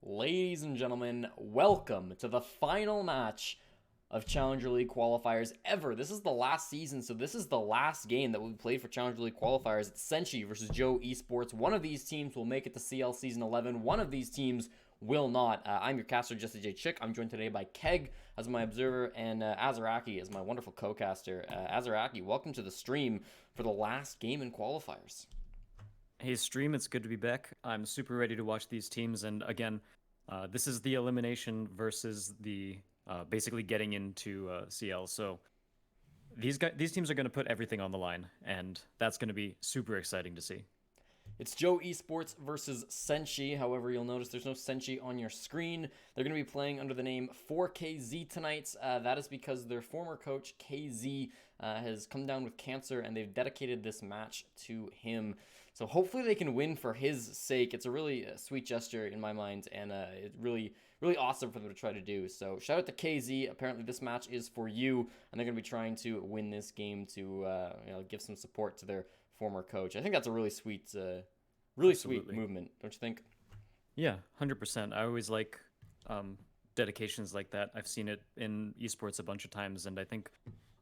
Ladies and gentlemen, welcome to the final match of Challenger League qualifiers ever. This is the last season, so this is the last game that we played for Challenger League qualifiers. It's Senshi versus Joe Esports. One of these teams will make it to CL Season 11. One of these teams will not. I'm your caster, Jesse J. Chick. I'm joined today by Keg as my observer and Azaraki as my wonderful co-caster. Azaraki, welcome to the stream for the last game in qualifiers. Hey stream, it's good to be back. I'm super ready to watch these teams, and again, this is the elimination versus the basically getting into CL. So these teams are going to put everything on the line, and that's going to be super exciting to see. It's Joe Esports versus Senshi. However, you'll notice there's no Senshi on your screen. They're going to be playing under the name 4KZ tonight. That is because their former coach, KZ, has come down with cancer, and they've dedicated this match to him. So hopefully they can win for his sake. It's a really sweet gesture in my mind, and it's really awesome for them to try to do. So shout out to KZ. Apparently this match is for you, and they're going to be trying to win this game to give some support to their former coach. I think that's a really sweet, sweet movement, don't you think? Yeah, 100%. I always like dedications like that. I've seen it in esports a bunch of times, and I think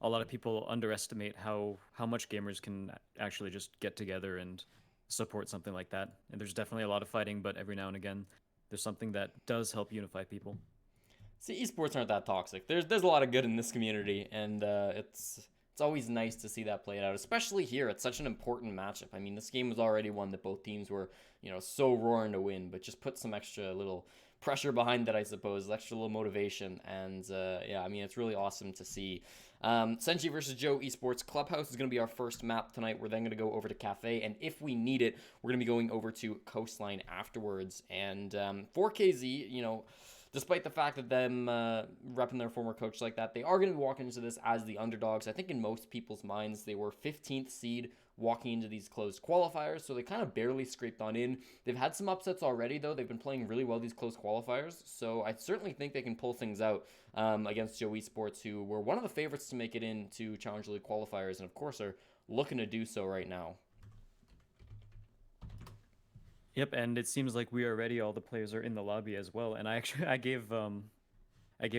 a lot of people underestimate how much gamers can actually just get together and support something like that. And there's definitely a lot of fighting, but every now and again, there's something that does help unify people. See, esports aren't that toxic. There's a lot of good in this community, and it's always nice to see that played out, especially here. It's such an important matchup. I mean, this game was already one that both teams were, so roaring to win, but just put some extra little pressure behind that, I suppose, extra little motivation, and yeah, I mean, it's really awesome to see. Senshi versus Joe Esports Clubhouse is going to be our first map tonight. We're then going to go over to Cafe, and if we need it, we're going to be going over to Coastline afterwards. And 4KZ, despite the fact that them repping their former coach like that, they are going to be walking into this as the underdogs. I think in most people's minds, they were 15th seed walking into these closed qualifiers, so they kind of barely scraped on in. They've had some upsets already, though. They've been playing really well these closed qualifiers, so I certainly think they can pull things out against Joe Esports, who were one of the favorites to make it into Challenger League qualifiers, and of course are looking to do so right now. Yep, and it seems like we are ready. All the players are in the lobby as well, and I gave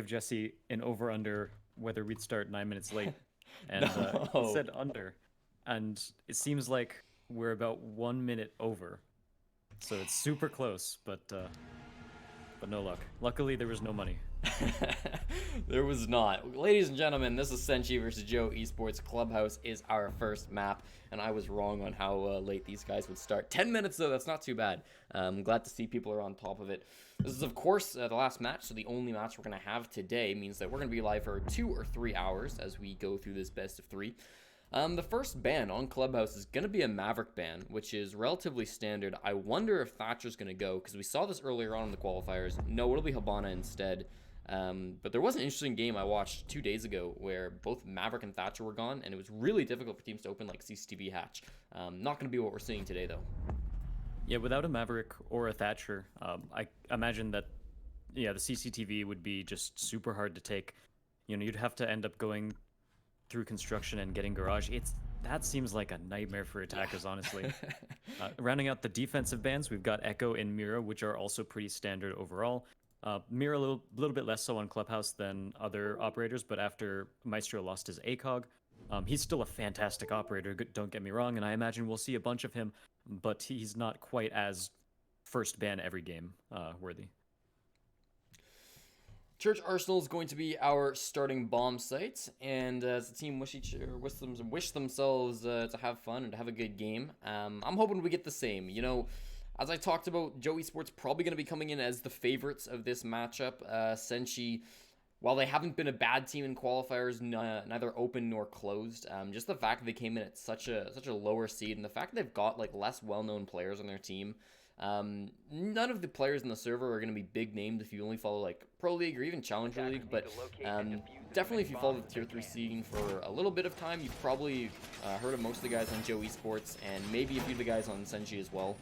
Jesse an over/under whether we'd start 9 minutes late, and he said under, and it seems like we're about 1 minute over, so it's super close, but no luck. Luckily, there was no money. There was not. Ladies and gentlemen, this is Senshi versus Joe Esports. Clubhouse is our first map, and I was wrong on how late these guys would start. 10 minutes, though, that's not too bad. I'm glad to see people are on top of it. This is, of course, the last match, so the only match we're going to have today means that we're going to be live for 2 or 3 hours as we go through this best of 3. The first ban on Clubhouse is going to be a Maverick ban, which is relatively standard. I wonder if Thatcher's going to go, because we saw this earlier on in the qualifiers. No, it'll be Habana instead. But there was an interesting game I watched 2 days ago where both Maverick and Thatcher were gone, and it was really difficult for teams to open like CCTV hatch. Not going to be what we're seeing today, though. Yeah, without a Maverick or a Thatcher, I imagine that, yeah, the CCTV would be just super hard to take. You'd have to end up going through construction and getting garage. That seems like a nightmare for attackers, honestly. Rounding out the defensive bans, we've got Echo and Mira, which are also pretty standard overall. Mira a little bit less so on Clubhouse than other operators, but after Maestro lost his ACOG, he's still a fantastic operator, don't get me wrong, and I imagine we'll see a bunch of him, but he's not quite as first ban every game worthy. Church Arsenal is going to be our starting bomb site, and as the team wish themselves to have fun and to have a good game, I'm hoping we get the same. As I talked about, Joe Esports probably going to be coming in as the favorites of this matchup. Senshi, while they haven't been a bad team in qualifiers, neither open nor closed, just the fact that they came in at such a lower seed, and the fact that they've got like less well-known players on their team. None of the players in the server are going to be big named if you only follow like Pro League or even Challenger League, but definitely if you follow the Tier 3 scene for a little bit of time, you've probably heard of most of the guys on Joe Esports, and maybe a few of the guys on Senshi as well.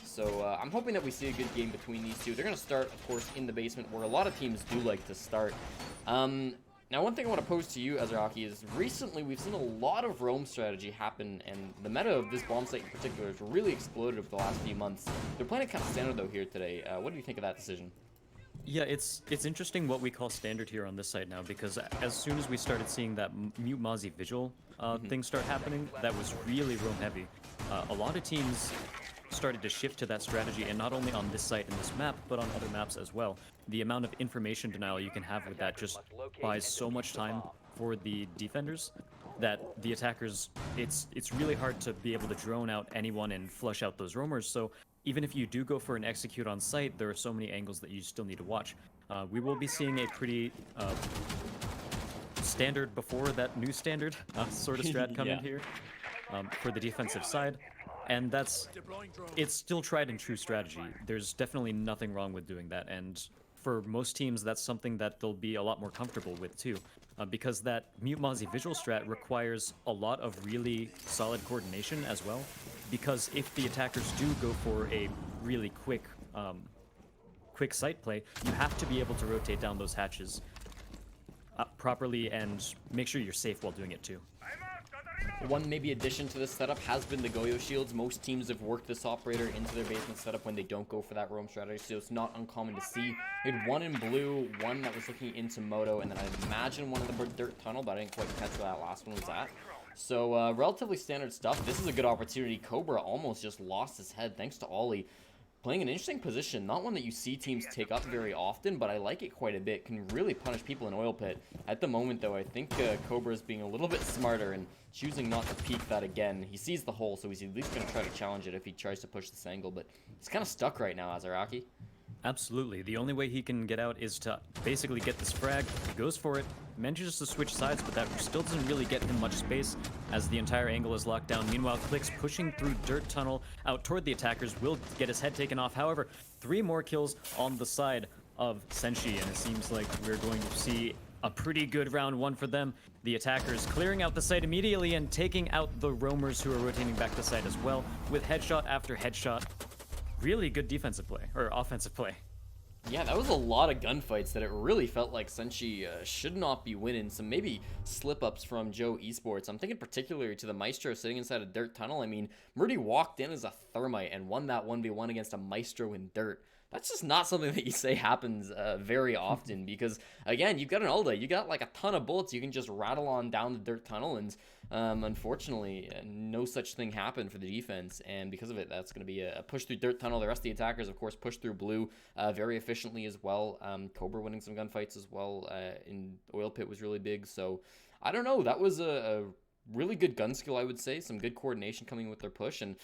So I'm hoping that we see a good game between these two. They're going to start, of course, in the basement, where a lot of teams do like to start. Now, one thing I want to pose to you, Azaraki, is recently we've seen a lot of roam strategy happen, and the meta of this bomb site in particular has really exploded over the last few months. They're playing it kind of standard, though, here today. What do you think of that decision? Yeah, it's interesting what we call standard here on this site now, because as soon as we started seeing that mute Mozzie visual thing start happening, that was really roam heavy. A lot of teams started to shift to that strategy, and not only on this site and this map, but on other maps as well. The amount of information denial you can have with that just buys so much time for the defenders that the attackers, it's really hard to be able to drone out anyone and flush out those roamers. So even if you do go for an execute on site, there are so many angles that you still need to watch. We will be seeing a pretty standard before that new standard sort of strat come in here for the defensive side. And it's still tried and true strategy. There's definitely nothing wrong with doing that. And for most teams, that's something that they'll be a lot more comfortable with too. Because that mute Mozzie visual strat requires a lot of really solid coordination as well. Because if the attackers do go for a really quick site play, you have to be able to rotate down those hatches properly and make sure you're safe while doing it too. One maybe addition to this setup has been the Goyo shields. Most teams have worked this operator into their basement setup when they don't go for that roam strategy, so it's not uncommon to see. We had one in blue, one that was looking into Moto, and then I imagine one in the dirt tunnel, but I didn't quite catch where that last one was at. So relatively standard stuff. This is a good opportunity. Cobra almost just lost his head thanks to Ollie. Playing an interesting position, not one that you see teams take up very often, but I like it quite a bit. Can really punish people in Oil Pit. At the moment, though, I think Cobra is being a little bit smarter and choosing not to peek that again. He sees the hole, so he's at least going to try to challenge it if he tries to push this angle, but he's kind of stuck right now, Azaraki. Absolutely. The only way he can get out is to basically get this frag. He goes for it, manages to switch sides, but that still doesn't really get him much space as the entire angle is locked down. Meanwhile, Clix pushing through dirt tunnel out toward the attackers will get his head taken off. However, 3 more kills on the side of Senshi, and it seems like we're going to see a pretty good round 1 for them. The attackers clearing out the site immediately and taking out the roamers who are rotating back to site as well with headshot after headshot. Really good defensive play, or offensive play. Yeah, that was a lot of gunfights that it really felt like Senshi should not be winning. Some maybe slip-ups from Joe Esports. I'm thinking particularly to the Maestro sitting inside a dirt tunnel. I mean, Murdy walked in as a Thermite and won that 1v1 against a Maestro in dirt. That's just not something that you say happens very often because, again, you've got an Ulda. You got like a ton of bullets. You can just rattle on down the dirt tunnel, and unfortunately, no such thing happened for the defense. And because of it, that's going to be a push through dirt tunnel. The rest of the attackers, of course, push through blue very efficiently as well. Cobra winning some gunfights as well in Oil Pit was really big. So, I don't know. That was a really good gun skill, I would say. Some good coordination coming with their push, and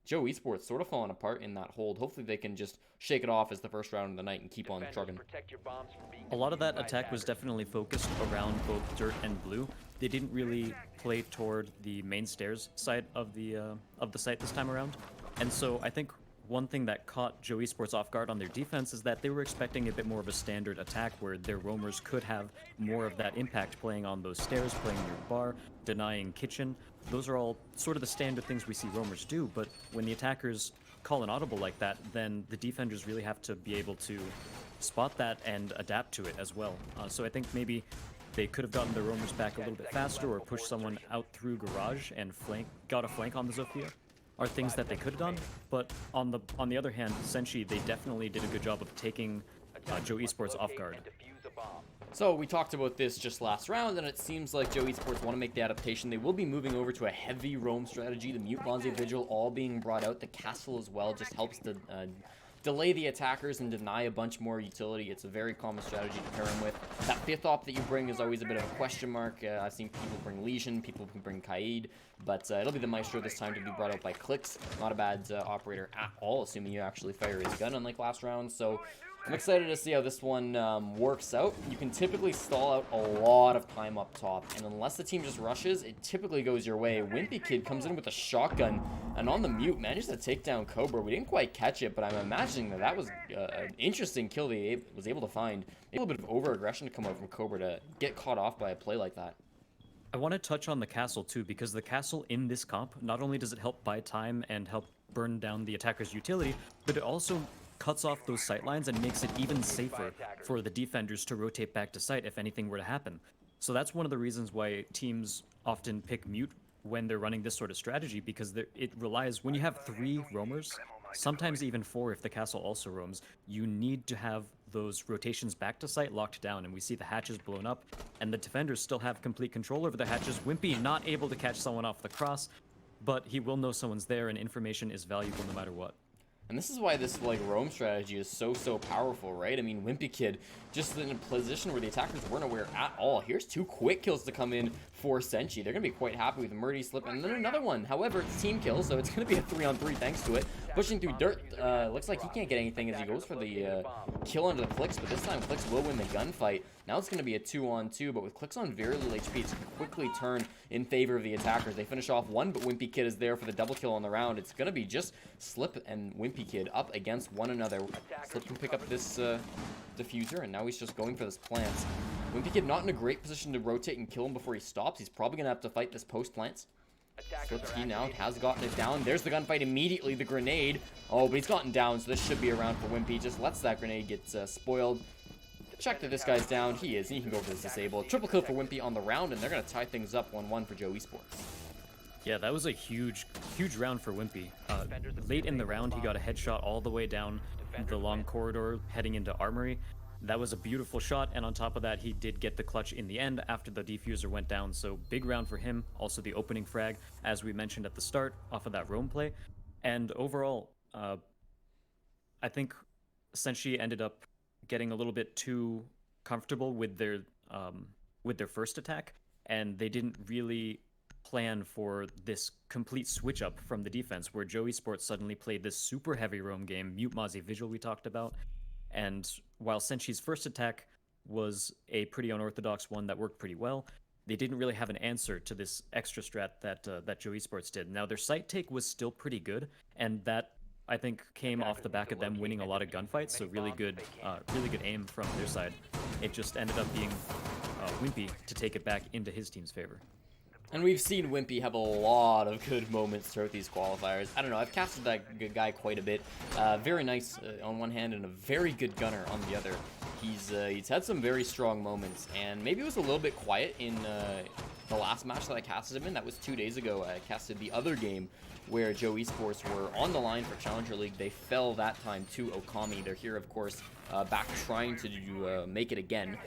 Joe Esports sort of falling apart in that hold. Hopefully they can just shake it off as the first round of the night and keep on trucking. A lot of that attack was definitely focused around both dirt and blue. They didn't really play toward the main stairs side of the site this time around. And so I think one thing that caught Joe Esports off guard on their defense is that they were expecting a bit more of a standard attack where their roamers could have more of that impact playing on those stairs, playing near bar, denying kitchen. Those are all sort of the standard things we see roamers do, but when the attackers call an audible like that, then the defenders really have to be able to spot that and adapt to it as well. So I think maybe they could have gotten their roamers back a little bit faster or pushed someone out through garage and got a flank on the Zofia. Are things that they could have done, but on the other hand, Senshi, they definitely did a good job of taking Joe Esports off guard. So we talked about this just last round, and it seems like Joe Esports want to make the adaptation. They will be moving over to a heavy roam strategy. The Mute Mozzie Vigil all being brought out. The castle as well just helps to delay the attackers and deny a bunch more utility. It's a very common strategy to pair him with. That 5th op that you bring is always a bit of a question mark. I've seen people bring Legion, people can bring Kaid, but it'll be the Maestro this time to be brought out by Clix. Not a bad operator at all, assuming you actually fire his gun unlike last round. So I'm excited to see how this one works out. You can typically stall out a lot of time up top, and unless the team just rushes, it typically goes your way. Wimpy Kid comes in with a shotgun, and on the mute, manages to take down Cobra. We didn't quite catch it, but I'm imagining that was an interesting kill that he was able to find. A little bit of over-aggression to come out from Cobra to get caught off by a play like that. I want to touch on the castle too, because the castle in this comp, not only does it help buy time and help burn down the attacker's utility, but it also cuts off those sight lines and makes it even safer for the defenders to rotate back to site if anything were to happen. So that's one of the reasons why teams often pick mute when they're running this sort of strategy, because it relies, when you have 3 roamers, sometimes even 4 if the castle also roams, you need to have those rotations back to site locked down, and we see the hatches blown up, and the defenders still have complete control over the hatches. Wimpy not able to catch someone off the cross, but he will know someone's there, and information is valuable no matter what. And this is why this like roam strategy is so powerful, right? I mean, Wimpy Kid just in a position where the attackers weren't aware at all. Here's 2 quick kills to come in for Senshi. They're gonna be quite happy with Murdy slip, and then another one. However, it's team kill, so it's gonna be a 3-on-3 thanks to it. Pushing through dirt. Looks like he can't get anything as he goes for the kill under the Clicks, but this time Clicks will win the gunfight. Now it's gonna be a 2-on-2, but with Clicks on very little HP, it's gonna quickly turn in favor of the attackers. They finish off one, but Wimpy Kid is there for the double kill on the round. It's gonna be just Slip and Wimpy Kid up against one another. Slip can pick up this diffuser, and now he's just going for this plants. Wimpy Kid not in a great position to rotate and kill him before he stops. He's probably gonna have to fight this post plants. Slipsky now has gotten it down. There's the gunfight immediately. The grenade. Oh, but he's gotten down, so this should be around for Wimpy. Just lets that grenade get spoiled. Check that this guy's down. He is. He can go for this disable. Triple kill for Wimpy on the round, and they're going to tie things up 1-1 for Joe Esports. Yeah, that was a huge round for Wimpy. Late in the round, he got a headshot all the way down the long corridor heading into Armory. That was a beautiful shot, and on top of that, he did get the clutch in the end after the defuser went down, so big round for him. Also the opening frag, as we mentioned at the start, off of that roam play. And overall, I think Senshi ended up getting a little bit too comfortable with their first attack, and they didn't really plan for this complete switch up from the defense, where Joe Esports suddenly played this super heavy roam game, Mute Mozzie Vigil we talked about. And while Senshi's first attack was a pretty unorthodox one that worked pretty well, they didn't really have an answer to this extra strat that Joe Esports did. Now, their site take was still pretty good, and that, I think, came off the back of them winning a lot of gunfights, so really good aim from their side. It just ended up being Wimpy to take it back into his team's favor. And we've seen Wimpy have a lot of good moments throughout these qualifiers. I don't know, I've casted that good guy quite a bit. Very nice on one hand and a very good gunner on the other. He's had some very strong moments, and maybe it was a little bit quiet in the last match that I casted him in. That was 2 days ago. I casted the other game where Joe Esports were on the line for Challenger League. They fell that time to Okami. They're here, of course, back trying to make it again.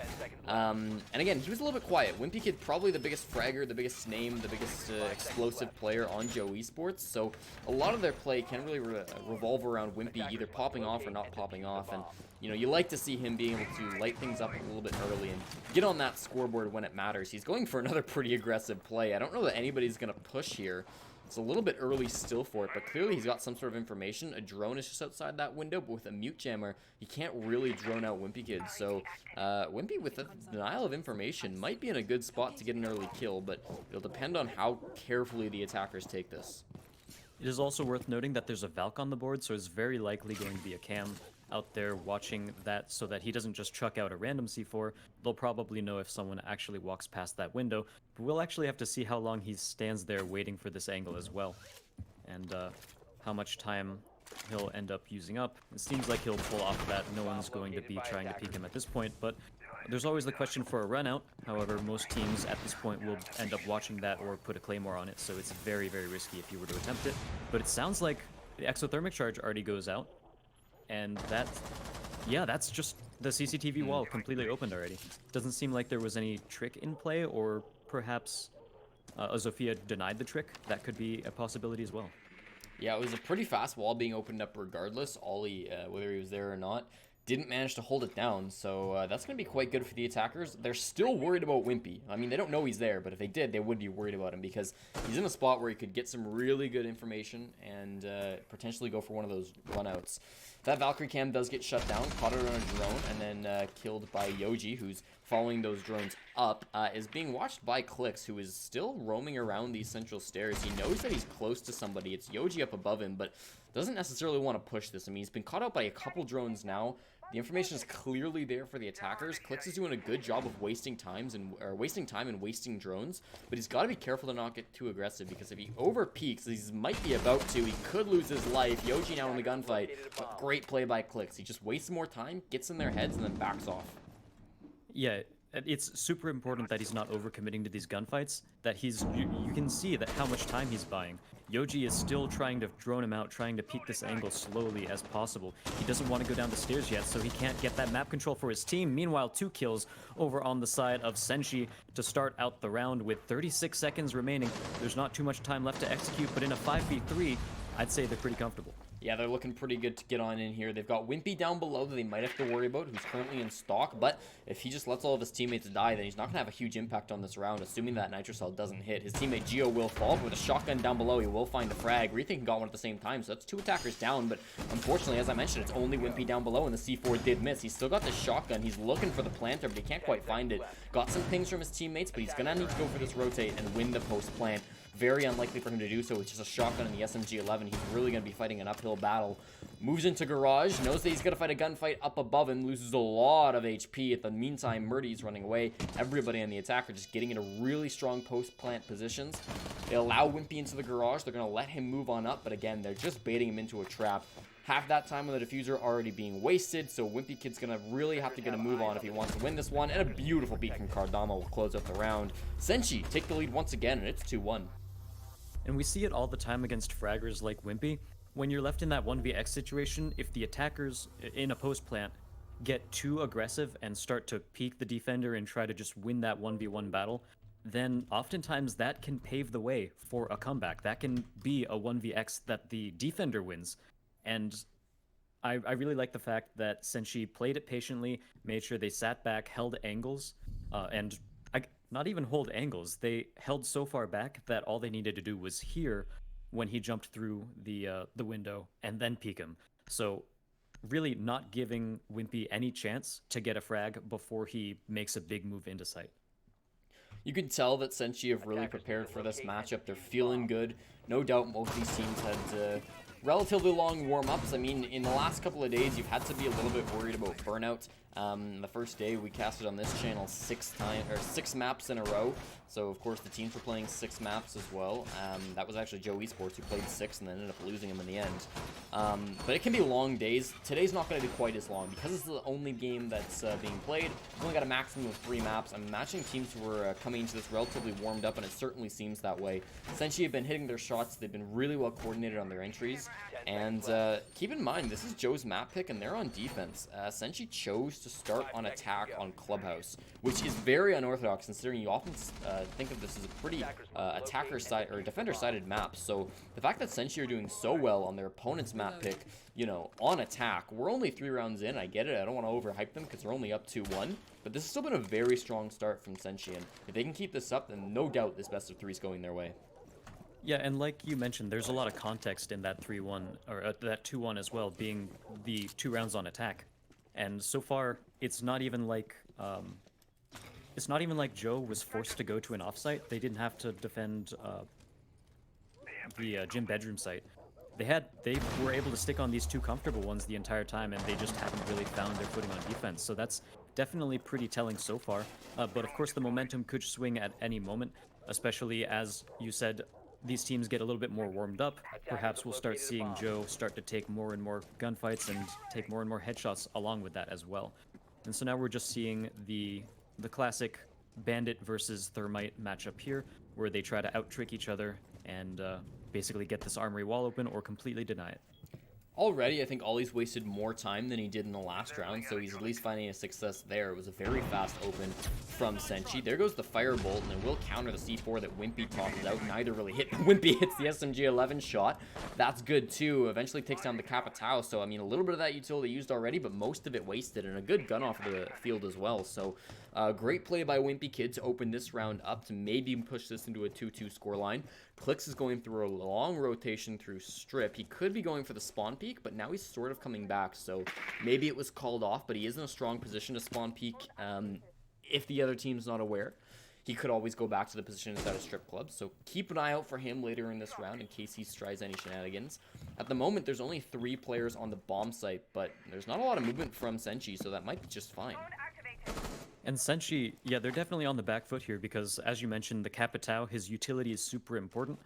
And again, he was a little bit quiet. Wimpy Kid, probably the biggest fragger, the biggest name, the biggest explosive player on Joe Esports. So a lot of their play can really revolve around Wimpy either popping off or not popping off. And, you know, you like to see him being able to light things up a little bit early and get on that scoreboard when it matters. He's going for another pretty aggressive play. I don't know that anybody's going to push here. It's a little bit early still for it, but clearly he's got some sort of information. A drone is just outside that window, but with a mute jammer, he can't really drone out Wimpy Kid. So Wimpy, with the denial of information, might be in a good spot to get an early kill, but it'll depend on how carefully the attackers take this. It is also worth noting that there's a Valk on the board, so it's very likely going to be a Cam out there watching that so that he doesn't just chuck out a random C4. They'll probably know if someone actually walks past that window, but we'll actually have to see how long he stands there waiting for this angle as well, and how much time he'll end up using up. It seems like he'll pull off that. No one's going to be trying to peek him at this point, but there's always the question for a run out. However, most teams at this point will end up watching that or put a claymore on it, so it's very, very risky if you were to attempt it. But it sounds like the exothermic charge already goes out, and that's just the CCTV wall completely opened already. Doesn't seem like there was any trick in play, or perhaps Azofia denied the trick. That could be a possibility as well. Yeah, it was a pretty fast wall being opened up regardless. Ollie, whether he was there or not, didn't manage to hold it down, so that's going to be quite good for the attackers. They're still worried about Wimpy. I mean, they don't know he's there, but if they did, they would be worried about him because he's in a spot where he could get some really good information and potentially go for one of those runouts. That Valkyrie cam does get shut down, caught it on a drone, and then killed by Yoji, who's following those drones up, is being watched by Clicks, who is still roaming around these central stairs. He knows that he's close to somebody. It's Yoji up above him, but doesn't necessarily want to push this. I mean, he's been caught out by a couple drones now. The information is clearly there for the attackers. Clix is doing a good job of wasting time and wasting drones, but he's got to be careful to not get too aggressive, because if he over peaks, he might be about to, he could lose his life. Yoji now in the gunfight, but great play by Clix. He just wastes more time, gets in their heads, and then backs off. Yeah, it's super important that he's not overcommitting to these gunfights, that you can see that how much time he's buying. Yoji is still trying to drone him out, trying to peek this angle slowly as possible. He doesn't want to go down the stairs yet, so he can't get that map control for his team. Meanwhile, 2 kills over on the side of Senshi to start out the round with 36 seconds remaining. There's not too much time left to execute, but in a 5v3, I'd say they're pretty comfortable. Yeah, they're looking pretty good to get on in here. They've got Wimpy down below that they might have to worry about, who's currently in stock, but if he just lets all of his teammates die, then he's not going to have a huge impact on this round, assuming that Nitrocell doesn't hit. His teammate Geo will fall, but with a shotgun down below, he will find a frag. Rethink got one at the same time, so that's 2 attackers down, but unfortunately, as I mentioned, it's only Wimpy down below, and the C4 did miss. He's still got the shotgun. He's looking for the planter, but he can't quite find it. Got some pings from his teammates, but he's going to need to go for this rotate and win the post plant. Very unlikely for him to do so with just a shotgun in the SMG-11. He's really going to be fighting an uphill battle. Moves into garage, knows that he's going to fight a gunfight up above him, loses a lot of HP. At the meantime, Murdy's running away. Everybody on the attacker just getting into really strong post-plant positions. They allow Wimpy into the garage. They're going to let him move on up, but again, they're just baiting him into a trap. Half that time with the diffuser already being wasted, so Wimpy Kid's going to really have to get a move on if he wants to win this one. And a beautiful beat from Cardama will close out the round. Senshi take the lead once again, and it's 2-1. And we see it all the time against fraggers like Wimpy. When you're left in that 1vx situation, if the attackers in a post plant get too aggressive and start to peek the defender and try to just win that 1v1 battle, then oftentimes that can pave the way for a comeback. That can be a 1vx that the defender wins. And I really like the fact that Senshi played it patiently, made sure they sat back, held angles, and not even hold angles. They held so far back that all they needed to do was hear when he jumped through the window and then peek him. So really not giving Wimpy any chance to get a frag before he makes a big move into sight. You can tell that Senshi have really prepared for this matchup. They're feeling good. No doubt most of these teams had relatively long warm-ups. I mean, in the last couple of days, you've had to be a little bit worried about burnout. The first day we casted on this channel 6 maps in a row, so of course the teams were playing 6 maps as well. That was actually Joe Esports who played 6 and then ended up losing them in the end. But it can be long days. Today's not going to be quite as long because it's the only game that's being played. We've only got a maximum of 3 maps. I'm matching teams who are coming into this relatively warmed up, and it certainly seems that way. Senshi have been hitting their shots. They've been really well coordinated on their entries, and keep in mind this is Joe's map pick and they're on defense. Senshi chose to start on attack on Clubhouse, which is very unorthodox considering you often think of this as a pretty attacker side or defender sided map. So the fact that Senshi are doing so well on their opponent's map pick, you know, on attack, we're only 3 rounds in. I get it. I don't want to overhype them because they're only up 2-1, but this has still been a very strong start from Senshi, and if they can keep this up, then no doubt this best of 3 is going their way. Yeah, and like you mentioned, there's a lot of context in that 3-1 or that 2-1 as well, being the 2 rounds on attack. And so far, it's not even like Joe was forced to go to an offsite. They didn't have to defend the gym bedroom site. They were able to stick on these 2 comfortable ones the entire time, and they just haven't really found their footing on defense. So that's definitely pretty telling so far. But of course, the momentum could swing at any moment, especially as you said. These teams get a little bit more warmed up. Perhaps we'll start seeing Joe start to take more and more gunfights and take more and more headshots along with that as well. And so now we're just seeing the classic Bandit versus Thermite matchup here, where they try to out-trick each other and basically get this armory wall open or completely deny it. Already, I think Ollie's wasted more time than he did in the last round, so he's at least finding a success there. It was a very fast open from Senshi. There goes the Firebolt, and it will counter the C4 that Wimpy tosses out. Neither really hit. Wimpy hits the SMG-11 shot. That's good, too. Eventually takes down the Capitao, so, I mean, a little bit of that utility used already, but most of it wasted, and a good gun off of the field as well. So, great play by Wimpy Kid to open this round up to maybe push this into a 2-2 scoreline. Clix is going through a long rotation through Strip. He could be going for the spawn peek, but now he's sort of coming back, so maybe it was called off, but he is in a strong position to spawn peek if the other team's not aware. He could always go back to the position inside a Strip club, so keep an eye out for him later in this round in case he tries any shenanigans. At the moment, there's only 3 players on the bomb site, but there's not a lot of movement from Senshi, so that might be just fine. And Senshi, yeah, they're definitely on the back foot here because, as you mentioned, the Capitao, his utility is super important.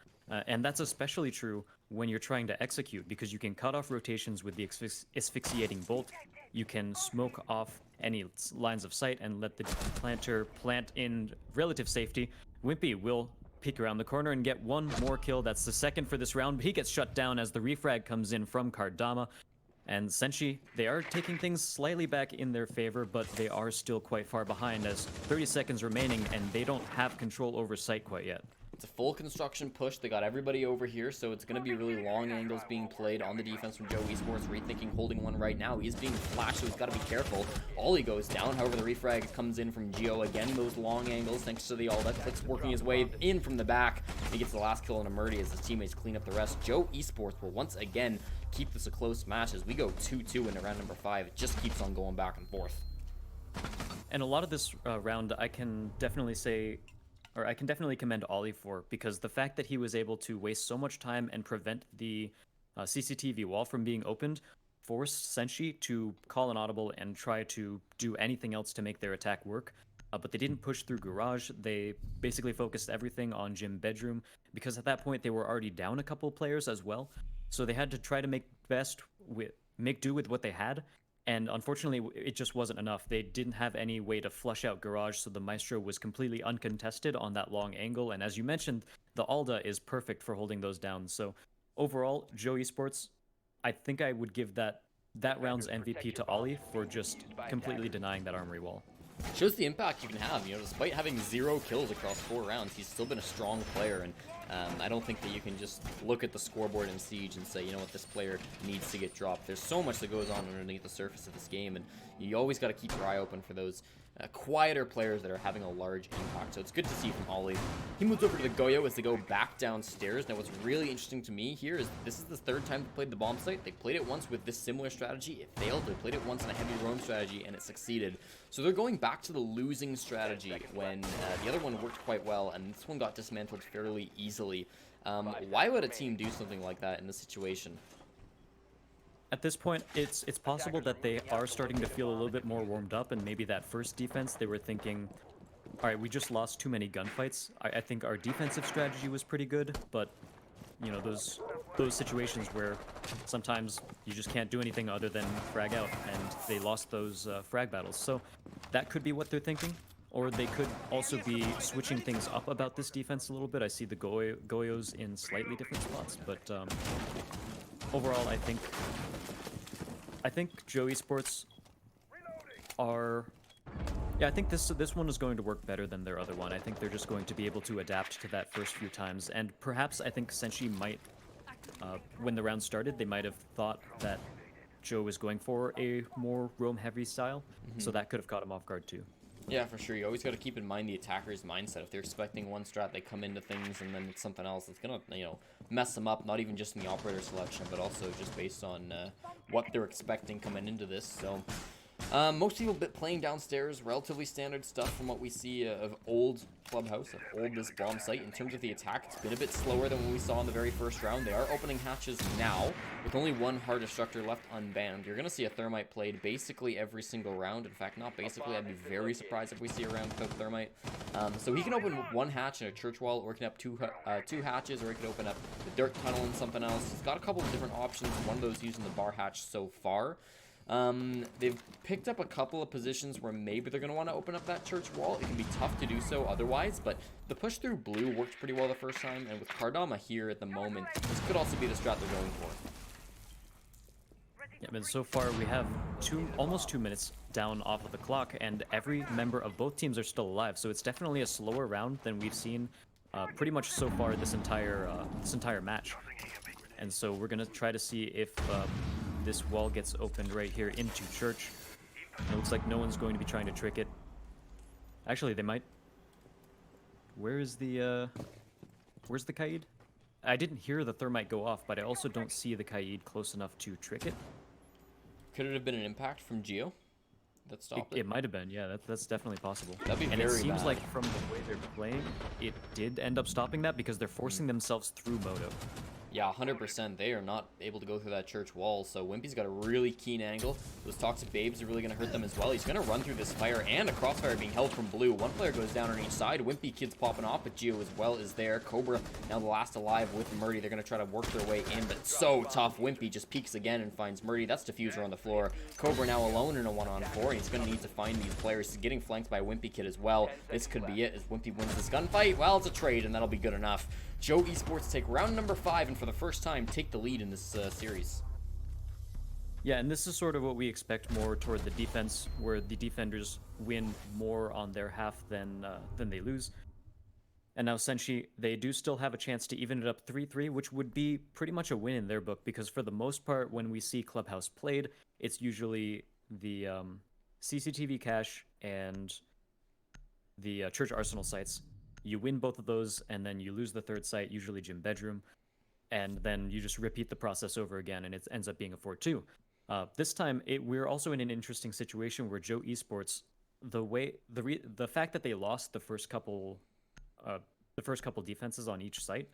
And that's especially true when you're trying to execute, because you can cut off rotations with the asphyxiating bolt. You can smoke off any lines of sight and let the planter plant in relative safety. Wimpy will peek around the corner and get one more kill. That's the second for this round, but he gets shut down as the refrag comes in from Kardama. And Senshi, they are taking things slightly back in their favor, but they are still quite far behind as 30 seconds remaining, and they don't have control over sight quite yet. It's a full construction push. They got everybody over here, so it's going to be really long angles being played on the defense from Joe Esports. Rethinking holding one right now. He's being flashed, so he's got to be careful. Ollie goes down. However, the refrag comes in from Geo again. Those long angles, thanks to the Alda. Click's working his way in from the back. He gets the last kill on Emerdi as his teammates clean up the rest. Joe Esports will once again keep this a close match as we go 2-2 into round number 5. It just keeps on going back and forth. And a lot of this round, I can definitely commend Ollie for, because the fact that he was able to waste so much time and prevent the CCTV wall from being opened forced Senshi to call an audible and try to do anything else to make their attack work. But they didn't push through Garage. They basically focused everything on Gym Bedroom, because at that point they were already down a couple players as well. So they had to try to make do with what they had. And unfortunately, it just wasn't enough. They didn't have any way to flush out Garage, so the Maestro was completely uncontested on that long angle. And as you mentioned, the Alda is perfect for holding those down. So overall, Joe Esports, I think I would give that round's MVP to Ollie for just completely denying that armory wall. Shows the impact you can have. Despite having 0 kills across 4 rounds, he's still been a strong player, and I don't think that you can just look at the scoreboard in Siege and say, you know what, this player needs to get dropped. There's so much that goes on underneath the surface of this game, and you always got to keep your eye open for those quieter players that are having a large impact. So it's good to see from Ollie. He moves over to the Goyo as they go back downstairs. Now what's really interesting to me here is this is the 3rd time they played the bomb site. They played it once with this similar strategy. It failed. They played it once in a heavy roam strategy and it succeeded. So they're going back to the losing strategy when the other one worked quite well and this one got dismantled fairly easily. Why would a team do something like that in this situation? At this point, it's possible that they are starting to feel a little bit more warmed up, and maybe that first defense, they were thinking, all right, we just lost too many gunfights. I think our defensive strategy was pretty good, but, those situations where sometimes you just can't do anything other than frag out, and they lost those frag battles. So that could be what they're thinking, or they could also be switching things up about this defense a little bit. I see the Goyos in slightly different spots, but overall, I think Joe Esports are... Yeah, I think this one is going to work better than their other one. I think they're just going to be able to adapt to that first few times. And perhaps I think Senshi might, when the round started, they might have thought that Joe was going for a more roam-heavy style. So that could have caught him off guard too. Yeah, for sure. You always got to keep in mind the attacker's mindset. If they're expecting one strat, they come into things and then it's something else. It's going to, mess them up, not even just in the operator selection, but also just based on what they're expecting coming into this. So most people playing downstairs, relatively standard stuff from what we see of old Clubhouse, of old this bomb site. In terms of the attack, it's been a bit slower than what we saw in the very first round. They are opening hatches now, with only one hard destructor left unbanned. You're going to see a Thermite played basically every single round. In fact, not basically. I'd be very surprised if we see a round without Thermite. So he can open one hatch in a church wall, or he can have two hatches, or he can open up the dirt tunnel and something else. He's got a couple of different options, one of those using the bar hatch so far. They've picked up a couple of positions where maybe they're going to want to open up that church wall. It can be tough to do so otherwise, but the push through blue worked pretty well the first time, and with Kardama here at the moment, this could also be the strat they're going for. Yeah, but so far we have almost 2 minutes down off of the clock, and every member of both teams are still alive, so it's definitely a slower round than we've seen pretty much so far this entire match. And so we're going to try to see if this wall gets opened right here into church. It looks like no one's going to be trying to trick it. Actually, they might. Where's the Kaid? I didn't hear the Thermite go off, but I also don't see the Kaid close enough to trick it. Could it have been an impact from Geo that stopped it? It might have been, yeah, that's definitely possible. That'd be and very it seems bad. like from the way they're playing, it did end up stopping that because they're forcing themselves through Moto. Yeah, 100%. They are not able to go through that church wall, so Wimpy's got a really keen angle. Those toxic babes are really going to hurt them as well. He's going to run through this fire, and a crossfire being held from blue. One player goes down on each side. Wimpy Kid's popping off, but Geo as well is there. Cobra now the last alive with Murdy. They're going to try to work their way in, but it's so tough. Wimpy just peeks again and finds Murdy. That's Diffuser on the floor. Cobra now alone in a 1-on-4, and he's going to need to find these players. He's getting flanked by Wimpy Kid as well. This could be it as Wimpy wins this gunfight. Well, it's a trade, and that'll be good enough. Joe Esports take round number 5, and for the first time, take the lead in this series. Yeah, and this is sort of what we expect more toward the defense, where the defenders win more on their half than they lose. And now Senshi, they do still have a chance to even it up 3-3, which would be pretty much a win in their book, because for the most part, when we see Clubhouse played, it's usually the CCTV cache and the Church Arsenal sites. You win both of those, and then you lose the third site, usually Gym Bedroom, and then you just repeat the process over again, and it ends up being a 4-2. This time, we're also in an interesting situation where Joe Esports, the fact that they lost the first couple defenses on each site,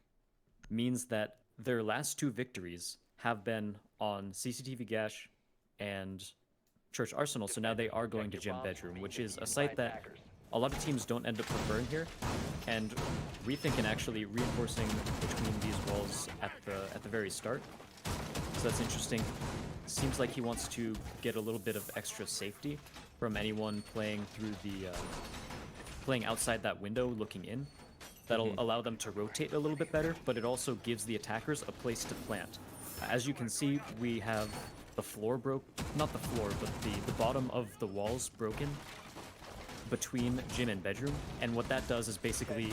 means that their last 2 victories have been on CCTV Gash and Church Arsenal. So now they are going to Gym Bedroom, which is a site that a lot of teams don't end up preferring here, and Rethinking actually reinforcing between these walls at the very start. So that's interesting. Seems like he wants to get a little bit of extra safety from anyone playing through the playing outside that window looking in. That'll allow them to rotate a little bit better, but it also gives the attackers a place to plant. As you can see, we have the floor not the floor, but the bottom of the walls broken between Gym and Bedroom, and what that does is basically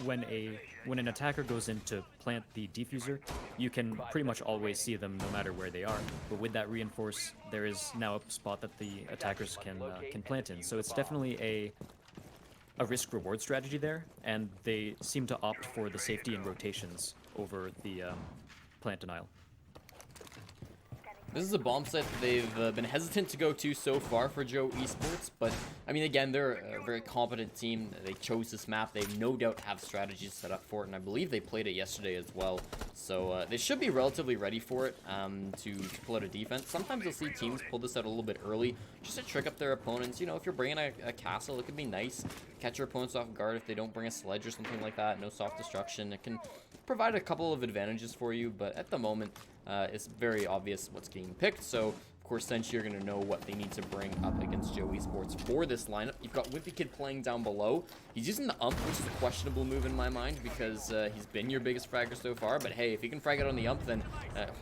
when an attacker goes in to plant the diffuser, you can pretty much always see them no matter where they are. But with that reinforce, there is now a spot that the attackers can plant in. So it's definitely a risk-reward strategy there, and they seem to opt for the safety and rotations over the plant denial. This is a bomb site that they've been hesitant to go to so far for Joe Esports, but I mean, again, they're a very competent team. They chose this map. They no doubt have strategies set up for it, and I believe they played it yesterday as well. So they should be relatively ready for it to pull out a defense. Sometimes you'll see teams pull this out a little bit early just to trick up their opponents. You know, if you're bringing a castle, it could be nice. Catch your opponents off guard if they don't bring a sledge or something like that. No soft destruction. It can provide a couple of advantages for you, but at the moment, it's very obvious what's getting picked. So, of course, Senshi are going to know what they need to bring up against Joe Esports for this lineup. You've got Wimpy Kid playing down below. He's using the ump, which is a questionable move in my mind because he's been your biggest fragger so far. But hey, if he can frag it on the ump, then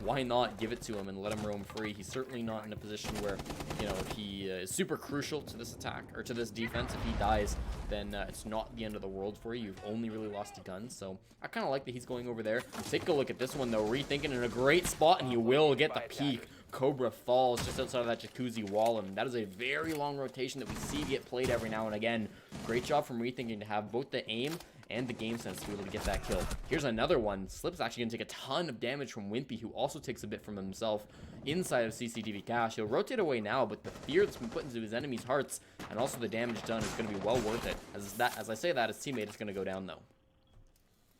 why not give it to him and let him roam free? He's certainly not in a position where, you know, he is super crucial to this attack or to this defense. If he dies, then it's not the end of the world for you. You've only really lost a gun. So I kind of like that he's going over there. Take a look at this one, though. Rethinking in a great spot, and he will get the peak. Cobra falls just outside of that jacuzzi wall, and that is a very long rotation that we see get played every now and again. Great job from Rethinking to have both the aim and the game sense to be able to get that kill. Here's another one. Slip's actually going to take a ton of damage from Wimpy, who also takes a bit from himself inside of CCTV Cache. He'll rotate away now, but the fear that's been put into his enemies' hearts and also the damage done is going to be well worth it. As I say that, his teammate is going to go down, though.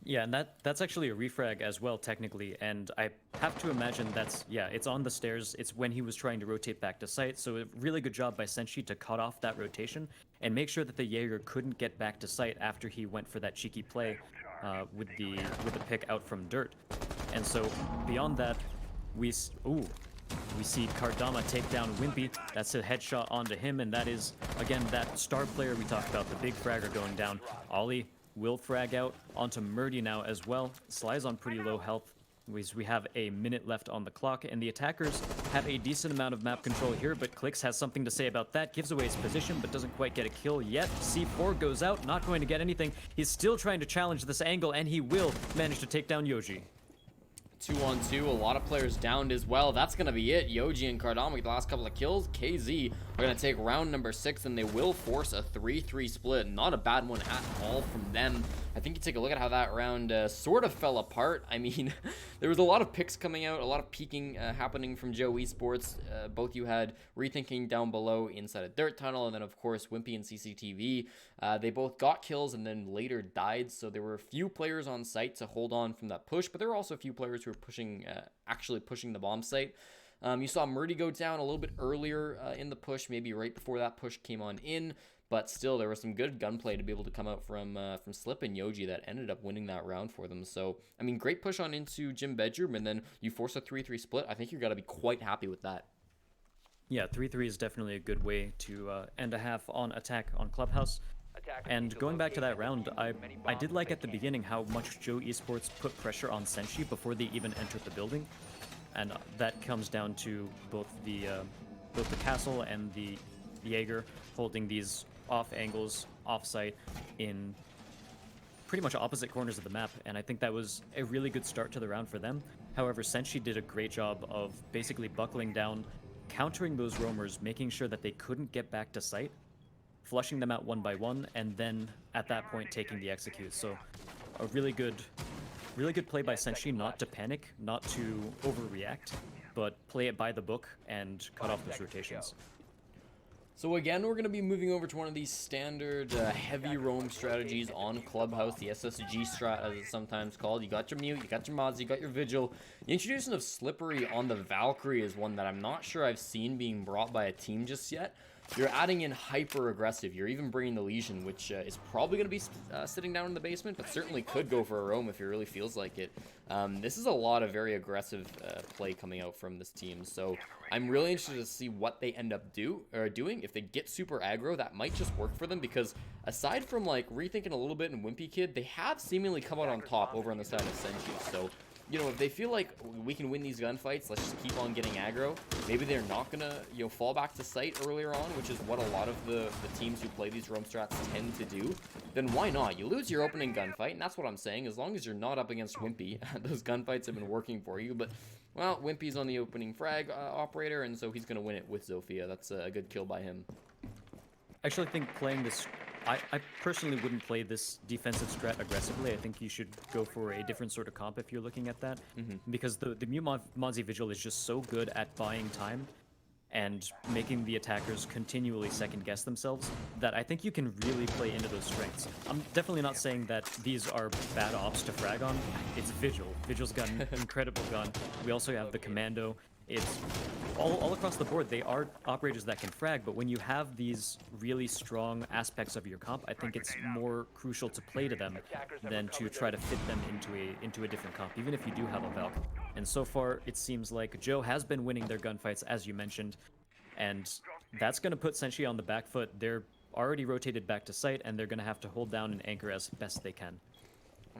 Yeah, and that's actually a refrag as well, technically, and I have to imagine it's on the stairs. It's when he was trying to rotate back to site, so a really good job by Senshi to cut off that rotation and make sure that the Jaeger couldn't get back to site after he went for that cheeky play with the pick out from dirt. And so beyond that, we see Kardama take down Wimpy. That's a headshot onto him, and that is, again, that star player we talked about, the big fragger going down. Ollie will frag out onto Murdy now as well. Sly's on pretty low health. We have a minute left on the clock, and the attackers have a decent amount of map control here, but Clix has something to say about that. Gives away his position, but doesn't quite get a kill yet. C4 goes out, not going to get anything. He's still trying to challenge this angle, and he will manage to take down Yoji. 2-on-2. A lot of players downed as well. That's going to be it. Yoji and Cardama with the last couple of kills. KZ are going to take round number 6, and they will force a 3-3 split. Not a bad one at all from them. I think you take a look at how that round sort of fell apart. I mean, there was a lot of picks coming out, a lot of peeking happening from Joe Esports. Both you had Rethinking down below inside a dirt tunnel, and then of course Wimpy and CCTV. They both got kills and then later died, so there were a few players on site to hold on from that push, but there were also a few players who were pushing, actually pushing the bomb site. You saw Murdy go down a little bit earlier in the push, maybe right before that push came on in. But still, there was some good gunplay to be able to come out from Slip and Yoji that ended up winning that round for them. So, I mean, great push on into Gym Bedroom, and then you force a 3-3 split. I think you're going to be quite happy with that. Yeah, 3-3 is definitely a good way to end a half on attack on Clubhouse. And going back to that round, I did like at the beginning how much Joe Esports put pressure on Senshi before they even entered the building. And that comes down to both the castle and the Jaeger holding these off angles, off site, in pretty much opposite corners of the map, and I think that was a really good start to the round for them. However, Senshi did a great job of basically buckling down, countering those roamers, making sure that they couldn't get back to site, flushing them out one by one, and then at that point taking the execute. So a really good play by Senshi, not to panic, not to overreact, but play it by the book and cut off those rotations. So again, we're going to be moving over to one of these standard heavy roam strategies on Clubhouse, the SSG strat as it's sometimes called. You got your mute, you got your mods, you got your vigil. The introduction of Slippery on the Valkyrie is one that I'm not sure I've seen being brought by a team just yet. You're adding in hyper aggressive. You're even bringing the Legion, which is probably going to be sitting down in the basement, but certainly could go for a roam if it really feels like it. This is a lot of very aggressive play coming out from this team, so I'm really interested to see what they end up doing. If they get super aggro, that might just work for them, because aside from like rethinking a little bit in Wimpy Kid, they have seemingly come out on top over on the side of Senshi. So, you know, if they feel like we can win these gunfights, let's just keep on getting aggro. Maybe they're not gonna, you know, fall back to site earlier on, which is what a lot of the teams who play these roam strats tend to do. Then why not? You lose your opening gunfight, and that's what I'm saying. As long as you're not up against Wimpy, those gunfights have been working for you. But, well, Wimpy's on the opening frag operator, and so he's gonna win it with Zofia. That's a good kill by him. I actually think playing this, I personally wouldn't play this defensive strat aggressively. I think you should go for a different sort of comp if you're looking at that. Because the Mew Mozzie Vigil is just so good at buying time and making the attackers continually second guess themselves that I think you can really play into those strengths. I'm definitely not saying that these are bad ops to frag on. It's Vigil. Vigil's got an incredible gun. We also have the Commando. It's all across the board. They are operators that can frag, but when you have these really strong aspects of your comp, I think it's more crucial to play to them than to try to fit them into a different comp, even if you do have a Valk. And so far, it seems like Joe has been winning their gunfights, as you mentioned, and that's going to put Senshi on the back foot. They're already rotated back to site, and they're going to have to hold down and anchor as best they can.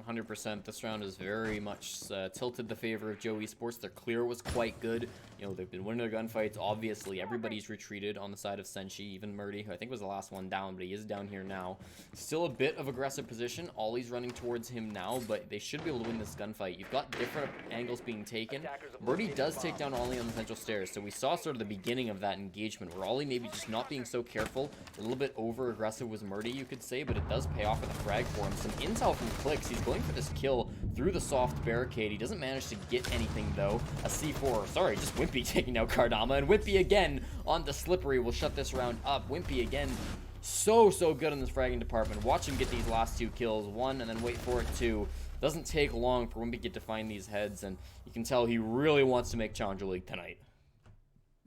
100%. This round is very much tilted the favor of Joe Esports. Their clear was quite good. You know, they've been winning their gunfights. Obviously, everybody's retreated on the side of Senshi, even Murdy, who I think was the last one down, but he is down here now. Still a bit of aggressive position. Ollie's running towards him now, but they should be able to win this gunfight. You've got different angles being taken. Murdy does take down Ollie on the central stairs, so we saw sort of the beginning of that engagement, where Ollie maybe just not being so careful, a little bit over-aggressive was Murdy, you could say, but it does pay off with a frag for him. Some intel from Clicks. He's going for this kill through the soft barricade. He doesn't manage to get anything, though. A C4, sorry, just Wimpy taking out Cardama, and Wimpy again on the Slippery will shut this round up. Wimpy again, so good in this fragging department. Watch him get these last two kills, one, and then wait for it, two. Doesn't take long for Wimpy to get to find these heads, and you can tell he really wants to make Challenger League tonight.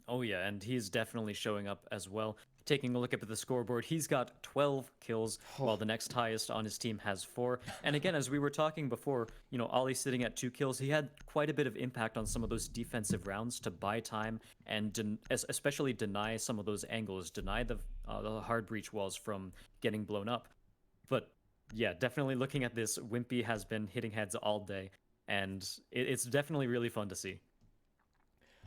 Oh yeah, and he's definitely showing up as well. Taking a look up at the scoreboard, he's got 12 kills, while the next highest on his team has 4. And again, as we were talking before, you know, Ollie sitting at 2 kills, he had quite a bit of impact on some of those defensive rounds to buy time and especially deny some of those angles, deny the hard breach walls from getting blown up. But yeah, definitely looking at this, Wimpy has been hitting heads all day, and it's definitely really fun to see.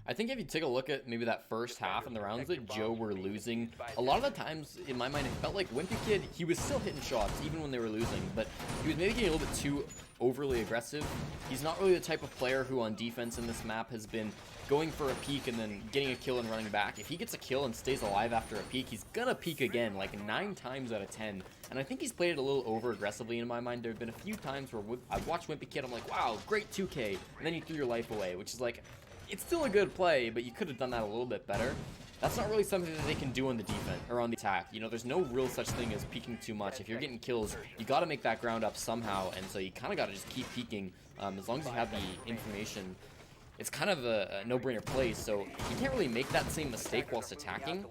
I think if you take a look at maybe that first half and the rounds that Joe were losing, a lot of the times, in my mind, it felt like Wimpy Kid, he was still hitting shots even when they were losing, but he was maybe getting a little bit too overly aggressive. He's not really the type of player who on defense in this map has been going for a peek and then getting a kill and running back. If he gets a kill and stays alive after a peek, he's gonna peek again, like 9 times out of 10. And I think he's played it a little over aggressively in my mind. There have been a few times where I've watched Wimpy Kid, I'm like, wow, great 2K, and then you threw your life away, which is like, it's still a good play, but you could have done that a little bit better. That's not really something that they can do on the defense or on the attack. You know, there's no real such thing as peeking too much. If you're getting kills, you got to make that ground up somehow, and so you kind of got to just keep peeking. As long as you have the information, it's kind of a no-brainer play, so you can't really make that same mistake whilst attacking,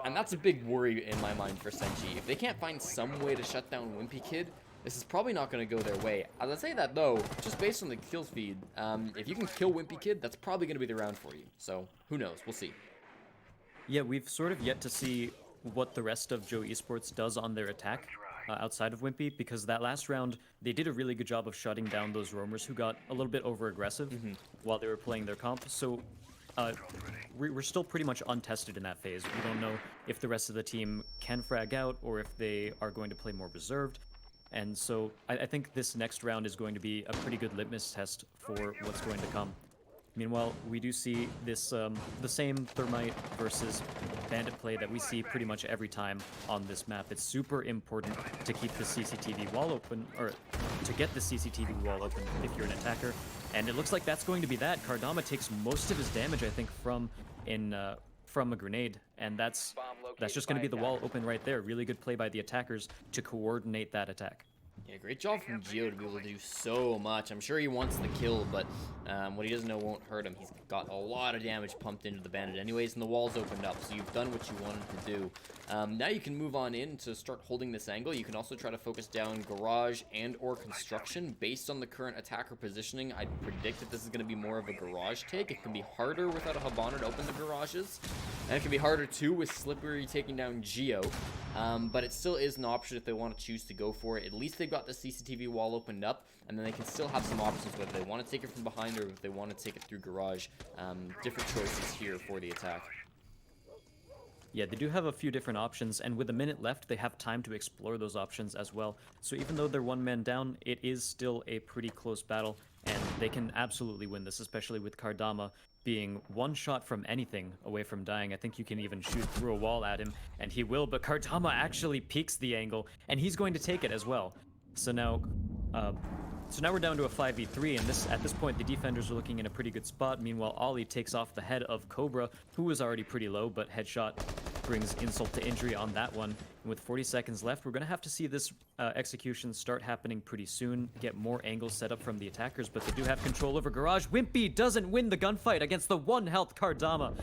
and that's a big worry in my mind for Senshi. If they can't find some way to shut down Wimpy Kid, this is probably not going to go their way. As I say that, though, just based on the kill feed, if you can kill Wimpy Kid, that's probably going to be the round for you. So, who knows? We'll see. Yeah, we've sort of yet to see what the rest of Joe Esports does on their attack outside of Wimpy, because that last round, they did a really good job of shutting down those roamers who got a little bit over-aggressive while they were playing their comp. So, we're still pretty much untested in that phase. We don't know if the rest of the team can frag out or if they are going to play more reserved. And so I think this next round is going to be a pretty good litmus test for what's going to come. Meanwhile, we do see this the same Thermite versus Bandit play that we see pretty much every time on this map. It's super important to keep the CCTV wall open, or to get the CCTV wall open if you're an attacker. And it looks like that's going to be that. Kardama takes most of his damage, I think, from a grenade, and that's just going to be the wall open right there. Really good play by the attackers to coordinate that attack. Yeah, great job from Gio to be able to do so much. I'm sure he wants the kill, but what he doesn't know won't hurt him. He's got a lot of damage pumped into the Bandit anyways, and the wall's opened up, so you've done what you wanted to do. Now you can move on in to start holding this angle. You can also try to focus down garage and or construction. Based on the current attacker positioning, I'd predict that this is going to be more of a garage take. It can be harder without a Habana to open the garages, and it can be harder too with Slippery taking down Gio. But it still is an option if they want to choose to go for it. At least they've got the CCTV wall opened up, and then they can still have some options whether they want to take it from behind or if they want to take it through garage. Different choices here for the attack. Yeah, they do have a few different options, and with a minute left, they have time to explore those options as well. So even though they're one man down, it is still a pretty close battle, and they can absolutely win this, especially with Kardama being one shot from anything away from dying. I think you can even shoot through a wall at him, and he will, but Kardama actually peeks the angle, and he's going to take it as well. So now we're down to a 5v3, and at this point, the defenders are looking in a pretty good spot. Meanwhile, Ollie takes off the head of Cobra, who was already pretty low, but headshot brings insult to injury on that one. And with 40 seconds left, we're going to have to see this execution start happening pretty soon, get more angles set up from the attackers, but they do have control over Garage. Wimpy doesn't win the gunfight against the 1-health Kardama,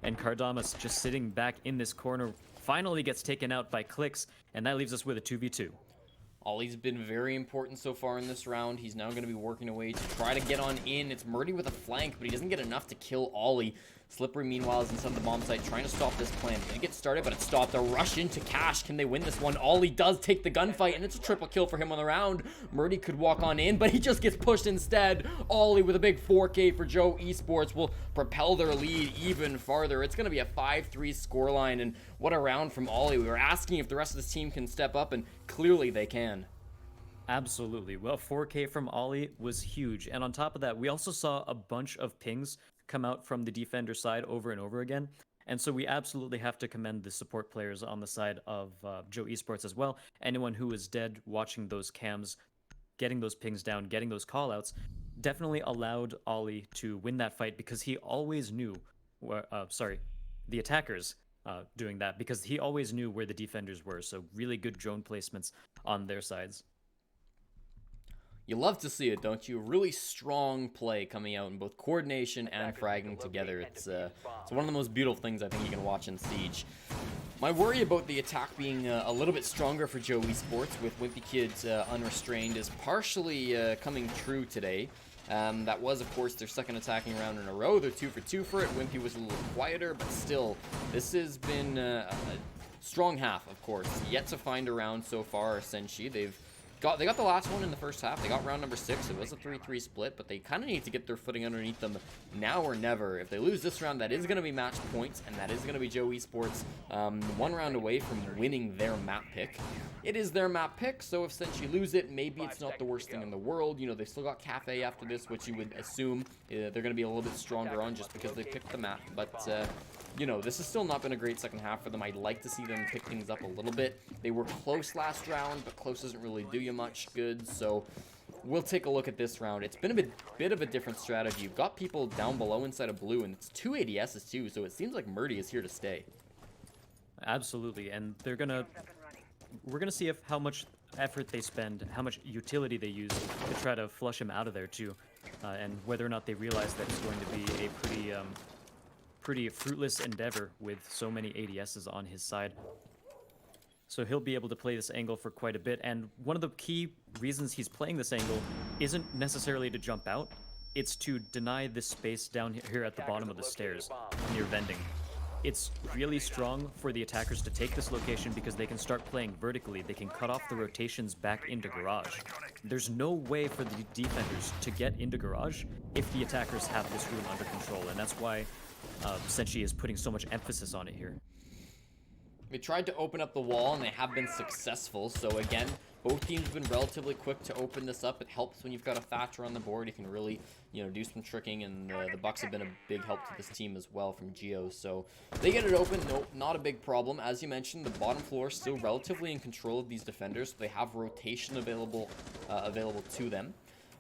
and Kardama's just sitting back in this corner, finally gets taken out by Clicks, and that leaves us with a 2v2. Ollie's been very important so far in this round. He's now going to be working away to try to get on in. It's Murdy with a flank, but he doesn't get enough to kill Ollie. Slippery, meanwhile, is inside the bomb site trying to stop this plan. It's going to get started, but it's stopped. A rush into Cash. Can they win this one? Ollie does take the gunfight, and it's a triple kill for him on the round. Murdy could walk on in, but he just gets pushed instead. Ollie with a big 4K for Joe Esports will propel their lead even farther. It's going to be a 5-3 scoreline, and what a round from Ollie. We were asking if the rest of this team can step up, and clearly they can. Absolutely. Well, 4K from Ollie was huge. And on top of that, we also saw a bunch of pings come out from the defender side over and over again. And so we absolutely have to commend the support players on the side of Joe Esports as well. Anyone who was dead watching those cams, getting those pings down, getting those callouts, definitely allowed Ollie to win that fight because he always knew where, the attackers doing that because he always knew where the defenders were. So really good drone placements on their sides. You love to see it, don't you? Really strong play coming out in both coordination and fragging together. It's one of the most beautiful things I think you can watch in Siege. My worry about the attack being a little bit stronger for Joe Esports with Wimpy Kids unrestrained is partially coming true today. That was, of course, their second attacking round in a row. They're 2 for 2 for it. Wimpy was a little quieter, but still, this has been a strong half, of course. Yet to find a round so far, Senshi. They've They got the last one in the first half. They got round number 6. It was a 3-3 split, but they kind of need to get their footing underneath them now or never. If they lose this round, that is going to be match points, and that is going to be Joe Esports 1 round away from winning their map pick. It is their map pick, so if Senshi lose it, maybe it's not the worst thing in the world. You know, they still got Cafe after this, which you would assume they're going to be a little bit stronger on just because they picked the map. But, you know, this has still not been a great second half for them. I'd like to see them pick things up a little bit. They were close last round, but close doesn't really do you much good, so we'll take a look at this round. It's been a bit of a different strategy. You've got people down below inside of blue, and it's 2 ADSs too, so it seems like Murdy is here to stay. Absolutely, and we're gonna see how much effort they spend, how much utility they use to try to flush him out of there too, and whether or not they realize that it's going to be a pretty fruitless endeavor with so many ADSs on his side. So he'll be able to play this angle for quite a bit, and one of the key reasons he's playing this angle isn't necessarily to jump out, it's to deny this space down here at the bottom of the stairs near vending. It's really strong for the attackers to take this location because they can start playing vertically. They can cut off the rotations back into garage. There's no way for the defenders to get into garage if the attackers have this room under control, and that's why Senshi is putting so much emphasis on it here. They tried to open up the wall, and they have been successful. So again, both teams have been relatively quick to open this up. It helps when you've got a Thatcher on the board. You can really, you know, do some tricking, and the Bucks have been a big help to this team as well from Geo. So they get it open. Nope, not a big problem. As you mentioned, the bottom floor is still relatively in control of these defenders. So they have rotation available to them.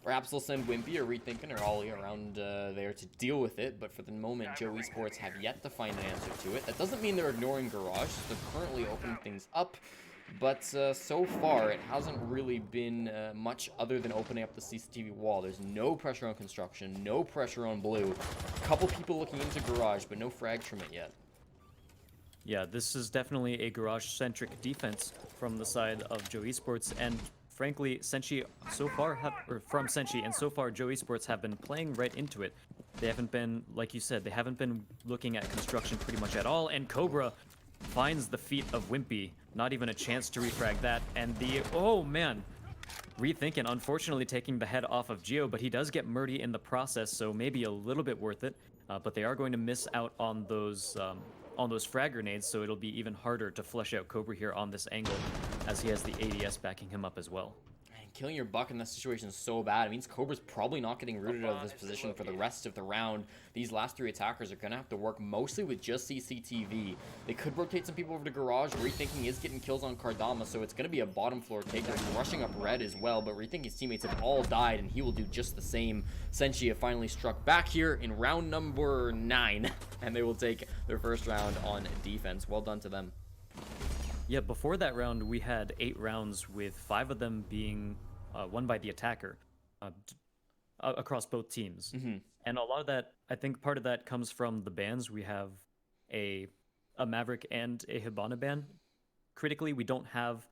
Perhaps they'll send Wimpy or Rethinking or Ollie around there to deal with it, but for the moment, Joe Esports have yet to find an answer to it. That doesn't mean they're ignoring Garage. They're currently opening things up, but so far, it hasn't really been much other than opening up the CCTV wall. There's no pressure on construction, no pressure on blue. A couple people looking into Garage, but no frags from it yet. Yeah, this is definitely a garage-centric defense from the side of Joe Esports, and frankly, Senshi so far from Senshi, and so far Joe Esports have been playing right into it. They haven't been, like you said, they haven't been looking at construction pretty much at all, and Cobra finds the feet of Wimpy. Not even a chance to refrag that, and oh man, Rethinking, unfortunately taking the head off of Geo, but he does get Murdy in the process, so maybe a little bit worth it, but they are going to miss out on those frag grenades, so it'll be even harder to flush out Cobra here on this angle, as he has the ADS backing him up as well. And killing your Buck in this situation is so bad. It means Cobra's probably not getting rooted out of this position for the rest of the round. These last 3 attackers are going to have to work mostly with just CCTV. They could rotate some people over to Garage. Rethinking is getting kills on Kardama, so it's going to be a bottom floor taker. Rushing up Red as well, but Rethinking's teammates have all died, and he will do just the same. Senshi have finally struck back here in round number 9, and they will take their first round on defense. Well done to them. Yeah, before that round, we had 8 rounds with 5 of them being won by the attacker across both teams. Mm-hmm. And a lot of that, I think part of that comes from the bans. We have a Maverick and a Hibana ban. Critically, we don't have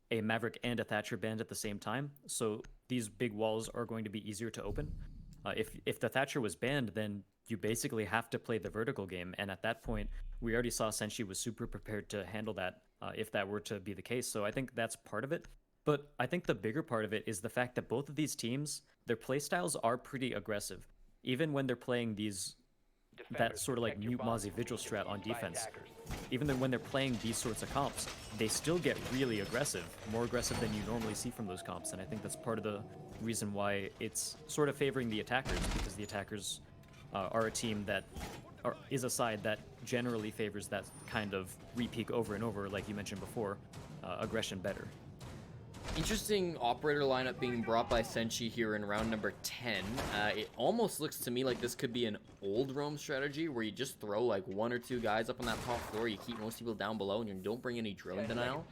a Maverick and a Thatcher ban at the same time, so these big walls are going to be easier to open. If the Thatcher was banned, then you basically have to play the vertical game, and at that point, we already saw Senshi was super prepared to handle that if that were to be the case, so I think that's part of it. But I think the bigger part of it is the fact that both of these teams, their playstyles are pretty aggressive. Even when they're playing that sort of like mute Mozzie Vigil strat on defense, even when they're playing these sorts of comps, they still get really aggressive, more aggressive than you normally see from those comps, and I think that's part of the reason why it's sort of favoring the attackers, because the attackers are a team that is a side that generally favors that kind of repeak over and over, like you mentioned before, aggression better. Interesting operator lineup being brought by Senshi here in round number 10. It almost looks to me like this could be an old roam strategy where you just throw like 1 or 2 guys up on that top floor, you keep most people down below, and you don't bring any drone denial.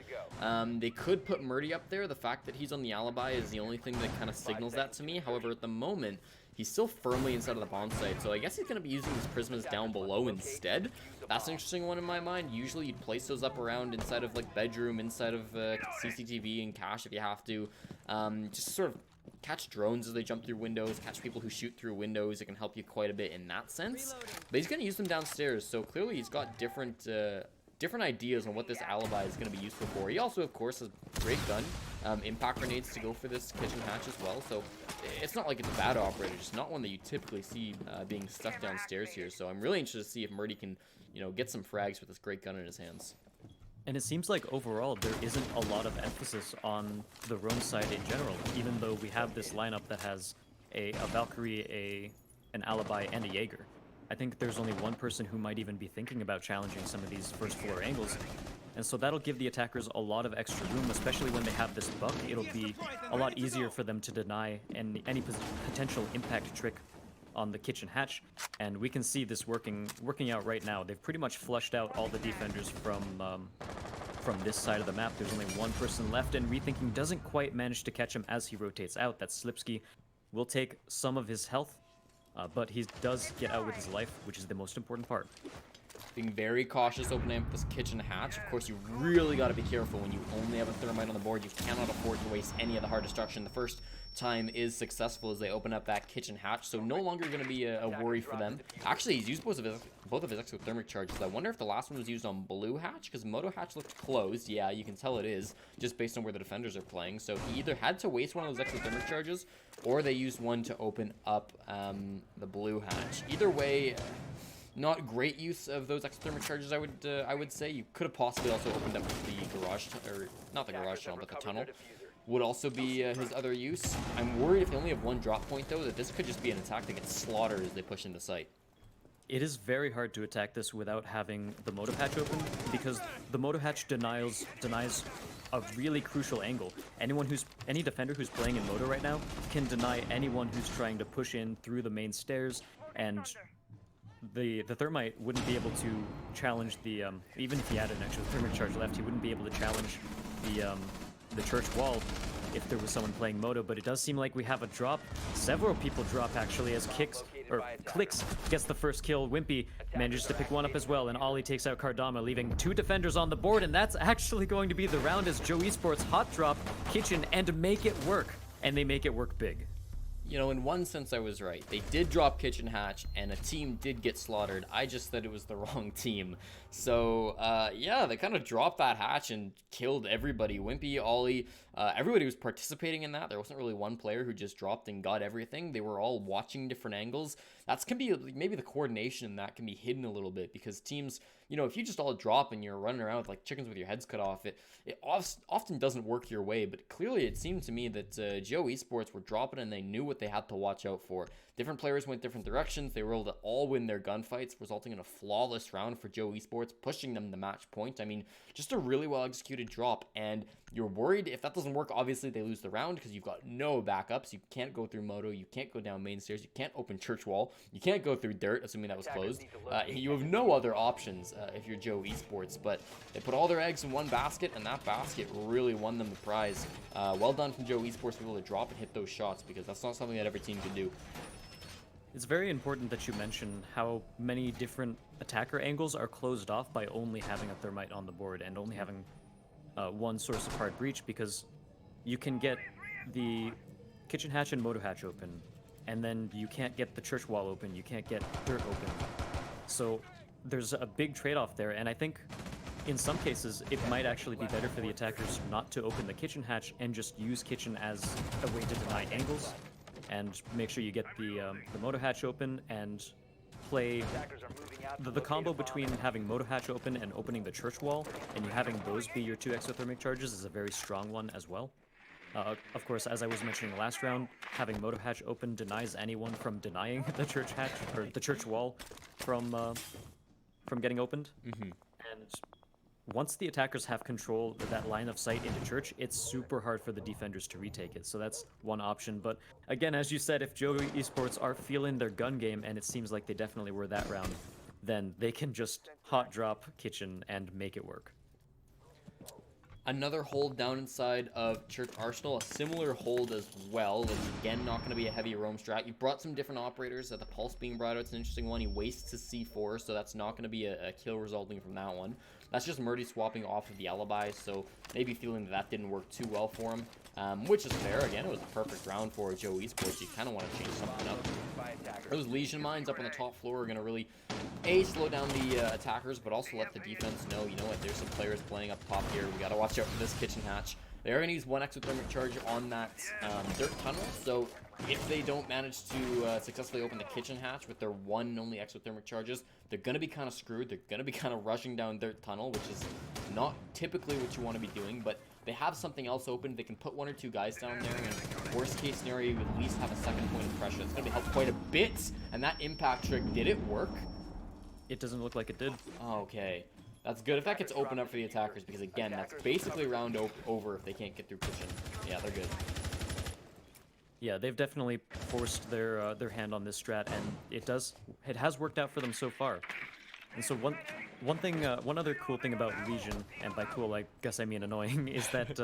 They could put Murdy up there. The fact that he's on the alibi is the only thing that kind of signals that to me. However, at the moment, he's still firmly inside of the bomb site, so I guess he's going to be using his Prismas down below instead. That's an interesting one in my mind. Usually you'd place those up around inside of like bedroom, inside of CCTV and cache if you have to. Just sort of catch drones as they jump through windows, catch people who shoot through windows. It can help you quite a bit in that sense. But he's going to use them downstairs, so clearly he's got different different ideas on what this alibi is going to be useful for. He also, of course, has a great gun, impact grenades to go for this kitchen hatch as well. So it's not like it's a bad operator, just not one that you typically see being stuck downstairs here. So I'm really interested to see if Murdy can, get some frags with this great gun in his hands. And it seems like overall there isn't a lot of emphasis on the roam side in general, even though we have this lineup that has a Valkyrie, an Alibi, and a Jaeger. I think there's only one person who might even be thinking about challenging some of these first floor angles. And so that'll give the attackers a lot of extra room, especially when they have this buck. It'll be a lot easier for them to deny any potential impact trick on the kitchen hatch. And we can see this working out right now. They've pretty much flushed out all the defenders from this side of the map. There's only one person left, and Rethinking doesn't quite manage to catch him as he rotates out. That's Slipsky. Will take some of his health, but he does get out with his life, which is the most important part. Being very cautious opening up this kitchen hatch. Of course, you really got to be careful when you only have a thermite on the board. You cannot afford to waste any of the hard destruction. The first time is successful as they open up that kitchen hatch, so no longer going to be a worry for them. Actually, he's used both of his exothermic charges. I wonder if the last one was used on blue hatch, because Moto hatch looked closed. Yeah, you can tell it is, just based on where the defenders are playing. So he either had to waste one of those exothermic charges, or they used one to open up the blue hatch. Either way, not great use of those exothermic charges, I would say. You could have possibly also opened up the garage, or not the garage tunnel, but the tunnel. Would also be his other use. I'm worried if they only have one drop point, though, that this could just be an attack that gets slaughtered as they push into site. It is very hard to attack this without having the moto hatch open, because the moto hatch denies a really crucial angle. Any defender who's playing in moto right now can deny anyone who's trying to push in through the main stairs, and the thermite wouldn't be able to challenge the even if he had an extra thermite charge left, he wouldn't be able to challenge the church wall if there was someone playing moto. But it does seem like we have a drop. Several people drop, actually, as Clicks gets the first kill. Wimpy manages to pick one up as well, and Ollie takes out Kardama, leaving two defenders on the board, and that's actually going to be the round as Joe Esports hot drop kitchen and make it work, and they make it work big. In one sense, I was right. They did drop kitchen hatch, and a team did get slaughtered. I just said it was the wrong team. So, yeah, they kind of dropped that hatch and killed everybody. Wimpy, Ollie, everybody was participating in that. There wasn't really one player who just dropped and got everything. They were all watching different angles. That's can be maybe the coordination in that can be hidden a little bit, because teams, if you just all drop and you're running around with like chickens with your heads cut off, it often doesn't work your way. But clearly it seemed to me that Joe Esports were dropping and they knew what they had to watch out for. Different players went different directions. They were able to all win their gunfights, resulting in a flawless round for Joe Esports, pushing them to match point. I mean, just a really well executed drop, and you're worried if that doesn't work. Obviously they lose the round because you've got no backups. You can't go through moto, you can't go down main stairs, you can't open church wall, you can't go through dirt, assuming that was closed. You have no other options if you're Joe Esports. But they put all their eggs in one basket, and that basket really won them the prize. Well done from Joe Esports to be able to drop and hit those shots, because that's not something that every team can do. It's very important that you mention how many different attacker angles are closed off by only having a thermite on the board and only having one source of hard breach, because you can get the kitchen hatch and moto hatch open, and then you can't get the church wall open, you can't get dirt open. So there's a big trade-off there, and I think in some cases it might actually be better for the attackers not to open the kitchen hatch and just use kitchen as a way to deny angles, and make sure you get the moto hatch open and play the combo between having moto hatch open and opening the church wall, and you having those be your two exothermic charges is a very strong one as well. Of course, as I was mentioning last round, having moto hatch open denies anyone from denying the church hatch or the church wall from getting opened. And once the attackers have control of that line of sight into church, it's super hard for the defenders to retake it. So that's one option. But again, as you said, if Joe Esports are feeling their gun game, and it seems like they definitely were that round, then they can just hot drop kitchen and make it work. Another hold down inside of Church Arsenal, a similar hold as well. It's again not going to be a heavy roam strat. You brought some different operators. The Pulse being brought out, it's an interesting one. He wastes his C4, so that's not going to be a kill resulting from that one. That's just Murdy swapping off of the Alibi, so maybe feeling that didn't work too well for him. which is fair. Again, it was a perfect round for Joe Esports. You kind of want to change something up. Those Legion mines up on the top floor are going to really, A, slow down the attackers, but also let the defense know, you know what, there's some players playing up top here. We got to watch out for this kitchen hatch. They're going to use one exothermic charge on that dirt tunnel, so if they don't manage to successfully open the kitchen hatch with their one and only exothermic charges, they're going to be kind of screwed. They're going to be kind of rushing down dirt tunnel, which is not typically what you want to be doing, but they have something else open. They can put 1 or 2 guys down there, and worst case scenario, you at least have a second point of pressure. It's going to help quite a bit, and that impact trick, did it work? It doesn't look like it did. Okay. That's good if that gets opened up for the attackers, because again, that's basically round over if they can't get through kitchen. Yeah, they're good. Yeah, they've definitely forced their hand on this strat, and it has worked out for them so far. And so one other cool thing about Legion, and by cool I guess I mean annoying, is that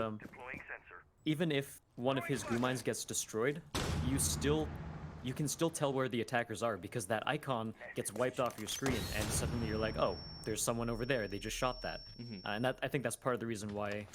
even if one of his goo mines gets destroyed, you can still tell where the attackers are, because that icon gets wiped off your screen, and suddenly you're like, oh, there's someone over there. They just shot that. And I think that's part of the reason why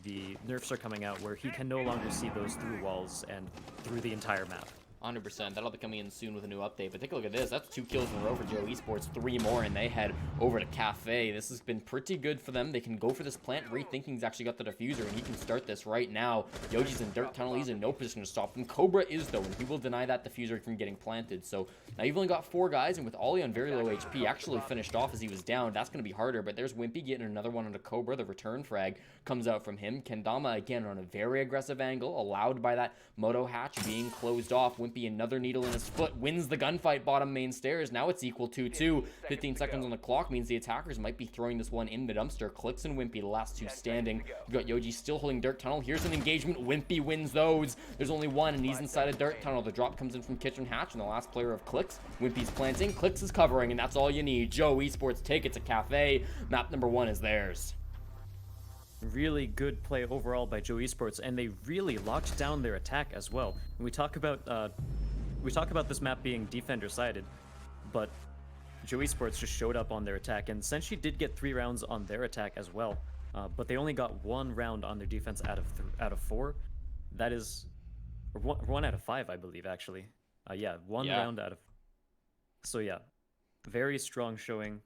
the nerfs are coming out, where he can no longer see those through walls and through the entire map. 100%. That'll be coming in soon with a new update. But take a look at this. That's 2 kills in a row for Joe Esports. 3 more, and they head over to Cafe. This has been pretty good for them. They can go for this plant. Rethinking's actually got the diffuser, and he can start this right now. Yoji's in dirt tunnel. He's in no position to stop them. Cobra is, though, and he will deny that diffuser from getting planted. So now you've only got 4 guys, and with Ollie on very low HP, actually finished off as he was down. That's going to be harder, but there's Wimpy getting another one on a Cobra. The return frag comes out from him. Kendama, again, on a very aggressive angle, allowed by that Moto hatch being closed off. Wimpy, another needle in his foot, wins the gunfight bottom main stairs. Now it's equal to 2. 15 seconds on the clock means the attackers might be throwing this one in the dumpster. Clicks and Wimpy, the last 2 standing. We've got Yoji still holding dirt tunnel. Here's an engagement. Wimpy wins those. There's only one, and he's inside a dirt tunnel. The drop comes in from kitchen hatch, and the last player of Clicks. Wimpy's planting. Clicks is covering, and that's all you need. Joe Esports take it to Cafe. Map number 1 is theirs. Really good play overall by Joe Esports, and they really locked down their attack as well. And we talk about this map being defender-sided, but Joe Esports just showed up on their attack, and Senshi did get 3 rounds on their attack as well, but they only got 1 round on their defense out of 4. That is, or 1 out of 5, I believe, actually. Yeah, 1 round out of. So yeah, very strong showing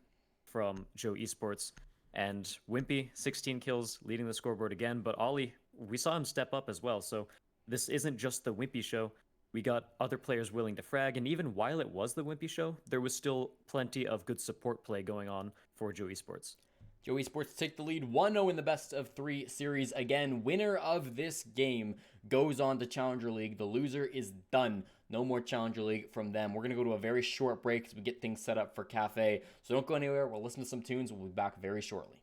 from Joe Esports. And Wimpy, 16 kills, leading the scoreboard again. But Ollie, we saw him step up as well. So this isn't just the Wimpy show. We got other players willing to frag. And even while it was the Wimpy show, there was still plenty of good support play going on for Joe Esports. Joe Esports take the lead 1-0 in the best of 3 series. Again, winner of this game goes on to Challenger League. The loser is done. No more Challenger League from them. We're going to go to a very short break as we get things set up for Cafe. So don't go anywhere. We'll listen to some tunes. We'll be back very shortly.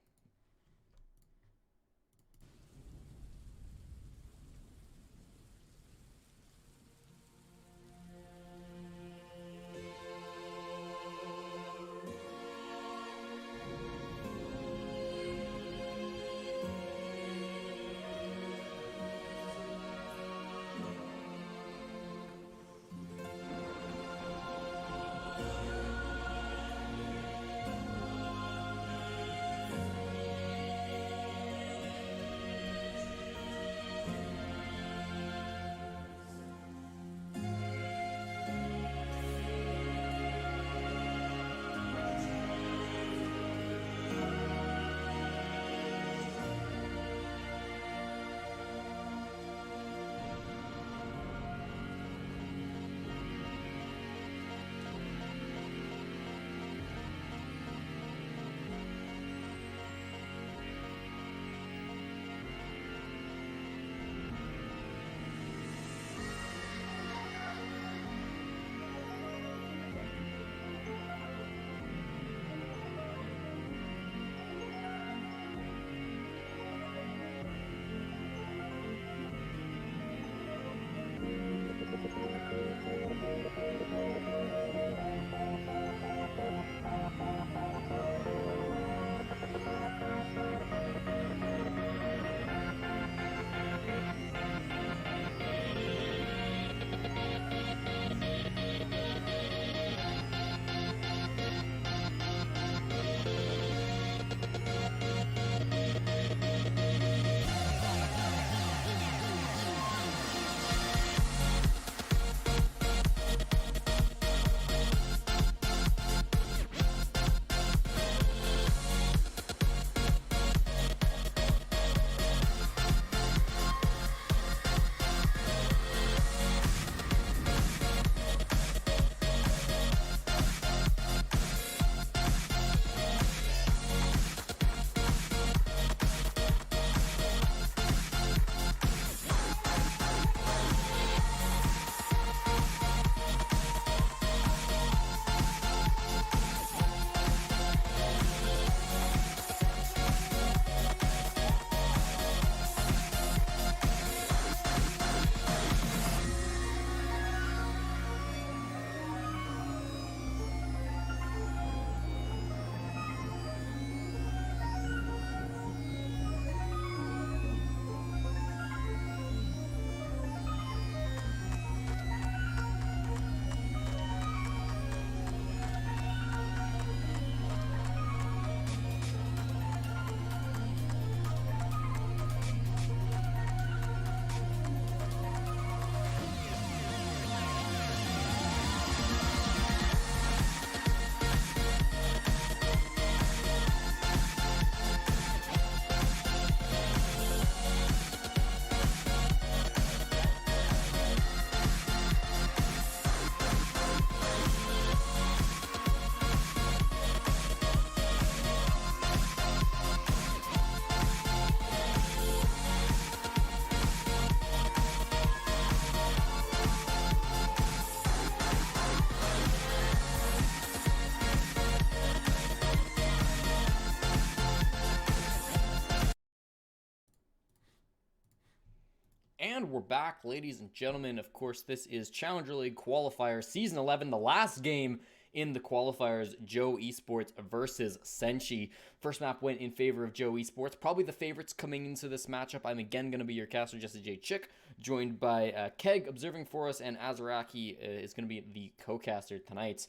And we're back, ladies and gentlemen. Of course, this is Challenger League Qualifier Season 11, the last game in the qualifiers, Joe Esports versus Senshi. First map went in favor of Joe Esports. Probably the favorites coming into this matchup. I'm again going to be your caster, Jesse J. Chick, joined by Keg observing for us, and Azaraki is going to be the co-caster tonight.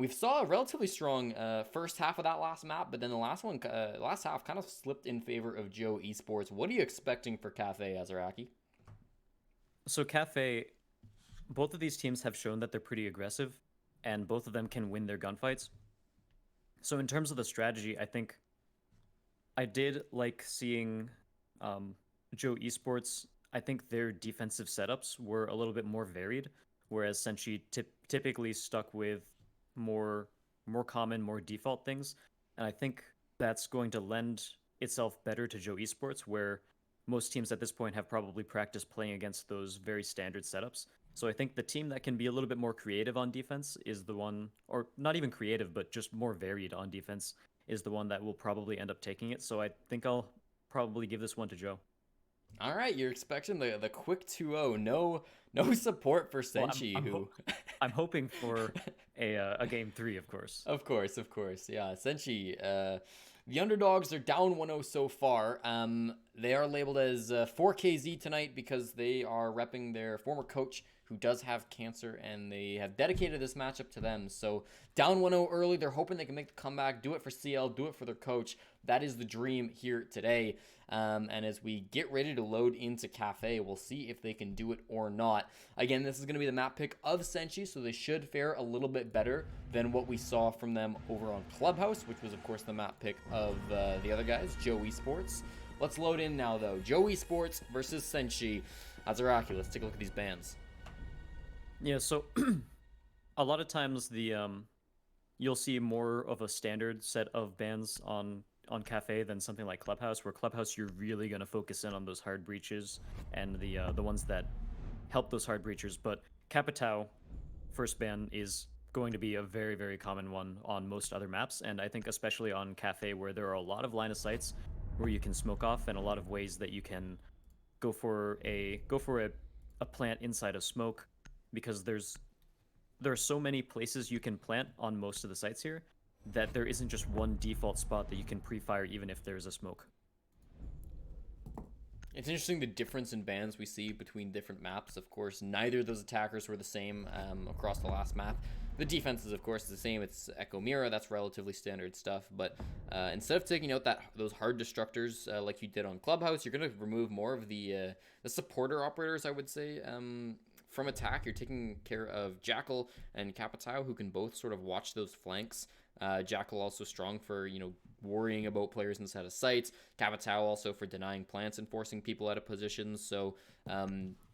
We saw a relatively strong first half of that last map, but then the last half kind of slipped in favor of Joe Esports. What are you expecting for Cafe, Azaraki? So Cafe, both of these teams have shown that they're pretty aggressive, and both of them can win their gunfights. So in terms of the strategy, I think I did like seeing Joe Esports. I think their defensive setups were a little bit more varied, whereas Senshi typically stuck with more common, more default things. And I think that's going to lend itself better to Joe Esports, where most teams at this point have probably practiced playing against those very standard setups. So I think the team that can be a little bit more creative on defense is the one, or not even creative, but just more varied on defense, is the one that will probably end up taking it. So I think I'll probably give this one to Joe. All right, you're expecting the quick 2-0. No support for Senshi, I'm hoping for a game 3, of course. Of course. Yeah, Senshi, the underdogs are down 1-0 so far. They are labeled as 4KZ tonight because they are repping their former coach, who does have cancer, and they have dedicated this matchup to them. So down 1-0 early, they're hoping they can make the comeback, do it for CL, do it for their coach. That is the dream here today. And as we get ready to load into Cafe, we'll see if they can do it or not. Again, this is going to be the map pick of Senshi, so they should fare a little bit better than what we saw from them over on Clubhouse, which was, of course, the map pick of the other guys, Joe Esports. Let's load in now, though. Joe Esports versus Senshi. Azaraki, let's take a look at these bans. Yeah, so a lot of times you'll see more of a standard set of bans on Cafe than something like Clubhouse, where Clubhouse you're really going to focus in on those hard breaches and the ones that help those hard breachers. But Capitao first ban is going to be a very, very common one on most other maps, and I think especially on Cafe, where there are a lot of line of sights where you can smoke off, and a lot of ways that you can go for a plant inside of smoke, because there are so many places you can plant on most of the sites here that there isn't just one default spot that you can pre-fire even if there's a smoke. It's interesting the difference in bans we see between different maps. Of course, neither of those attackers were the same across the last map. The defense is, of course, the same. It's Echo Mirror. That's relatively standard stuff. But instead of taking out those hard destructors like you did on Clubhouse, you're going to remove more of the supporter operators, I would say, from attack. You're taking care of Jackal and Capitao, who can both sort of watch those flanks. Jackal also strong for, worrying about players inside of sights. Capitao also for denying plants and forcing people out of positions. So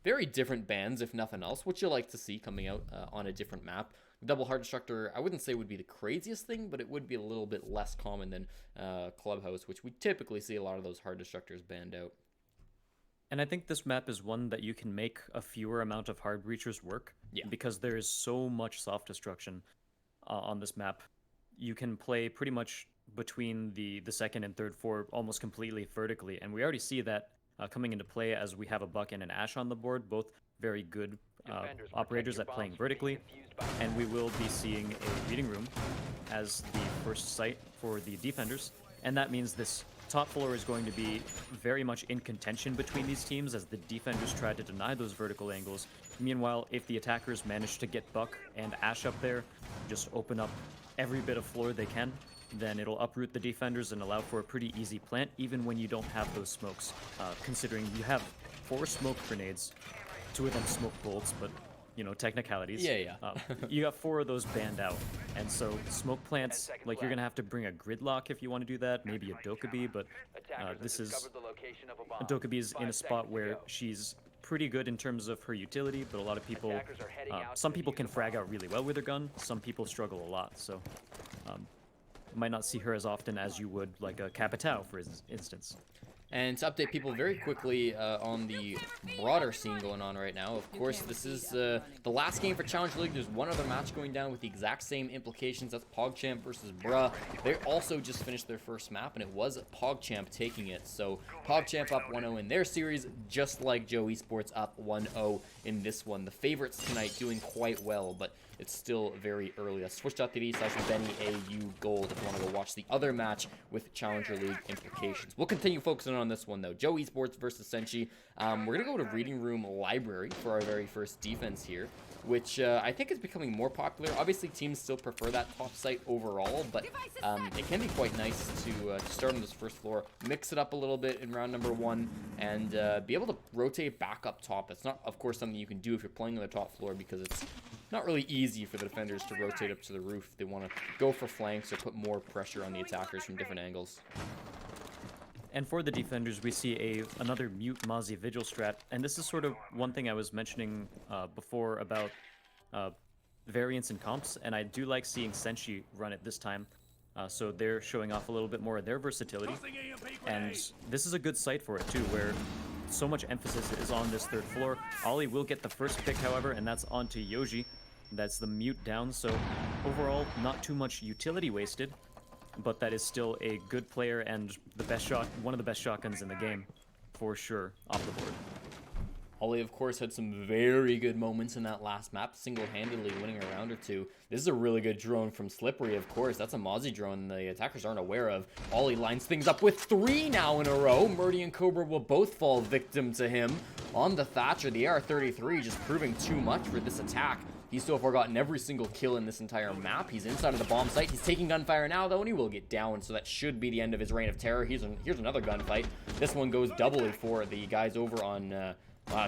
very different bans, if nothing else, which you like to see coming out on a different map. Double hard destructor, I wouldn't say would be the craziest thing, but it would be a little bit less common than Clubhouse, which we typically see a lot of those hard destructors banned out. And I think this map is one that you can make a fewer amount of hard breachers work, because there is so much soft destruction on this map. You can play pretty much between the second and third floor almost completely vertically, and we already see that coming into play as we have a Buck and an Ash on the board, both very good operators at playing vertically, and we will be seeing a reading room as the first site for the defenders, and that means this top floor is going to be very much in contention between these teams as the defenders try to deny those vertical angles. Meanwhile, if the attackers manage to get Buck and Ash up there, just open up every bit of floor they can, then it'll uproot the defenders and allow for a pretty easy plant, even when you don't have those smokes, considering you have 4 smoke grenades, 2 of them smoke bolts, but technicalities. You got 4 of those banned out, and so smoke plants, like, you're gonna have to bring a gridlock if you want to do that, maybe a Dokkaebi, but Dokkaebi is in a spot where she's pretty good in terms of her utility, but a lot of people, some people can frag out really well with her gun, some people struggle a lot, so might not see her as often as you would like a Capitao, for instance. And to update people very quickly on the broader scene going on right now, of course, this is the last game for Challenger League. There's one other match going down with the exact same implications. That's PogChamp versus Bruh. They also just finished their first map, and it was PogChamp taking it. So PogChamp up 1-0 in their series, just like Joe Esports up 1-0 in this one. The favorites tonight doing quite well, but it's still very early. That's twitch.tv/BennyAU Gold if you want to go watch the other match with Challenger League implications. We'll continue focusing on this one, though. Joe Esports versus Senshi. We're going to go to Reading Room Library for our very first defense here, which I think is becoming more popular. Obviously, teams still prefer that top site overall, but it can be quite nice to start on this first floor, mix it up a little bit in round number 1, and be able to rotate back up top. That's not, of course, something you can do if you're playing on the top floor, because it's not really easy for the defenders to rotate up to the roof. They want to go for flanks or put more pressure on the attackers from different angles. And for the defenders, we see another mute Mozzie Vigil strat, and this is sort of one thing I was mentioning before about variance in comps, and I do like seeing Senshi run it this time. So they're showing off a little bit more of their versatility, and this is a good site for it too, where so much emphasis is on this third floor. Ollie will get the first pick, however, and that's onto Yoji. That's the mute down, so overall, not too much utility wasted, but that is still a good player and one of the best shotguns in the game, for sure, off the board. Ollie, of course, had some very good moments in that last map, single-handedly winning a round or two. This is a really good drone from Slippery, of course. That's a Mozzie drone the attackers aren't aware of. Ollie lines things up with 3 now in a row. Murdy and Cobra will both fall victim to him. On the Thatcher, the AR-33 just proving too much for this attack. He's so far gotten every single kill in this entire map. He's inside of the bomb site. He's taking gunfire now, though, and he will get down, so that should be the end of his reign of terror. Here's another gunfight. This one goes doubly for the guys over on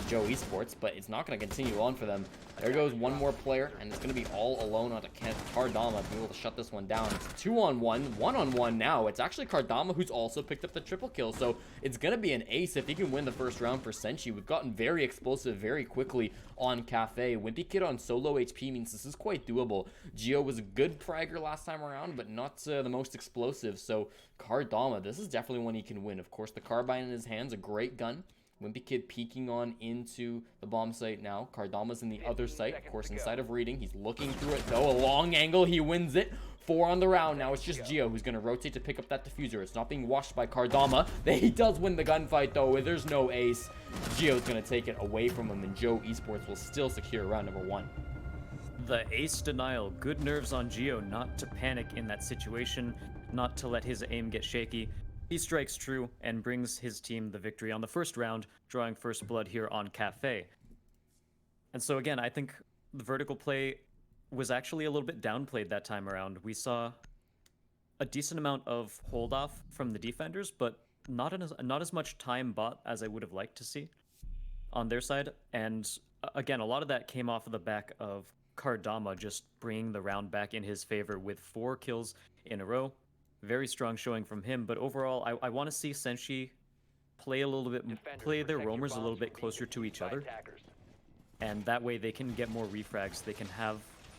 Joe Esports, but it's not going to continue on for them. There goes one more player, and it's going to be all alone onto Kardama to be able to shut this one down. It's 2-on-1, 1-on-1 now. It's actually Kardama who's also picked up the triple kill, so it's going to be an ace if he can win the first round for Senshi. We've gotten very explosive very quickly on Cafe. Wimpy Kid on solo HP means this is quite doable. Geo was a good fragger last time around, but not the most explosive, so Kardama, this is definitely one he can win. Of course, the carbine in his hands, a great gun. Wimpy Kid peeking on into the bomb site now. Kardama's in the other site, of course, inside of Reading. He's looking through it, though. A long angle. He wins it. 4 on the round. Now it's just Geo who's going to rotate to pick up that diffuser. It's not being washed by Kardama. He does win the gunfight, though. There's no ace. Geo's going to take it away from him, and Joe Esports will still secure round number 1. The ace denial. Good nerves on Geo not to panic in that situation, not to let his aim get shaky. He strikes true and brings his team the victory on the first round, drawing first blood here on Cafe. And so again, I think the vertical play was actually a little bit downplayed that time around. We saw a decent amount of hold off from the defenders, but not as much time bought as I would have liked to see on their side. And again, a lot of that came off of the back of Kardama just bringing the round back in his favor with 4 kills in a row. Very strong showing from him, but overall, I want to see Senshi play their roamers a little bit closer to each other, and that way they can get more refrags. They can have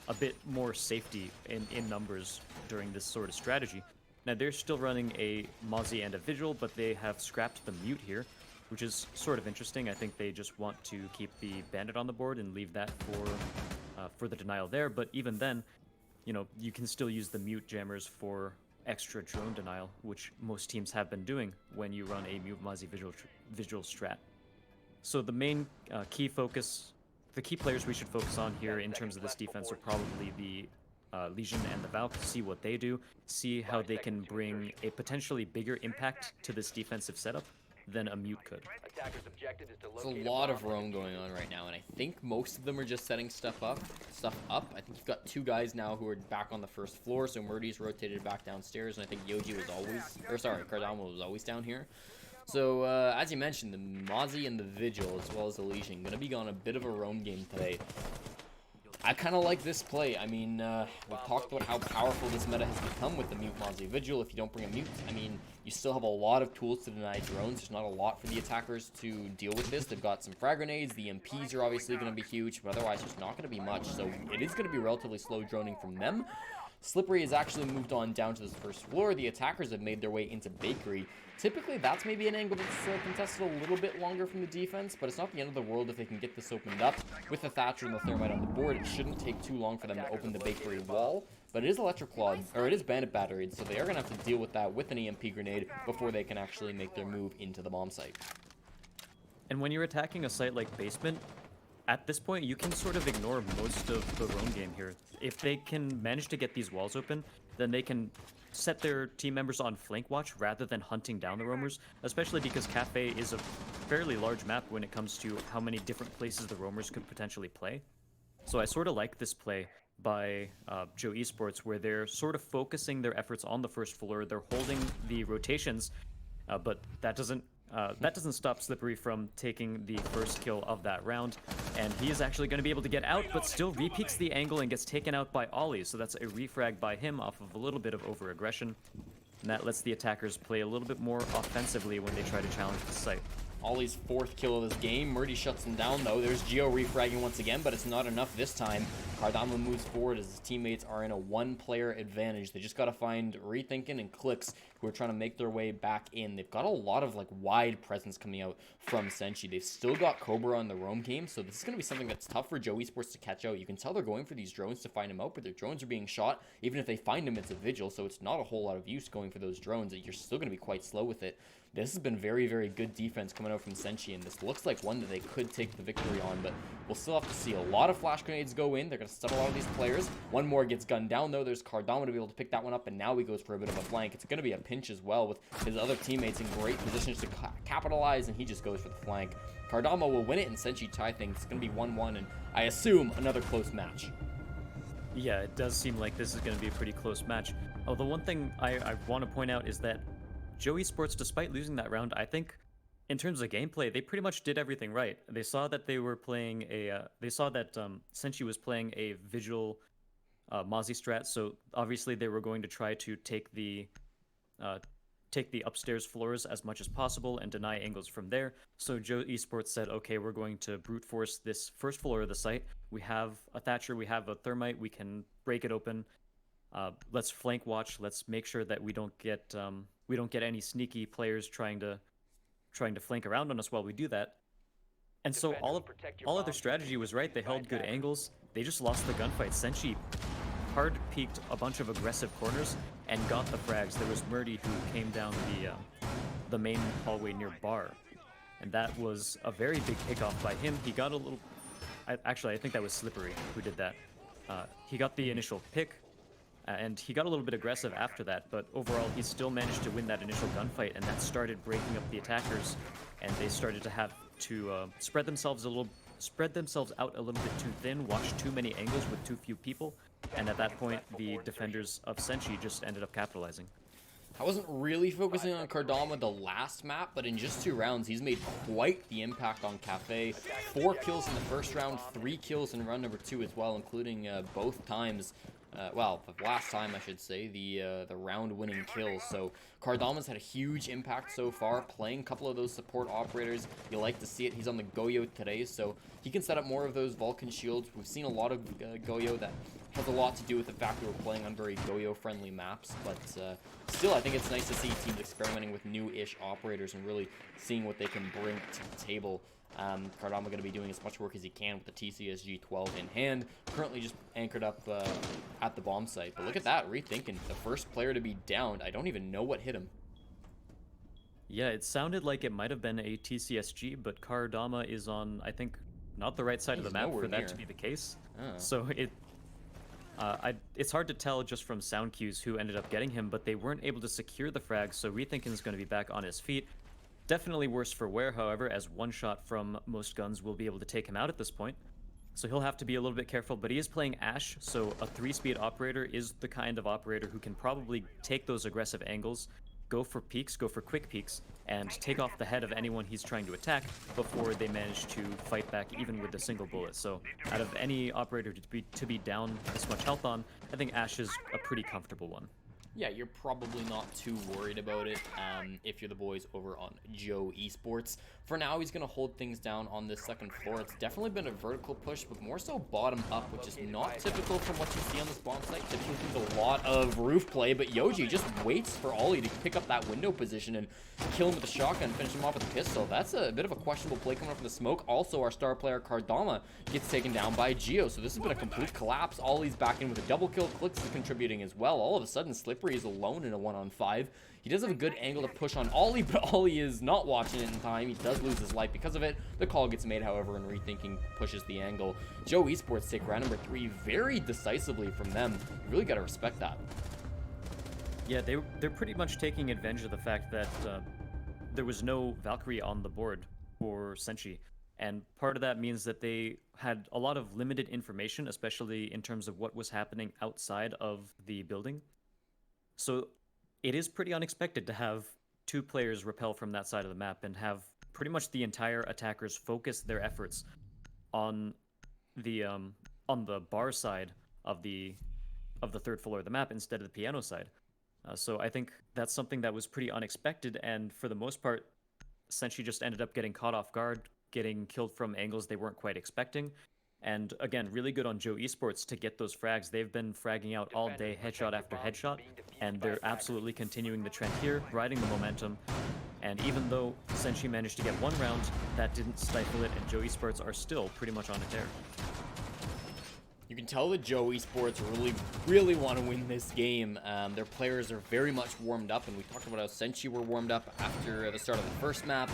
a bit more safety in numbers during this sort of strategy. Now they're still running a Mozzie and a Vigil, but they have scrapped the mute here, which is sort of interesting. I think they just want to keep the bandit on the board and leave that for the denial there. But even then, you know, you can still use the mute jammers for extra drone denial, which most teams have been doing when you run a mute Mozzie Vigil strat. So the main the key players we should focus on here in terms of this defense are probably the Legion and the Valk. See what they do, see how they can bring a potentially bigger impact to this defensive setup than a mute could. There's a lot of roam going on right now, and I think most of them are just setting stuff up. I think you've got 2 guys now who are back on the first floor, so Murdy's rotated back downstairs, and I think Kardama was always down here. So, as you mentioned, the Mozzie and the Vigil, as well as the Legion, going to be on a bit of a roam game today. I kind of like this play. I mean, we've talked about how powerful this meta has become with the mute Mozzie Vigil. If you don't bring a mute, I mean, you still have a lot of tools to deny drones. There's not a lot for the attackers to deal with this. They've got some frag grenades. The MPs are obviously going to be huge, but otherwise there's not going to be much. So it is going to be relatively slow droning from them. Slippery has actually moved on down to this first floor. The attackers have made their way into Bakery. Typically, that's maybe an angle that's contested a little bit longer from the defense, but it's not the end of the world if they can get this opened up. With the Thatcher and the Thermite on the board, it shouldn't take too long for them to open the Bakery wall, but it is Electric Clawed, or it is Bandit Batteried, so they are going to have to deal with that with an EMP grenade before they can actually make their move into the bomb site. And when you're attacking a site like Basement, at this point, you can sort of ignore most of the roam game here. If they can manage to get these walls open, then they can set their team members on flank watch rather than hunting down the roamers, especially because Cafe is a fairly large map when it comes to how many different places the roamers could potentially play. So I sort of like this play by Joe Esports, where they're sort of focusing their efforts on the first floor. They're holding the rotations, but that doesn't stop Slippery from taking the first kill of that round, and he is actually going to be able to get out, but still repeats the angle and gets taken out by Ollie, so that's a refrag by him off of a little bit of over-aggression, and that lets the attackers play a little bit more offensively when they try to challenge the site. Ollie's 4th kill of this game. Murdy shuts him down, though. There's Geo refragging once again, but it's not enough this time. Cardama moves forward as his teammates are in a 1-player advantage. They just got to find Rethinkin and Clicks, who are trying to make their way back in. They've got a lot of, wide presence coming out from Senshi. They've still got Cobra on the roam game, so this is going to be something that's tough for Joe Esports to catch out. You can tell they're going for these drones to find him out, but their drones are being shot. Even if they find him, it's a vigil, so it's not a whole lot of use going for those drones. You're still going to be quite slow with it. This has been very, very good defense coming out from Senshi, and this looks like one that they could take the victory on, but we'll still have to see. A lot of flash grenades go in. They're going to stun a lot of these players. One more gets gunned down, though. There's Cardama to be able to pick that one up, and now he goes for a bit of a flank. It's going to be a pinch as well with his other teammates in great positions to capitalize, and he just goes for the flank. Cardama will win it, and Senshi tie things. It's going to be 1-1, and I assume another close match. Yeah, it does seem like this is going to be a pretty close match. Oh, the one thing I want to point out is that Joe Esports, despite losing that round, I think in terms of gameplay, they pretty much did everything right. They saw that they were playing Senshi was playing a Vigil Mozzie strat, so obviously they were going to try to take the upstairs floors as much as possible and deny angles from there. So Joe Esports said, okay, we're going to brute force this first floor of the site. We have a Thatcher, we have a Thermite, we can break it open. Let's flank watch. Let's make sure that we don't get any sneaky players trying to flank around on us while we do that. And so all of their strategy was right. They held good angles. They just lost the gunfight. Senshi hard peeked a bunch of aggressive corners and got the frags. There was Murdy who came down the main hallway near bar, and that was a very big pickoff by him. He got a little. Actually, I think that was Slippery who did that. He got the initial pick. And he got a little bit aggressive after that, but overall he still managed to win that initial gunfight, and that started breaking up the attackers, and they started to have to spread themselves out a little bit too thin, watch too many angles with too few people, and at that point the defenders of Senshi just ended up capitalizing. I wasn't really focusing on Cardama the last map, but in just 2 rounds, he's made quite the impact on Cafe. 4 kills in the first round, 3 kills in round number 2 as well, including both times. Well, the last time, I should say, the round-winning kills. So Cardama's had a huge impact so far, playing a couple of those support operators. You like to see it. He's on the Goyo today, so he can set up more of those Vulcan shields. We've seen a lot of Goyo that has a lot to do with the fact that we're playing on very Goyo-friendly maps, but still, I think it's nice to see teams experimenting with new-ish operators and really seeing what they can bring to the table. Cardama going to be doing as much work as he can with the TCSG-12 in hand, currently just anchored up at the bomb site. But look at that, Rethinking, the first player to be downed. I don't even know what hit him. Yeah, it sounded like it might have been a TCSG, but Cardama is on, I think, not the right side of the map for that to be the case. Oh. So it's hard to tell just from sound cues who ended up getting him, but they weren't able to secure the frag, so Rethinking is going to be back on his feet. Definitely worse for Ware, however, as one shot from most guns will be able to take him out at this point. So he'll have to be a little bit careful, but he is playing Ash, so a 3-speed operator is the kind of operator who can probably take those aggressive angles, go for peeks, go for quick peeks, and take off the head of anyone he's trying to attack before they manage to fight back even with a single bullet. So out of any operator to be down this much health on, I think Ash is a pretty comfortable one. Yeah, you're probably not too worried about it if you're the boys over on Joe Esports. For now, he's going to hold things down on this second floor. It's definitely been a vertical push, but more so bottom up, which is not typical from what you see on this bomb site. Typically, there's a lot of roof play, but Yoji just waits for Ollie to pick up that window position and kill him with a shotgun, finish him off with a pistol. That's a bit of a questionable play coming up from the smoke. Also, our star player, Cardama, gets taken down by Geo, so this has been a complete collapse. Ollie's back in with a double kill. Clicks is contributing as well. All of a sudden, Slippery is alone in a 1-on-5. He does have a good angle to push on Ollie, but Ollie is not watching it in time. He does lose his life because of it. The call gets made, however, and Rethinking pushes the angle. Joe Esports take round number 3 very decisively from them. You really got to respect that. Yeah, they're pretty much taking advantage of the fact that there was no Valkyrie on the board for Senshi. And part of that means that they had a lot of limited information, especially in terms of what was happening outside of the building. So it is pretty unexpected to have 2 players repel from that side of the map and have pretty much the entire attackers focus their efforts on the bar side of the 3rd floor of the map instead of the piano side. So I think that's something that was pretty unexpected, and for the most part, Senshi just ended up getting caught off guard, getting killed from angles they weren't quite expecting. And again, really good on Joe Esports to get those frags. They've been fragging out all day, headshot after headshot, and they're absolutely continuing the trend here, riding the momentum. And even though Senshi managed to get 1 round, that didn't stifle it, and Joe Esports are still pretty much on a tear. You can tell that Joe Esports really want to win this game. Their players are very much warmed up, and we talked about how Senshi were warmed up after the start of the first map.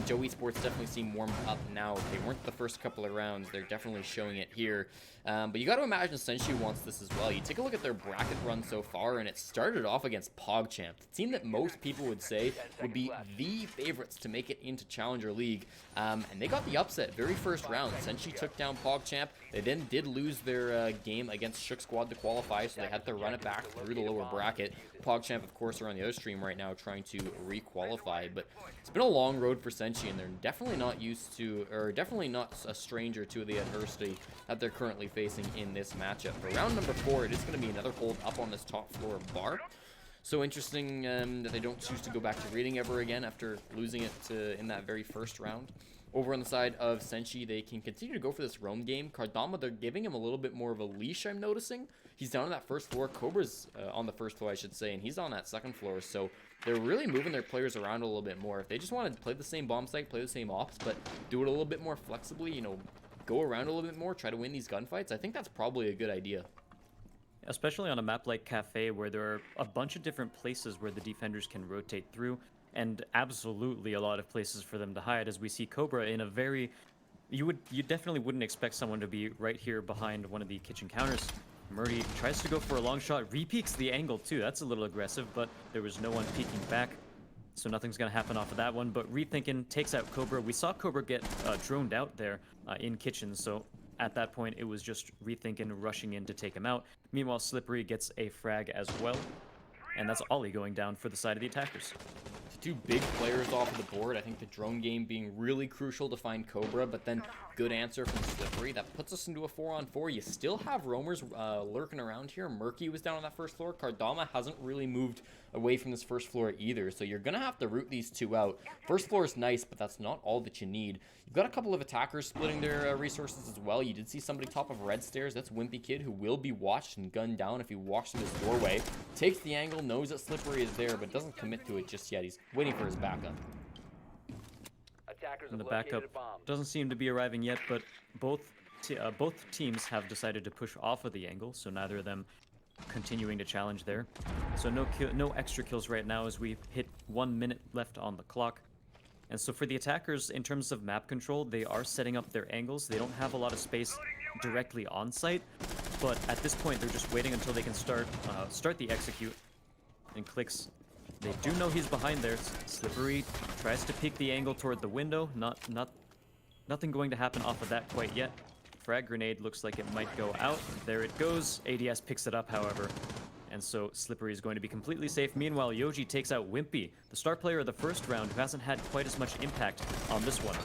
Joe Esports definitely seem warmed up now. They weren't the first couple of rounds. They're definitely showing it here. But you got to imagine Senshi wants this as well. You take a look at their bracket run so far, and it started off against PogChamp, the team that most people would say would be the favorites to make it into Challenger League. And they got the upset very first round. Senshi took down PogChamp. They then did lose their game against Shook Squad to qualify, so they had to run it back through the lower bracket. PogChamp, of course, are on the other stream right now trying to re-qualify, but it's been a long road for Senshi, and they're definitely not used to, or definitely not a stranger to the adversity that they're currently facing in this matchup. For round number 4, it is going to be another hold up on this top floor bar. So interesting that they don't choose to go back to reading ever again after losing it in that very first round. Over on the side of Senshi, they can continue to go for this roam game. Cardama, they're giving him a little bit more of a leash, I'm noticing. He's down on that first floor. Cobra's on the first floor, I should say, and he's on that second floor. So they're really moving their players around a little bit more. If they just want to play the same bomb site, play the same ops, but do it a little bit more flexibly, you know, go around a little bit more, try to win these gunfights, I think that's probably a good idea. Especially on a map like Cafe, where there are a bunch of different places where the defenders can rotate through, and absolutely a lot of places for them to hide, as we see Cobra in a very... You definitely wouldn't expect someone to be right here behind one of the kitchen counters. Murdy tries to go for a long shot, re-peeks the angle too. That's a little aggressive, but there was no one peeking back, so nothing's going to happen off of that one. But Rethinking takes out Cobra. We saw Cobra get droned out there in kitchen, so at that point it was just Rethinking rushing in to take him out. Meanwhile, Slippery gets a frag as well, and that's Ollie going down for the side of the attackers. 2 big players off of the board. I think the drone game being really crucial to find Cobra, but then good answer from Slippery. That puts us into a 4-on-4. You still have roamers lurking around here. Murky was down on that first floor. Cardama hasn't really moved away from this first floor either, so you're going to have to root these 2 out. First floor is nice, but that's not all that you need. You've got a couple of attackers splitting their resources as well. You did see somebody top of red stairs. That's Wimpy Kid, who will be watched and gunned down if he walks through this doorway. Takes the angle, knows that Slippery is there, but doesn't commit to it just yet. He's waiting for his backup. And the backup doesn't seem to be arriving yet, but both teams have decided to push off of the angle, so neither of them continuing to challenge there. So no extra kills right now as we hit 1 minute left on the clock. And so for the attackers, in terms of map control, they are setting up their angles. They don't have a lot of space directly on site, but at this point they're just waiting until they can start the execute. And Clicks, they do know he's behind there. Slippery tries to peek the angle toward the window. Nothing going to happen off of that quite yet. Frag grenade looks like it might go out. There it goes. ADS picks it up, however. And so Slippery is going to be completely safe. Meanwhile, Yoji takes out Wimpy, the star player of the first round, who hasn't had quite as much impact on this one.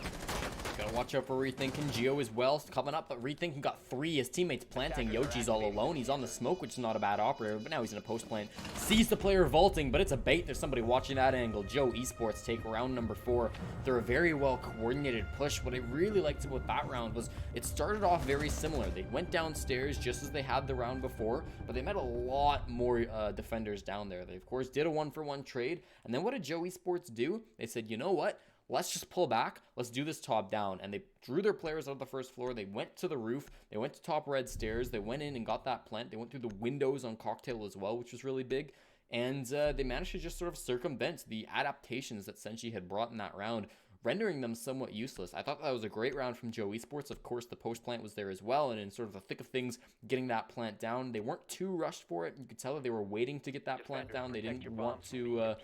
Gotta Gotta watch out for Rethinking. Geo as well coming up, but Rethinking got 3. His teammates planting. Yoji's all alone. He's on the smoke, which is not a bad operator, but now he's in a post plant. Sees the player vaulting, but it's a bait. There's somebody watching that angle. Joe Esports take round number 4. They're a very well coordinated push. What I really liked about that round was it started off very similar. They went downstairs just as they had the round before, but they met a lot more defenders down there. They, of course, did a 1-for-1 trade, and then what did Joe Esports do? They said, you know what? Let's just pull back. Let's do this top down. And they drew their players out of the first floor. They went to the roof. They went to top red stairs. They went in and got that plant. They went through the windows on Cocktail as well, which was really big. And they managed to just sort of circumvent the adaptations that Senshi had brought in that round, rendering them somewhat useless. I thought that was a great round from Joe Esports. Of course, the post plant was there as well, and in sort of the thick of things, getting that plant down. They weren't too rushed for it. You could tell that they were waiting to get that plant down. They didn't want to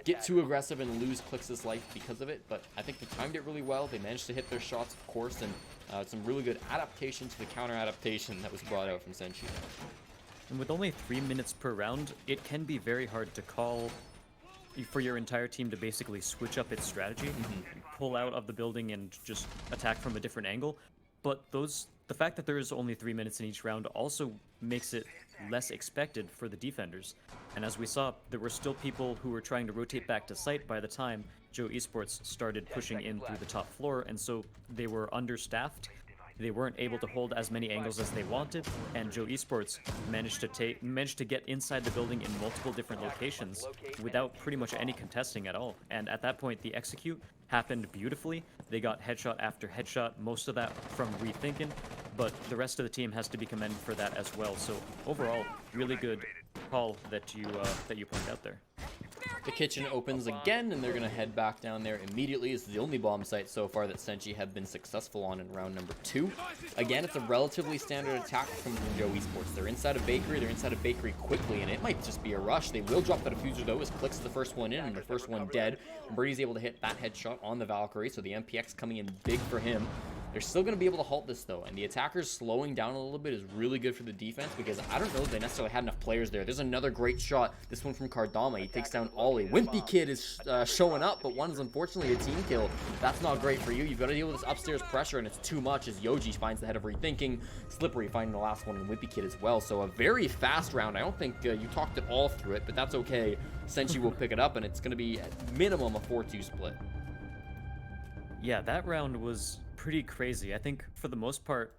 get too aggressive and lose Clix's life because of it, but I think they timed it really well. They managed to hit their shots, of course, and some really good adaptation to the counter adaptation that was brought out from Senshi. And with only 3 minutes per round, it can be very hard to call for your entire team to basically switch up its strategy, pull out of the building and just attack from a different angle. But the fact that there is only 3 minutes in each round also makes it less expected for the defenders. And as we saw, there were still people who were trying to rotate back to site by the time Joe Esports started pushing in through the top floor, and so they were understaffed. They weren't able to hold as many angles as they wanted, and Joe Esports managed to get inside the building in multiple different locations without pretty much any contesting at all. And at that point, the execute happened beautifully. They got headshot after headshot, most of that from Rethinking, but the rest of the team has to be commended for that as well. So overall, really good call that you pointed out there. The kitchen opens again, and they're going to head back down there immediately. This is the only bomb site so far that Senshi have been successful on in round number 2. Again, it's a relatively standard attack from Joe Esports. They're inside a bakery. They're inside a bakery quickly, and it might just be a rush. They will drop the diffuser, though, as Click's the first one in, and the first one dead. Birdie's able to hit that headshot on the Valkyrie, so the MPX coming in big for him. They're still going to be able to halt this, though, and the attackers slowing down a little bit is really good for the defense because I don't know if they necessarily had enough players there. There's another great shot, this one from Kardama. He takes down Ollie. Wimpy Kid is showing up, but one is unfortunately a team kill. That's not great for you. You've got to deal with this upstairs pressure, and it's too much as Yoji finds the head of Rethinking. Slippery finding the last one, and Wimpy Kid as well. So a very fast round. I don't think you talked it all through it, but that's okay. Senshi will pick it up, and it's going to be at minimum a 4-2 split. Yeah, that round was pretty crazy. I think for the most part,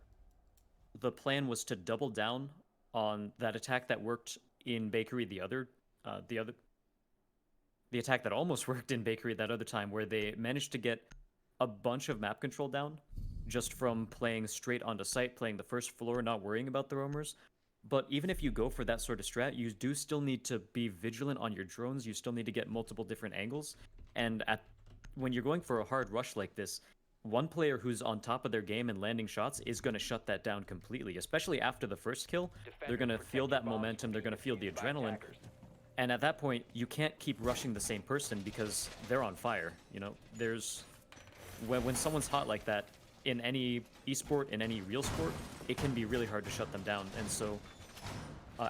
the plan was to double down on that attack that worked in Bakery the attack that almost worked in Bakery that other time, where they managed to get a bunch of map control down just from playing straight onto site, playing the first floor, not worrying about the roamers. But even if you go for that sort of strat, you do still need to be vigilant on your drones. You still need to get multiple different angles. And when you're going for a hard rush like this, one player who's on top of their game and landing shots is going to shut that down completely, especially after the first kill. They're going to feel that momentum, they're going to feel the adrenaline, and at that point, you can't keep rushing the same person because they're on fire. You know, when someone's hot like that, in any esport, in any real sport, it can be really hard to shut them down. And so,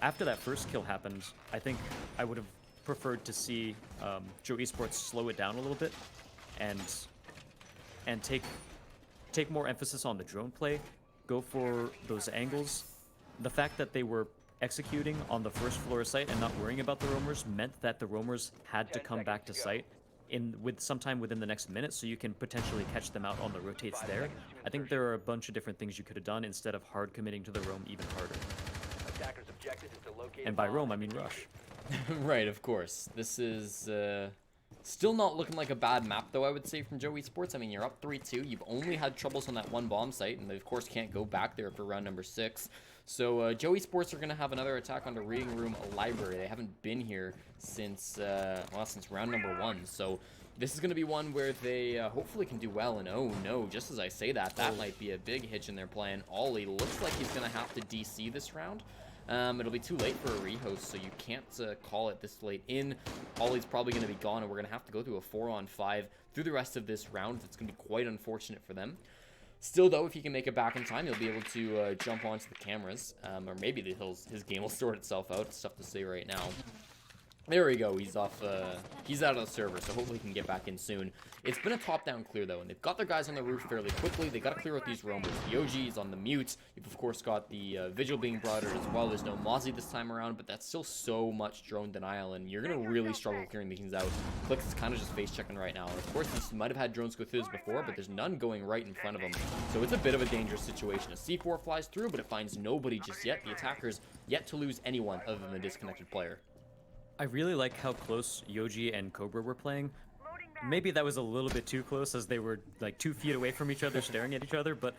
after that first kill happened, I think I would have preferred to see Joe Esports slow it down a little bit, and take more emphasis on the drone play, go for those angles. The fact that they were executing on the first floor site and not worrying about the roamers meant that the roamers had to come back to site sometime within the next minute, so you can potentially catch them out on the rotates there. I think there are a bunch of different things you could have done instead of hard committing to the roam even harder. And by roam, I mean rush. Right, of course. This is still not looking like a bad map, though, I would say, from Joe Esports. I mean, you're up 3-2. You've only had troubles on that one bomb site, and they, of course, can't go back there for round number 6. So Joe Esports are going to have another attack on the Reading Room Library. They haven't been here since round number 1. So this is going to be one where they hopefully can do well. And oh no, just as I say that, that might be a big hitch in their plan. Ollie looks like he's going to have to DC this round. It'll be too late for a rehost, so you can't call it this late in. Ollie's probably going to be gone, and we're going to have to go through a 4-on-5 through the rest of this round. It's going to be quite unfortunate for them. Still, though, if he can make it back in time, he'll be able to jump onto the cameras, or maybe his game will sort itself out. It's tough to say right now. There we go. He's off. He's out of the server, so hopefully he can get back in soon. It's been a top-down clear, though, and they've got their guys on the roof fairly quickly. They got to clear out these roamers. The OG is on the mute. You've, of course, got the Vigil being brought out as well. There's no Mozzie this time around, but that's still so much drone denial, and you're going to really struggle clearing these things out. Clicks is kind of just face-checking right now. And, of course, this might have had drones go through this before, but there's none going right in front of him. So it's a bit of a dangerous situation. A C4 flies through, but it finds nobody just yet. The attackers yet to lose anyone other than the disconnected player. I really like how close Yoji and Cobra were playing. Maybe that was a little bit too close as they were like 2 feet away from each other staring at each other, but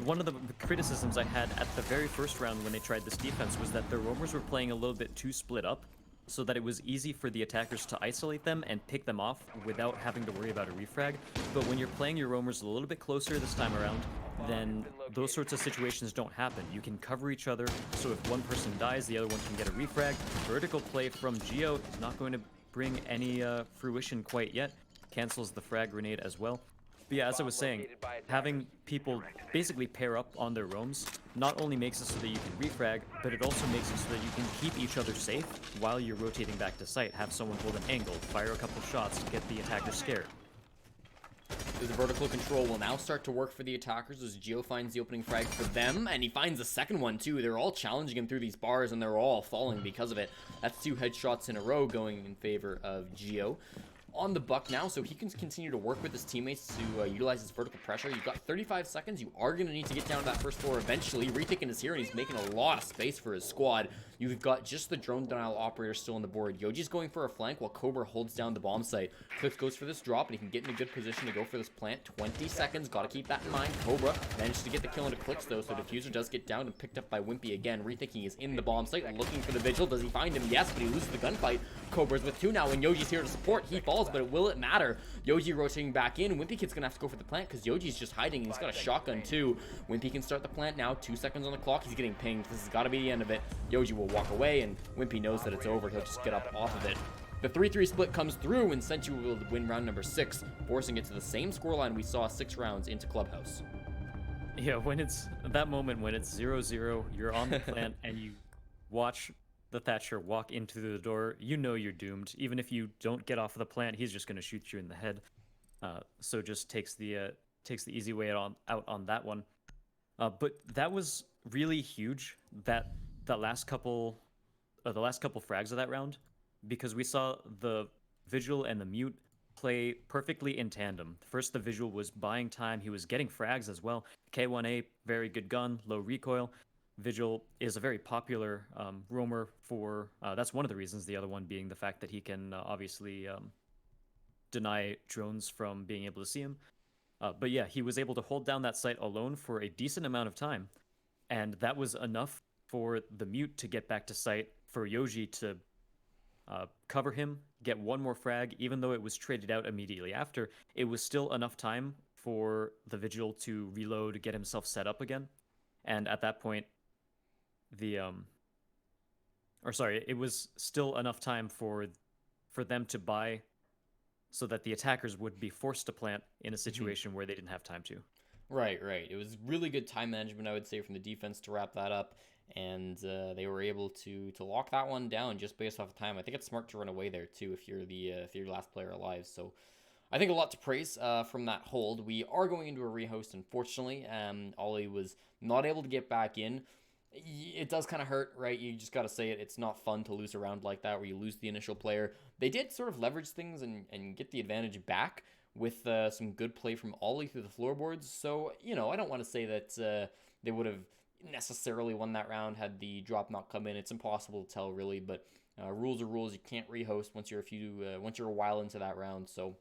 one of the criticisms I had at the very first round when they tried this defense was that the roamers were playing a little bit too split up so that it was easy for the attackers to isolate them and pick them off without having to worry about a refrag. But when you're playing your roamers a little bit closer this time around, then those sorts of situations don't happen. You can cover each other, so if one person dies, the other one can get a refrag. Vertical play from Geo is not going to bring any fruition quite yet. Cancels the frag grenade as well. But yeah, as I was saying, having people basically pair up on their roams not only makes it so that you can refrag, but it also makes it so that you can keep each other safe while you're rotating back to site. Have someone hold an angle, fire a couple shots to get the attacker scared. The vertical control will now start to work for the attackers as Geo finds the opening frag for them, and he finds the second one too. They're all challenging him through these bars, and they're all falling because of it. That's 2 headshots in a row going in favor of Geo. On the buck now, so he can continue to work with his teammates to utilize his vertical pressure. You've got 35 seconds. You are going to need to get down to that first floor eventually. Rethinking is here, and he's making a lot of space for his squad. You've got just the drone denial operator still on the board. Yoji's going for a flank while Cobra holds down the bomb site. Clix goes for this drop, and he can get in a good position to go for this plant. 20 seconds. Got to keep that in mind. Cobra managed to get the kill into Clix, though, so Diffuser does get down and picked up by Wimpy again. Rethinking is in the bomb site, looking for the Vigil. Does he find him? Yes, but he loses the gunfight. Cobra's with 2 now, and Yoji's here to support. He falls, but will it matter? Yoji rotating back in. Wimpy Kid's gonna have to go for the plant because Yoji's just hiding, and he's got a shotgun too. Wimpy can start the plant now. 2 seconds on the clock. He's getting pinged. This has got to be the end of it. Yoji will walk away, and Wimpy knows that it's over. He'll just get up off of it. The 3-3 split comes through, and Senshi will win round number 6, forcing it to the same scoreline we saw 6 rounds into Clubhouse. Yeah, when it's that moment when it's 0-0, you're on the plant and you watch the Thatcher walk into the door, you know you're doomed. Even if you don't get off of the plant, he's just going to shoot you in the head. So just takes the easy way out on that one. But that was really huge. The last couple frags of that round, because we saw the Vigil and the Mute play perfectly in tandem. First, the Vigil was buying time. He was getting frags as well. K1A, very good gun, low recoil. Vigil is a very popular roamer for... that's one of the reasons, the other one being the fact that he can obviously deny drones from being able to see him. But yeah, he was able to hold down that site alone for a decent amount of time. And that was enough for the Mute to get back to site, for Yoji to cover him, get one more frag, even though it was traded out immediately after. It was still enough time for the Vigil to reload, get himself set up again. And at that point, it was still enough time for them to buy so that the attackers would be forced to plant in a situation where they didn't have time to. Right. It was really good time management, I would say, from the defense to wrap that up, and they were able to lock that one down just based off of time. I think it's smart to run away there too if you're the last player alive. So I think a lot to praise from that hold. We are going into a rehost, unfortunately. Ollie was not able to get back in. It does kind of hurt, right? You just got to say it. It's not fun to lose a round like that where you lose the initial player. They did sort of leverage things and get the advantage back with some good play from Ollie through the floorboards. So, I don't want to say that they would have necessarily won that round had the drop not come in. It's impossible to tell, really, but rules are rules. You can't rehost once you're a while into that round. So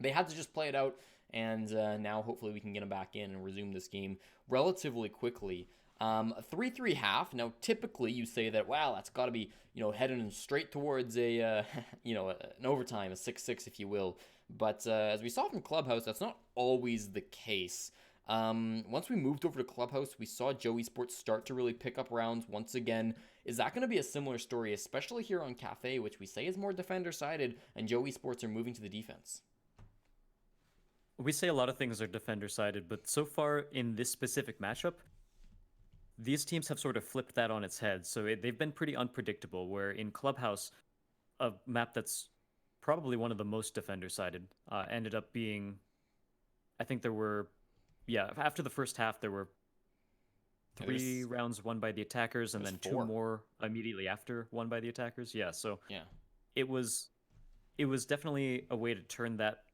they had to just play it out, and now hopefully we can get them back in and resume this game relatively quickly. A 3-3 half. Now, typically you say that, wow, that's got to be, heading straight towards an overtime, a 6-6, if you will. But as we saw from Clubhouse, that's not always the case. Once we moved over to Clubhouse, we saw Joe Esports start to really pick up rounds once again. Is that going to be a similar story, especially here on Cafe, which we say is more defender-sided, and Joe Esports are moving to the defense? We say a lot of things are defender-sided, but so far in this specific matchup, these teams have sort of flipped that on its head. So they've been pretty unpredictable, where in Clubhouse, a map that's probably one of the most defender-sided. Ended up being, I think there were, yeah, after the first half, there were Yeah, 3 rounds won by the attackers, and there's then 2 4. more immediately after won by the attackers. Yeah, so Yeah. it was it was definitely a way to turn that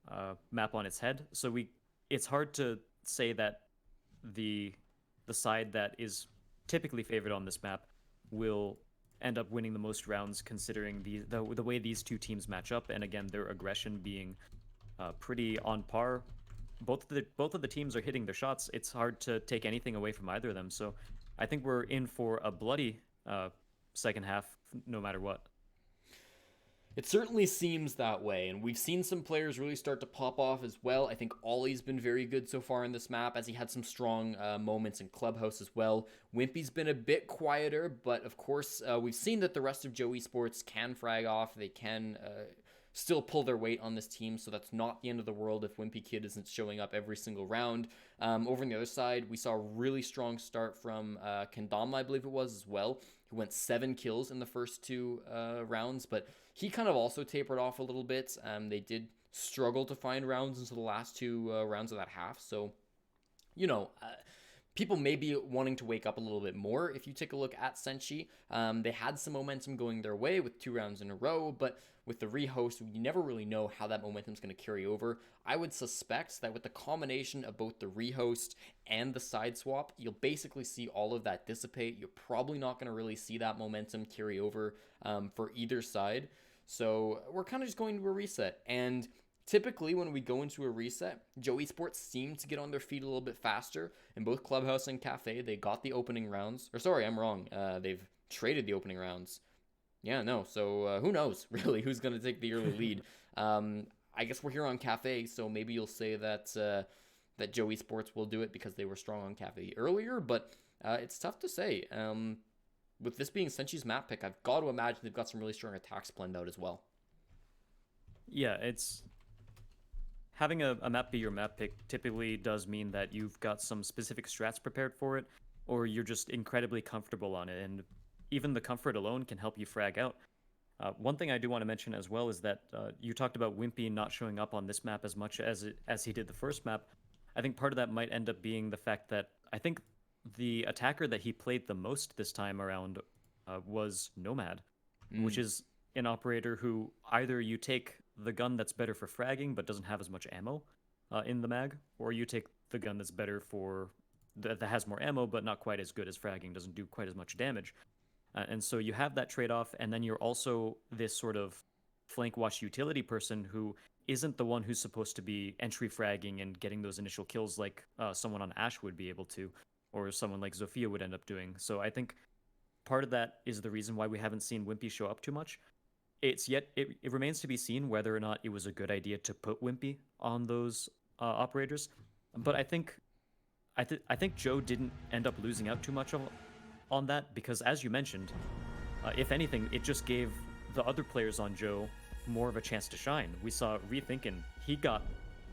map on its head. So it's hard to say that the side that is typically favored on this map will end up winning the most rounds, considering the way these two teams match up, and again their aggression being pretty on par. Both of the teams are hitting their shots. It's hard to take anything away from either of them. So I think we're in for a bloody second half, no matter what. It certainly seems that way, and we've seen some players really start to pop off as well. I think Ollie's been very good so far in this map, as he had some strong moments in Clubhouse as well. Wimpy's been a bit quieter, but of course, we've seen that the rest of Joe Esports can frag off. They can still pull their weight on this team, so that's not the end of the world if Wimpy Kid isn't showing up every single round. Over on the other side, we saw a really strong start from Kendama, I believe it was, as well, who went 7 kills in the first 2 rounds, but he kind of also tapered off a little bit. They did struggle to find rounds into the last 2 rounds of that half, so, people may be wanting to wake up a little bit more. If you take a look at Senshi, they had some momentum going their way with 2 rounds in a row, but with the rehost, you never really know how that momentum is going to carry over. I would suspect that with the combination of both the rehost and the side swap, you'll basically see all of that dissipate. You're probably not going to really see that momentum carry over for either side. So we're kind of just going to a reset. And typically, when we go into a reset, Joe Esports seem to get on their feet a little bit faster. In both Clubhouse and Cafe, they got the opening rounds. Or sorry, I'm wrong. They've traded the opening rounds. Yeah, no. So who knows, really, who's going to take the early lead? I guess we're here on Cafe, so maybe you'll say that that Joe Esports will do it because they were strong on Cafe earlier. But it's tough to say. With this being Senshi's map pick, I've got to imagine they've got some really strong attacks planned out as well. Yeah, it's having a map be your map pick typically does mean that you've got some specific strats prepared for it, or you're just incredibly comfortable on it, and even the comfort alone can help you frag out. One thing I do want to mention as well is that you talked about Wimpy not showing up on this map as much as he did the first map. I think part of that might end up being the fact that I think the attacker that he played the most this time around was Nomad, which is an operator who either you take the gun that's better for fragging but doesn't have as much ammo in the mag, or you take the gun that's better for that has more ammo but not quite as good as fragging, doesn't do quite as much damage. And so you have that trade-off, and then you're also this sort of flank watch utility person who isn't the one who's supposed to be entry fragging and getting those initial kills like someone on Ashe would be able to, or someone like Zofia would end up doing. So I think part of that is the reason why we haven't seen Wimpy show up too much. It remains to be seen whether or not it was a good idea to put Wimpy on those operators. But I think Joe didn't end up losing out too much on that, because as you mentioned, if anything, it just gave the other players on Joe more of a chance to shine. We saw Rethinkin, he got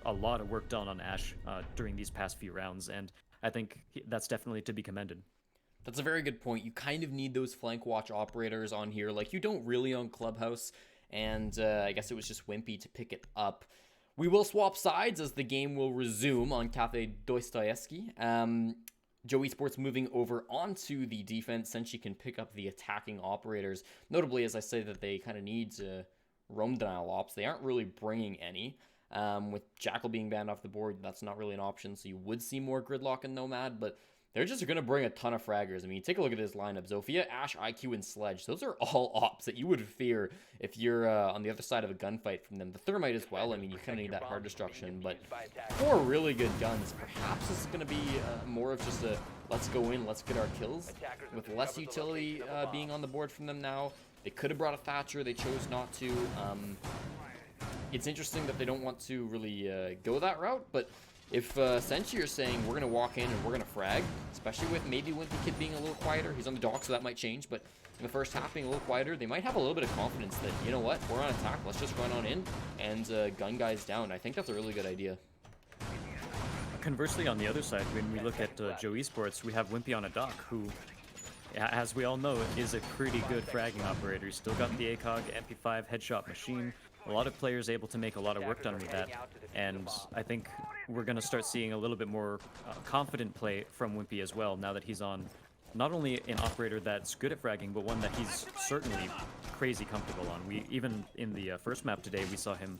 a lot of work done on Ashe during these past few rounds, and I think that's definitely to be commended. That's a very good point. You kind of need those flank watch operators on here, like you don't really on Clubhouse, and I guess it was just Wimpy to pick it up. We will swap sides as the game will resume on Cafe Dostoevsky. Joe Esports moving over onto the defense, since she can pick up the attacking operators. Notably, as I say, that they kind of need roam denial ops. They aren't really bringing any. With Jackal being banned off the board, that's not really an option, so you would see more Gridlock and Nomad, but they're just going to bring a ton of fraggers. I mean, take a look at this lineup. Zofia, Ashe, IQ, and Sledge. Those are all ops that you would fear if you're on the other side of a gunfight from them. The Thermite as well. I mean, you kind of need that hard destruction. But 4 really good guns. Perhaps this is going to be more of just a let's go in, let's get our kills. With less utility being on the board from them now. They could have brought a Thatcher. They chose not to. It's interesting that they don't want to really go that route, but if Senshi are saying we're going to walk in and we're going to frag, especially with maybe Wimpy Kid being a little quieter, he's on the dock, so that might change, but in the first half being a little quieter, they might have a little bit of confidence that, you know what, we're on attack, let's just run on in and gun guys down. I think that's a really good idea. Conversely, on the other side, when we look at Joe Esports, we have Wimpy on a dock, who as we all know, is a pretty good fragging operator. He's still got the ACOG MP5 headshot machine. A lot of players able to make a lot of work done with that. And I think we're going to start seeing a little bit more confident play from Wimpy as well, now that he's on not only an operator that's good at fragging, but one that he's certainly crazy comfortable on. We even in the first map today, we saw him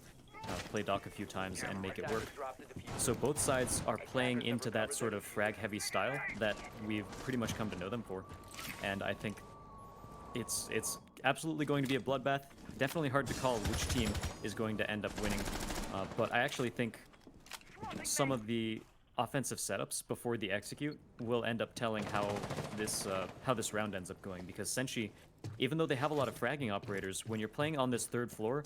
play Doc a few times and make it work. So both sides are playing into that sort of frag-heavy style that we've pretty much come to know them for. And I think it's absolutely going to be a bloodbath. Definitely hard to call which team is going to end up winning. But I actually think some of the offensive setups before the execute will end up telling how this round ends up going. Because Senshi, even though they have a lot of fragging operators, when you're playing on this third floor,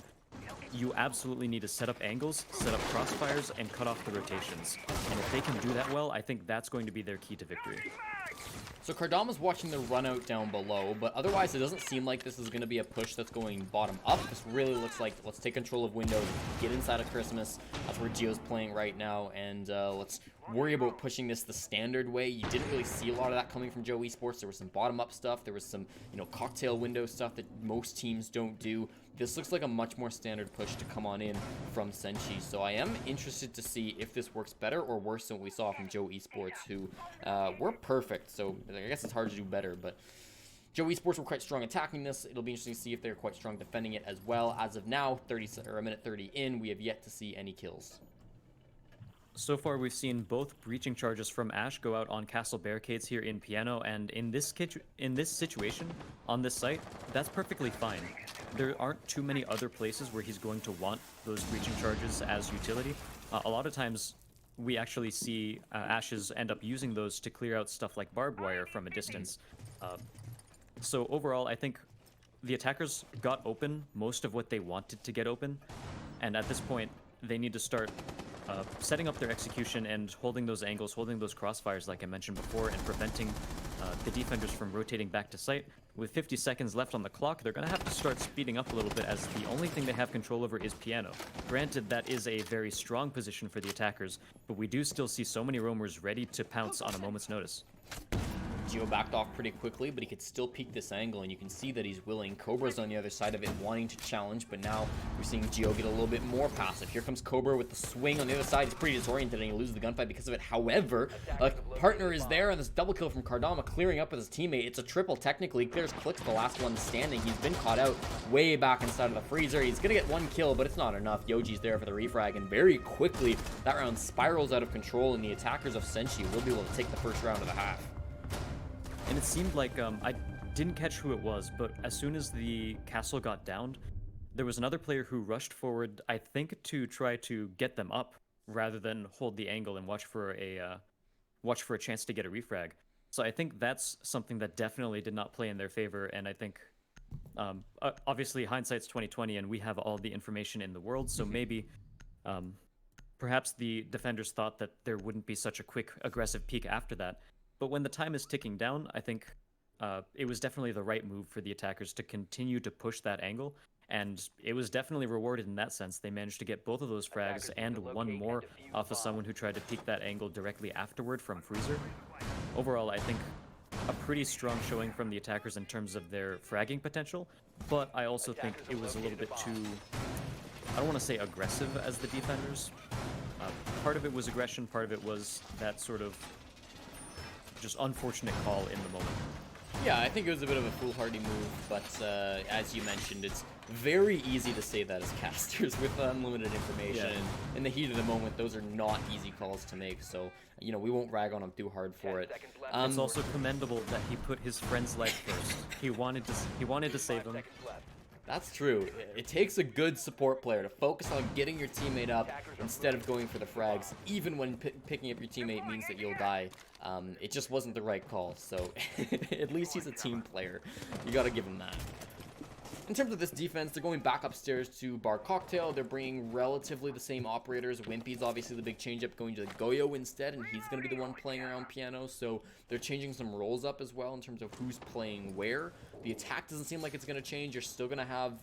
you absolutely need to set up angles, set up crossfires, and cut off the rotations. And if they can do that well, I think that's going to be their key to victory. So Kardama's watching the run out down below, but otherwise it doesn't seem like this is going to be a push that's going bottom up. This really looks like let's take control of windows, get inside of Christmas. That's where Gio's playing right now, and let's worry about pushing this the standard way. You didn't really see a lot of that coming from Joe Esports. There was some bottom up stuff. There was some, cocktail window stuff that most teams don't do. This looks like a much more standard push to come on in from Senshi, so I am interested to see if this works better or worse than what we saw from Joe Esports, who were perfect, so I guess it's hard to do better, but Joe Esports were quite strong attacking this. It'll be interesting to see if they're quite strong defending it as well. As of now, a minute 30 in, we have yet to see any kills. So far, we've seen both breaching charges from Ash go out on castle barricades here in Piano, and in this situation, on this site, that's perfectly fine. There aren't too many other places where he's going to want those breaching charges as utility. A lot of times, we actually see Ashes end up using those to clear out stuff like barbed wire from a distance. So overall, I think the attackers got open most of what they wanted to get open, and at this point, they need to start setting up their execution and holding those angles, holding those crossfires like I mentioned before, and preventing the defenders from rotating back to site. With 50 seconds left on the clock, they're going to have to start speeding up a little bit, as the only thing they have control over is Piano. Granted, that is a very strong position for the attackers, but we do still see so many roamers ready to pounce on a moment's notice. Gio backed off pretty quickly, but he could still peek this angle, and you can see that he's willing. Cobra's on the other side of it, wanting to challenge, but now we're seeing Gio get a little bit more passive. Here comes Cobra with the swing on the other side. He's pretty disoriented, and he loses the gunfight because of it. However, a partner is there, and this double kill from Kardama, clearing up with his teammate. It's a triple, technically. Clears Click's the last one standing. He's been caught out way back inside of the freezer. He's going to get one kill, but it's not enough. Yoji's there for the refrag, and very quickly, that round spirals out of control, and the attackers of Senshi will be able to take the first round of the half. And it seemed like, I didn't catch who it was, but as soon as the castle got downed, there was another player who rushed forward, I think to try to get them up, rather than hold the angle and watch for a chance to get a refrag. So I think that's something that definitely did not play in their favor, and I think, obviously hindsight's 2020, and we have all the information in the world, so maybe, perhaps the defenders thought that there wouldn't be such a quick, aggressive peak after that. But when the time is ticking down, I think it was definitely the right move for the attackers to continue to push that angle, and it was definitely rewarded in that sense. They managed to get both of those frags and one more off of someone who tried to peek that angle directly afterward from Freezer. Overall, I think a pretty strong showing from the attackers in terms of their fragging potential, but I also think it was a little bit too, I don't want to say aggressive as the defenders. Part of it was aggression, part of it was that sort of just unfortunate call in the moment. Yeah, I think it was a bit of a foolhardy move, but as you mentioned, it's very easy to say that as casters with unlimited information. Yeah. In the heat of the moment, those are not easy calls to make, so, we won't rag on him too hard for it. It's also commendable that he put his friend's life first. He wanted to save him. That's true. It takes a good support player to focus on getting your teammate up instead of going for the frags, even when picking up your teammate means that you'll die. It just wasn't the right call, so at least he's a team player. You gotta give him that. In terms of this defense, they're going back upstairs to Bar Cocktail. They're bringing relatively the same operators. Wimpy's obviously the big change-up, going to Goyo instead, and he's going to be the one playing around Piano, so they're changing some roles up as well in terms of who's playing where. The attack doesn't seem like it's going to change. You're still going to have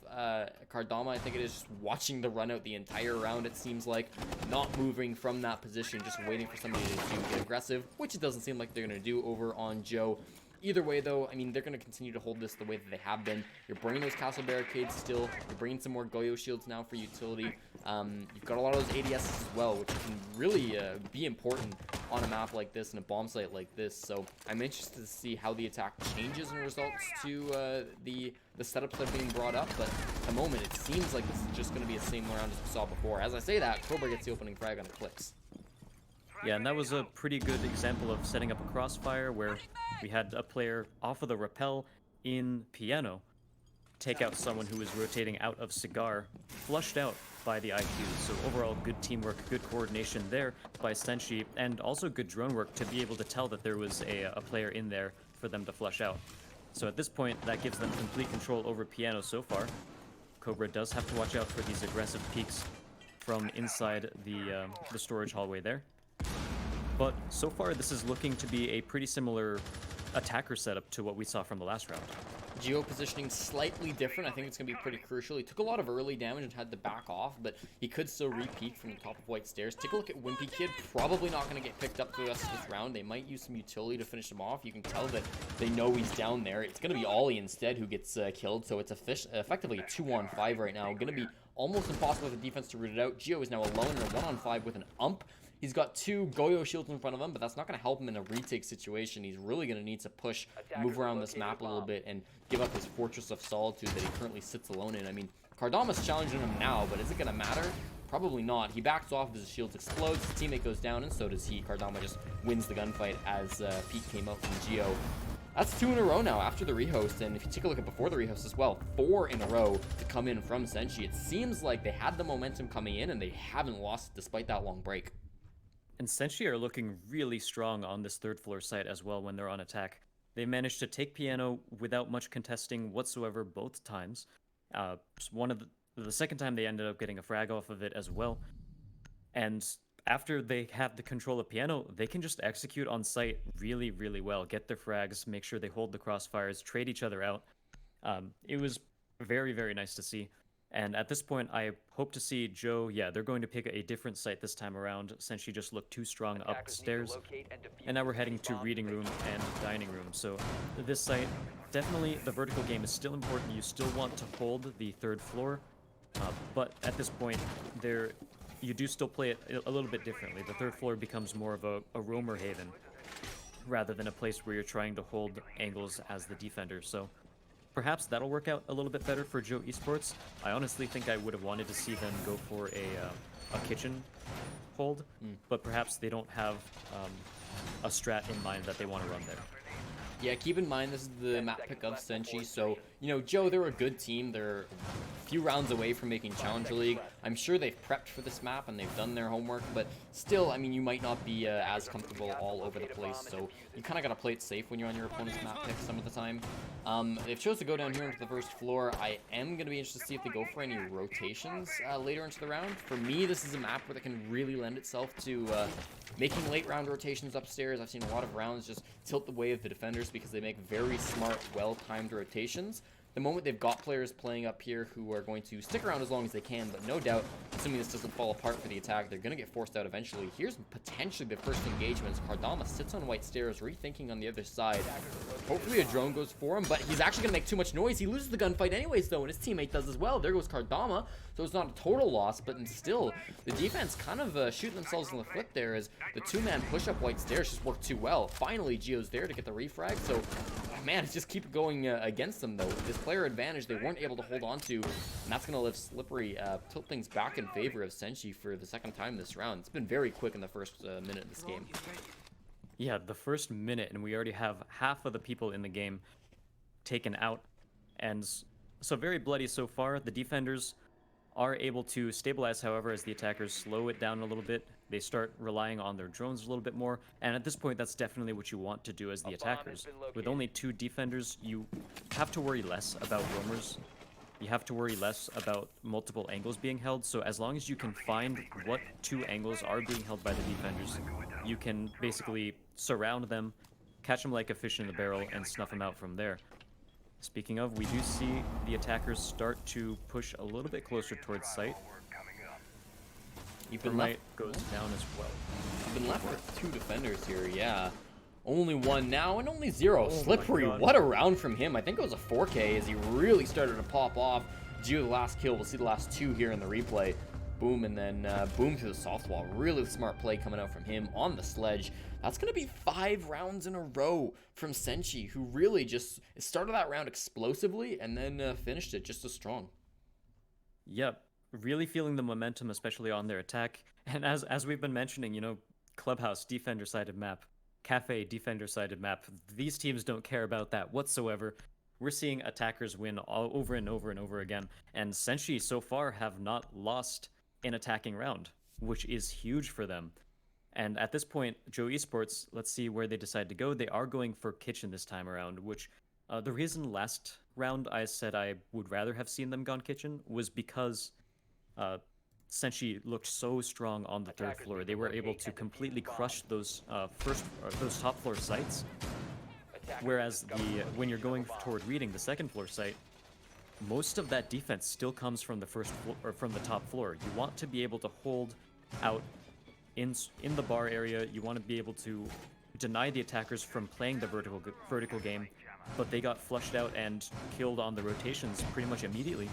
Kardama, I think it is, just watching the run out the entire round, it seems like, not moving from that position, just waiting for somebody to get aggressive, which it doesn't seem like they're going to do over on Joe. Either way, though, I mean, they're going to continue to hold this the way that they have been. You're bringing those castle barricades still. You're bringing some more Goyo shields now for utility. You've got a lot of those ADS as well, which can really be important on a map like this and a bomb site like this. So I'm interested to see how the attack changes in results to the setups that are being brought up. But at the moment, it seems like this is just going to be the same round as we saw before. As I say that, Cobra gets the opening frag on Eclipse. Yeah, and that was a pretty good example of setting up a crossfire where we had a player off of the rappel in Piano take out someone who was rotating out of Cigar, flushed out by the IQ. So overall, good teamwork, good coordination there by Senshi, and also good drone work to be able to tell that there was a player in there for them to flush out. So at this point, that gives them complete control over Piano so far. Cobra does have to watch out for these aggressive peeks from inside the storage hallway there. But so far, this is looking to be a pretty similar attacker setup to what we saw from the last round. Geo positioning slightly different. I think it's going to be pretty crucial. He took a lot of early damage and had to back off, but he could still re-peek from the top of White Stairs. Take a look at Wimpy Kid. Probably not going to get picked up for the rest of this round. They might use some utility to finish him off. You can tell that they know he's down there. It's going to be Ollie instead who gets killed, so it's effectively a 2-on-5 right now. Going to be almost impossible for the defense to root it out. Geo is now alone in a 1-on-5 with an ump. He's got 2 Goyo shields in front of him, but that's not going to help him in a retake situation. He's really going to need to push, move around this map a little bit, and give up his Fortress of Solitude that he currently sits alone in. I mean, Kardama's challenging him now, but is it going to matter? Probably not. He backs off as his shields explodes, his teammate goes down, and so does he. Kardama just wins the gunfight as Pete came out from Geo. That's 2 in a row now after the rehost, and if you take a look at before the rehost as well, 4 in a row to come in from Senshi. It seems like they had the momentum coming in, and they haven't lost it despite that long break. And Senshi are looking really strong on this third floor site as well when they're on attack. They managed to take Piano without much contesting whatsoever both times. The second time they ended up getting a frag off of it as well. And after they have the control of Piano, they can just execute on site really, really well. Get their frags, make sure they hold the crossfires, trade each other out. It was very, very nice to see. And at this point, I hope to see Joe, they're going to pick a different site this time around since she just looked too strong upstairs. And now we're heading to reading room and dining room. So this site, definitely the vertical game is still important. You still want to hold the third floor. But at this point, you do still play it a little bit differently. The third floor becomes more of a roamer haven rather than a place where you're trying to hold angles as the defender. So perhaps that'll work out a little bit better for Joe Esports. I honestly think I would have wanted to see them go for a kitchen hold, but perhaps they don't have a strat in mind that they want to run there. Yeah, keep in mind this is the map pick of Senshi, so, you know, Joe, they're a good team. They're a few rounds away from making Challenger League. I'm sure they've prepped for this map and they've done their homework, but still, I mean, you might not be as comfortable all over the place, so you kind of got to play it safe when you're on your opponent's map pick some of the time. They've chose to go down here into the first floor. I am going to be interested to see if they go for any rotations later into the round. For me, this is a map where they can really lend itself to making late round rotations upstairs. I've seen a lot of rounds just tilt the way of the defenders because they make very smart, well-timed rotations. The moment they've got players playing up here who are going to stick around as long as they can, but no doubt, assuming this doesn't fall apart for the attack, they're going to get forced out eventually. Here's potentially the first engagement as Kardama sits on White Stairs, rethinking on the other side. Hopefully a drone goes for him, but he's actually going to make too much noise. He loses the gunfight anyways, though, and his teammate does as well. There goes Kardama, so it's not a total loss, but still, the defense kind of shooting themselves in the foot there as the 2-man push-up White Stairs just worked too well. Finally, Geo's there to get the refrag, so man, it's just keep going against them, though. This player advantage they weren't able to hold on to, and that's going to lift Slippery, tilt things back in favor of Senshi for the second time this round. It's been very quick in the first minute of this game. Yeah, the first minute, and we already have half of the people in the game taken out. And so very bloody so far. The defenders are able to stabilize, however, as the attackers slow it down a little bit. They start relying on their drones a little bit more, and at this point, that's definitely what you want to do as the attackers. With only 2 defenders, you have to worry less about roamers. You have to worry less about multiple angles being held, so as long as you can find what 2 angles are being held by the defenders, you can basically surround them, catch them like a fish in the barrel, and snuff them out from there. Speaking of, we do see the attackers start to push a little bit closer towards site. You've been left goes down as well. You've been left with 2 defenders here, yeah. Only one now and only zero. Oh my Slippery, God. what a round from him. I think it was a 4K as he really started to pop off. Gio the last kill. We'll see the last two here in the replay. Boom, and then boom through the soft wall. Really smart play coming out from him on the sledge. That's going to be 5 rounds in a row from Senshi, who really just started that round explosively and then finished it just as strong. Yep, really feeling the momentum, especially on their attack. And as we've been mentioning, you know, Clubhouse, defender-sided map. Cafe, defender-sided map. These teams don't care about that whatsoever. We're seeing attackers win all over and over and over again. And Senshi so far have not lost an attacking round, which is huge for them. And at this point, Joe Esports, let's see where they decide to go. They are going for Kitchen this time around, which the reason last round I said I would rather have seen them gone Kitchen was because Senshi looked so strong on the third floor. They were able to completely crush those those top floor sites. Whereas when you're going toward reading the second floor site, most of that defense still comes from the first floor, or from the top floor. You want to be able to hold out in the bar area. You want to be able to deny the attackers from playing the vertical game, but they got flushed out and killed on the rotations pretty much immediately.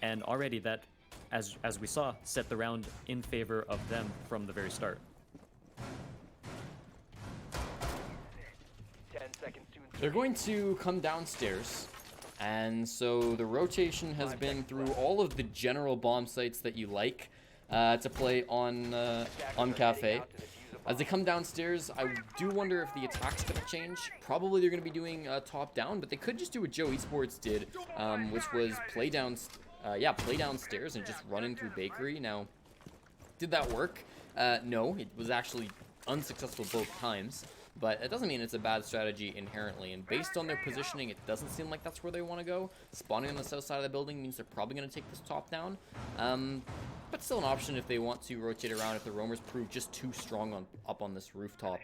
And already that, as we saw, set the round in favor of them from the very start. 10 seconds to They're going to come downstairs, and so the rotation has been through all of the general bomb sites that you like to play on Cafe. As they come downstairs, I do wonder if the attack's going to change. Probably they're going to be doing top down, but they could just do what Joe Esports did, which was play downstairs and just run in through Bakery. Now, did that work? No, it was actually unsuccessful both times. But it doesn't mean it's a bad strategy inherently, and based on their positioning, it doesn't seem like that's where they want to go. Spawning on the south side of the building means they're probably going to take this top down, but still an option if they want to rotate around if the roamers prove just too strong up on this rooftop.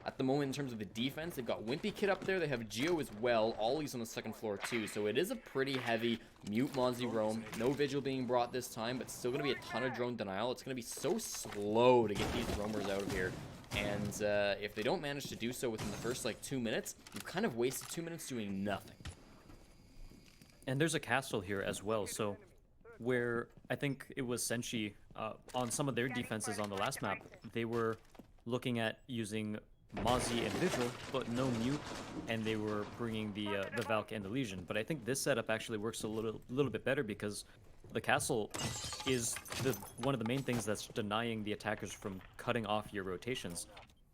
At the moment, in terms of the defense, they've got Wimpy Kid up there, they have Gio as well, Ollie's on the second floor too, so it is a pretty heavy mute Mozzie roam. No vigil being brought this time, but still going to be a ton of drone denial. It's going to be so slow to get these roamers out of here. And if they don't manage to do so within the first, 2 minutes, you've kind of wasted 2 minutes doing nothing. And there's a castle here as well, so where I think it was Senshi, on some of their defenses on the last map, they were looking at using Mozzie and Vigil, but no mute, and they were bringing the Valk and the Legion. But I think this setup actually works a little bit better because the castle is one of the main things that's denying the attackers from cutting off your rotations.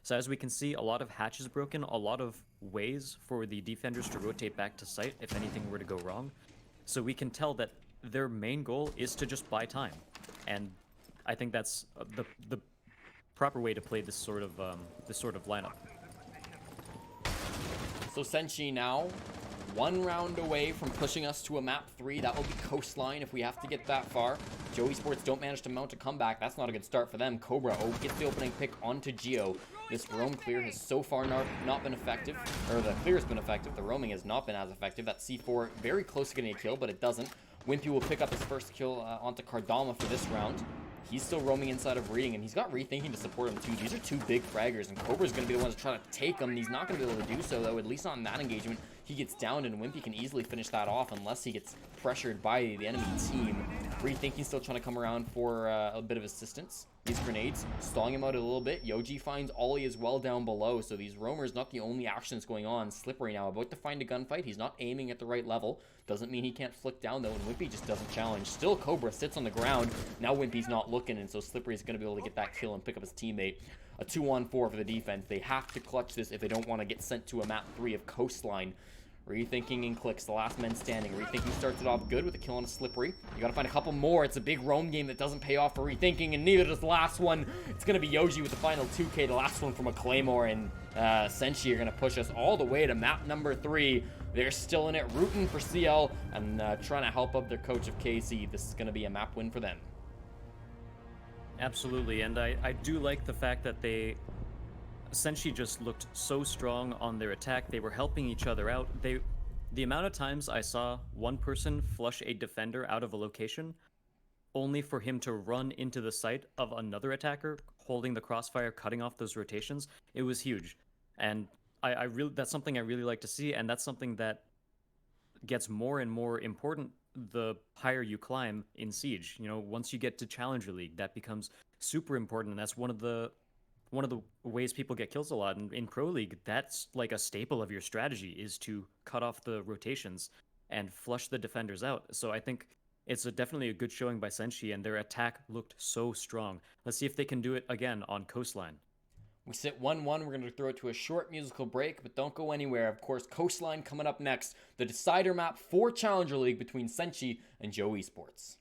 So as we can see, a lot of hatches broken, a lot of ways for the defenders to rotate back to site if anything were to go wrong. So we can tell that their main goal is to just buy time. And I think that's the proper way to play this sort of lineup. So Senshi now 1 round away from pushing us to a map 3. That will be Coastline if we have to get that far. Joe Esports don't manage to mount a comeback. That's not a good start for them. Cobra gets the opening pick onto Gio. This roam clear has so far not been effective. Or the clear has been effective. The roaming has not been as effective. That C4 very close to getting a kill, but it doesn't. Wimpy will pick up his first kill onto Kardama for this round. He's still roaming inside of Reading, and he's got Rethinking to support him too. These are 2 big fraggers, and Cobra's going to be the one to try to take him. He's not going to be able to do so, though, at least not in that engagement. He gets downed, and Wimpy can easily finish that off unless he gets pressured by the enemy team. Rethinking still trying to come around for a bit of assistance. These grenades stalling him out a little bit. Yoji finds Ollie as well down below, so these roamers not the only action that's going on. Slippery now about to find a gunfight. He's not aiming at the right level. Doesn't mean he can't flick down though, and Wimpy just doesn't challenge. Still Cobra sits on the ground. Now Wimpy's not looking, and so Slippery's going to be able to get that kill and pick up his teammate. A 2-on-4 for the defense. They have to clutch this if they don't want to get sent to a map 3 of Coastline. Rethinking and clicks, the last men standing. Rethinking starts it off good with a kill on a Slippery. You gotta find a couple more. It's a big roam game that doesn't pay off for Rethinking, and neither does the last one. It's gonna be Yoji with the final 2K, the last one from a Claymore, and Senshi are gonna push us all the way to map number 3. They're still in it, rooting for CL, and trying to help up their coach of KC. This is gonna be a map win for them. Absolutely, and I do like the fact that Senshi just looked so strong on their attack. They were helping each other out. The amount of times I saw one person flush a defender out of a location, only for him to run into the sight of another attacker, holding the crossfire, cutting off those rotations, it was huge. And I really that's something I really like to see, and that's something that gets more and more important the higher you climb in Siege. You know, once you get to Challenger League, that becomes super important, and that's one of the ways people get kills a lot. And in Pro League, that's like a staple of your strategy is to cut off the rotations and flush the defenders out. So I think it's definitely a good showing by Senshi, and their attack looked so strong. Let's see if they can do it again on Coastline. We sit 1-1. We're going to throw it to a short musical break, but don't go anywhere. Of course, Coastline coming up next. The decider map for Challenger League between Senshi and Joe Esports.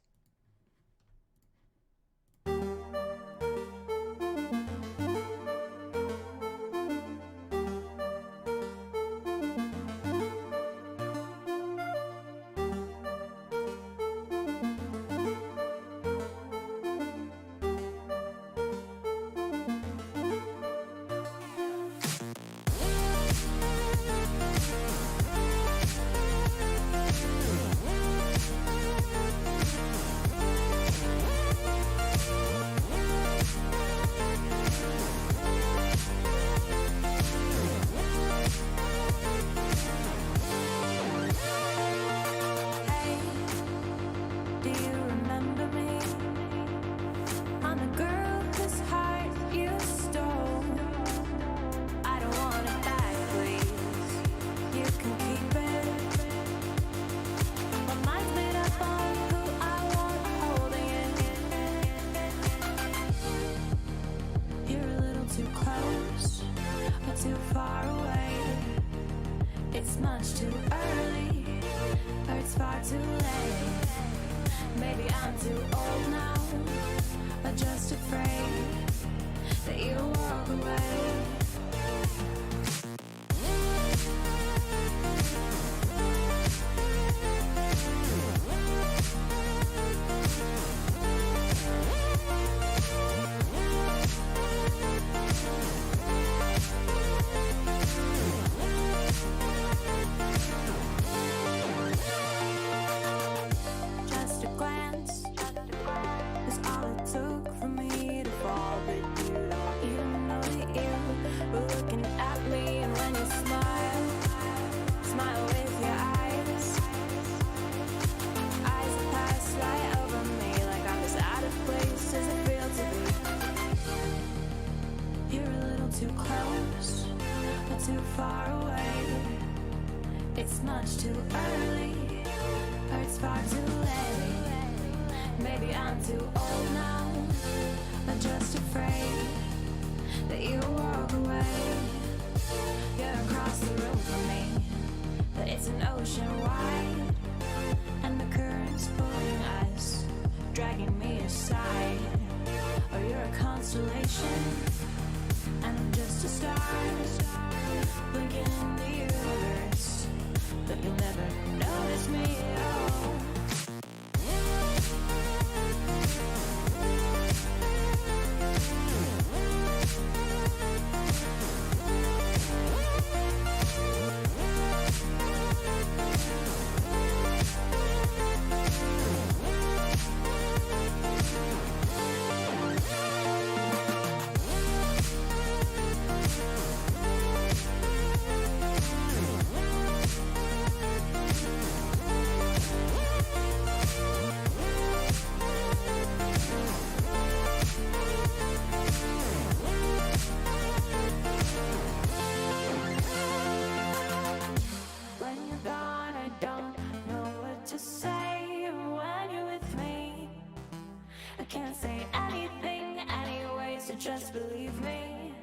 Just believe me,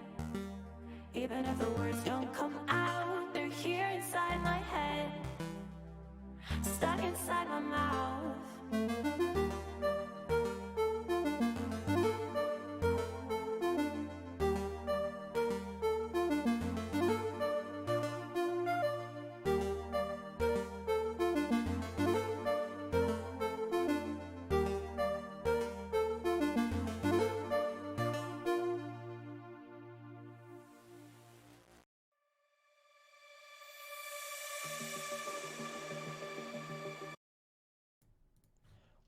even if the words don't come out, they're here inside my head, stuck inside my mouth.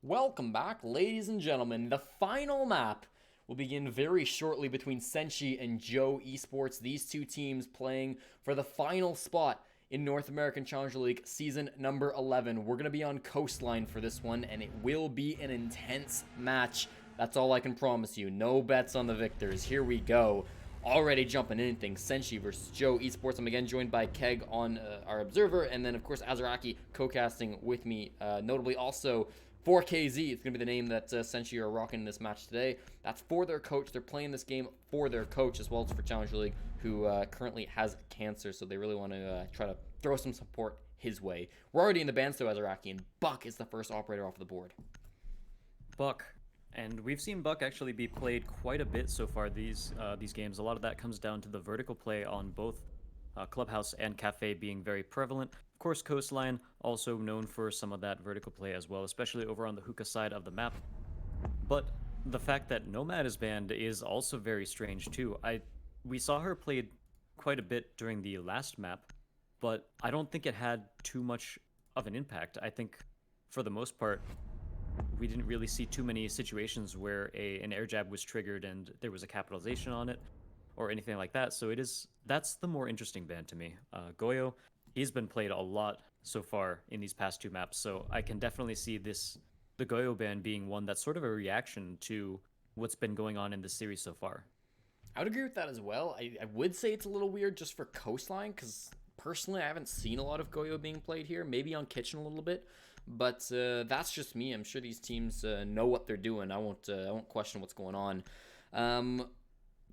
Welcome back, ladies and gentlemen. The final map will begin very shortly between Senshi and Joe Esports. These two teams playing for the final spot in North American Challenger League season number 11. We're going to be on Coastline for this one, and it will be an intense match. That's all I can promise you. No bets on the victors. Here we go. Already jumping in things. Senshi versus Joe Esports. I'm again joined by Keg on our observer, and then of course Azaraki co-casting with me. Notably also 4KZ. It's going to be the name that Senshi are rocking in this match today. That's for their coach. They're playing this game for their coach as well as for Challenger League, who currently has cancer, so they really want to try to throw some support his way. We're already in the band, so Azaraki, and Buck is the first operator off the board. Buck. And we've seen Buck actually be played quite a bit so far these games. A lot of that comes down to the vertical play on both Clubhouse and Cafe being very prevalent. Of course, Coastline also known for some of that vertical play as well, especially over on the hookah side of the map. But the fact that Nomad is banned is also very strange too. We saw her played quite a bit during the last map, but I don't think it had too much of an impact. I think for the most part, we didn't really see too many situations where an air jab was triggered and there was a capitalization on it or anything like that. So that's the more interesting ban to me. Goyo, he's been played a lot so far in these past two maps, so I can definitely see the Goyo ban being one that's sort of a reaction to what's been going on in the series so far. I would agree with that as well. I would say it's a little weird just for Coastline, because personally I haven't seen a lot of Goyo being played here. Maybe on Kitchen a little bit. But that's just me. I'm sure these teams know what they're doing. I won't question what's going on.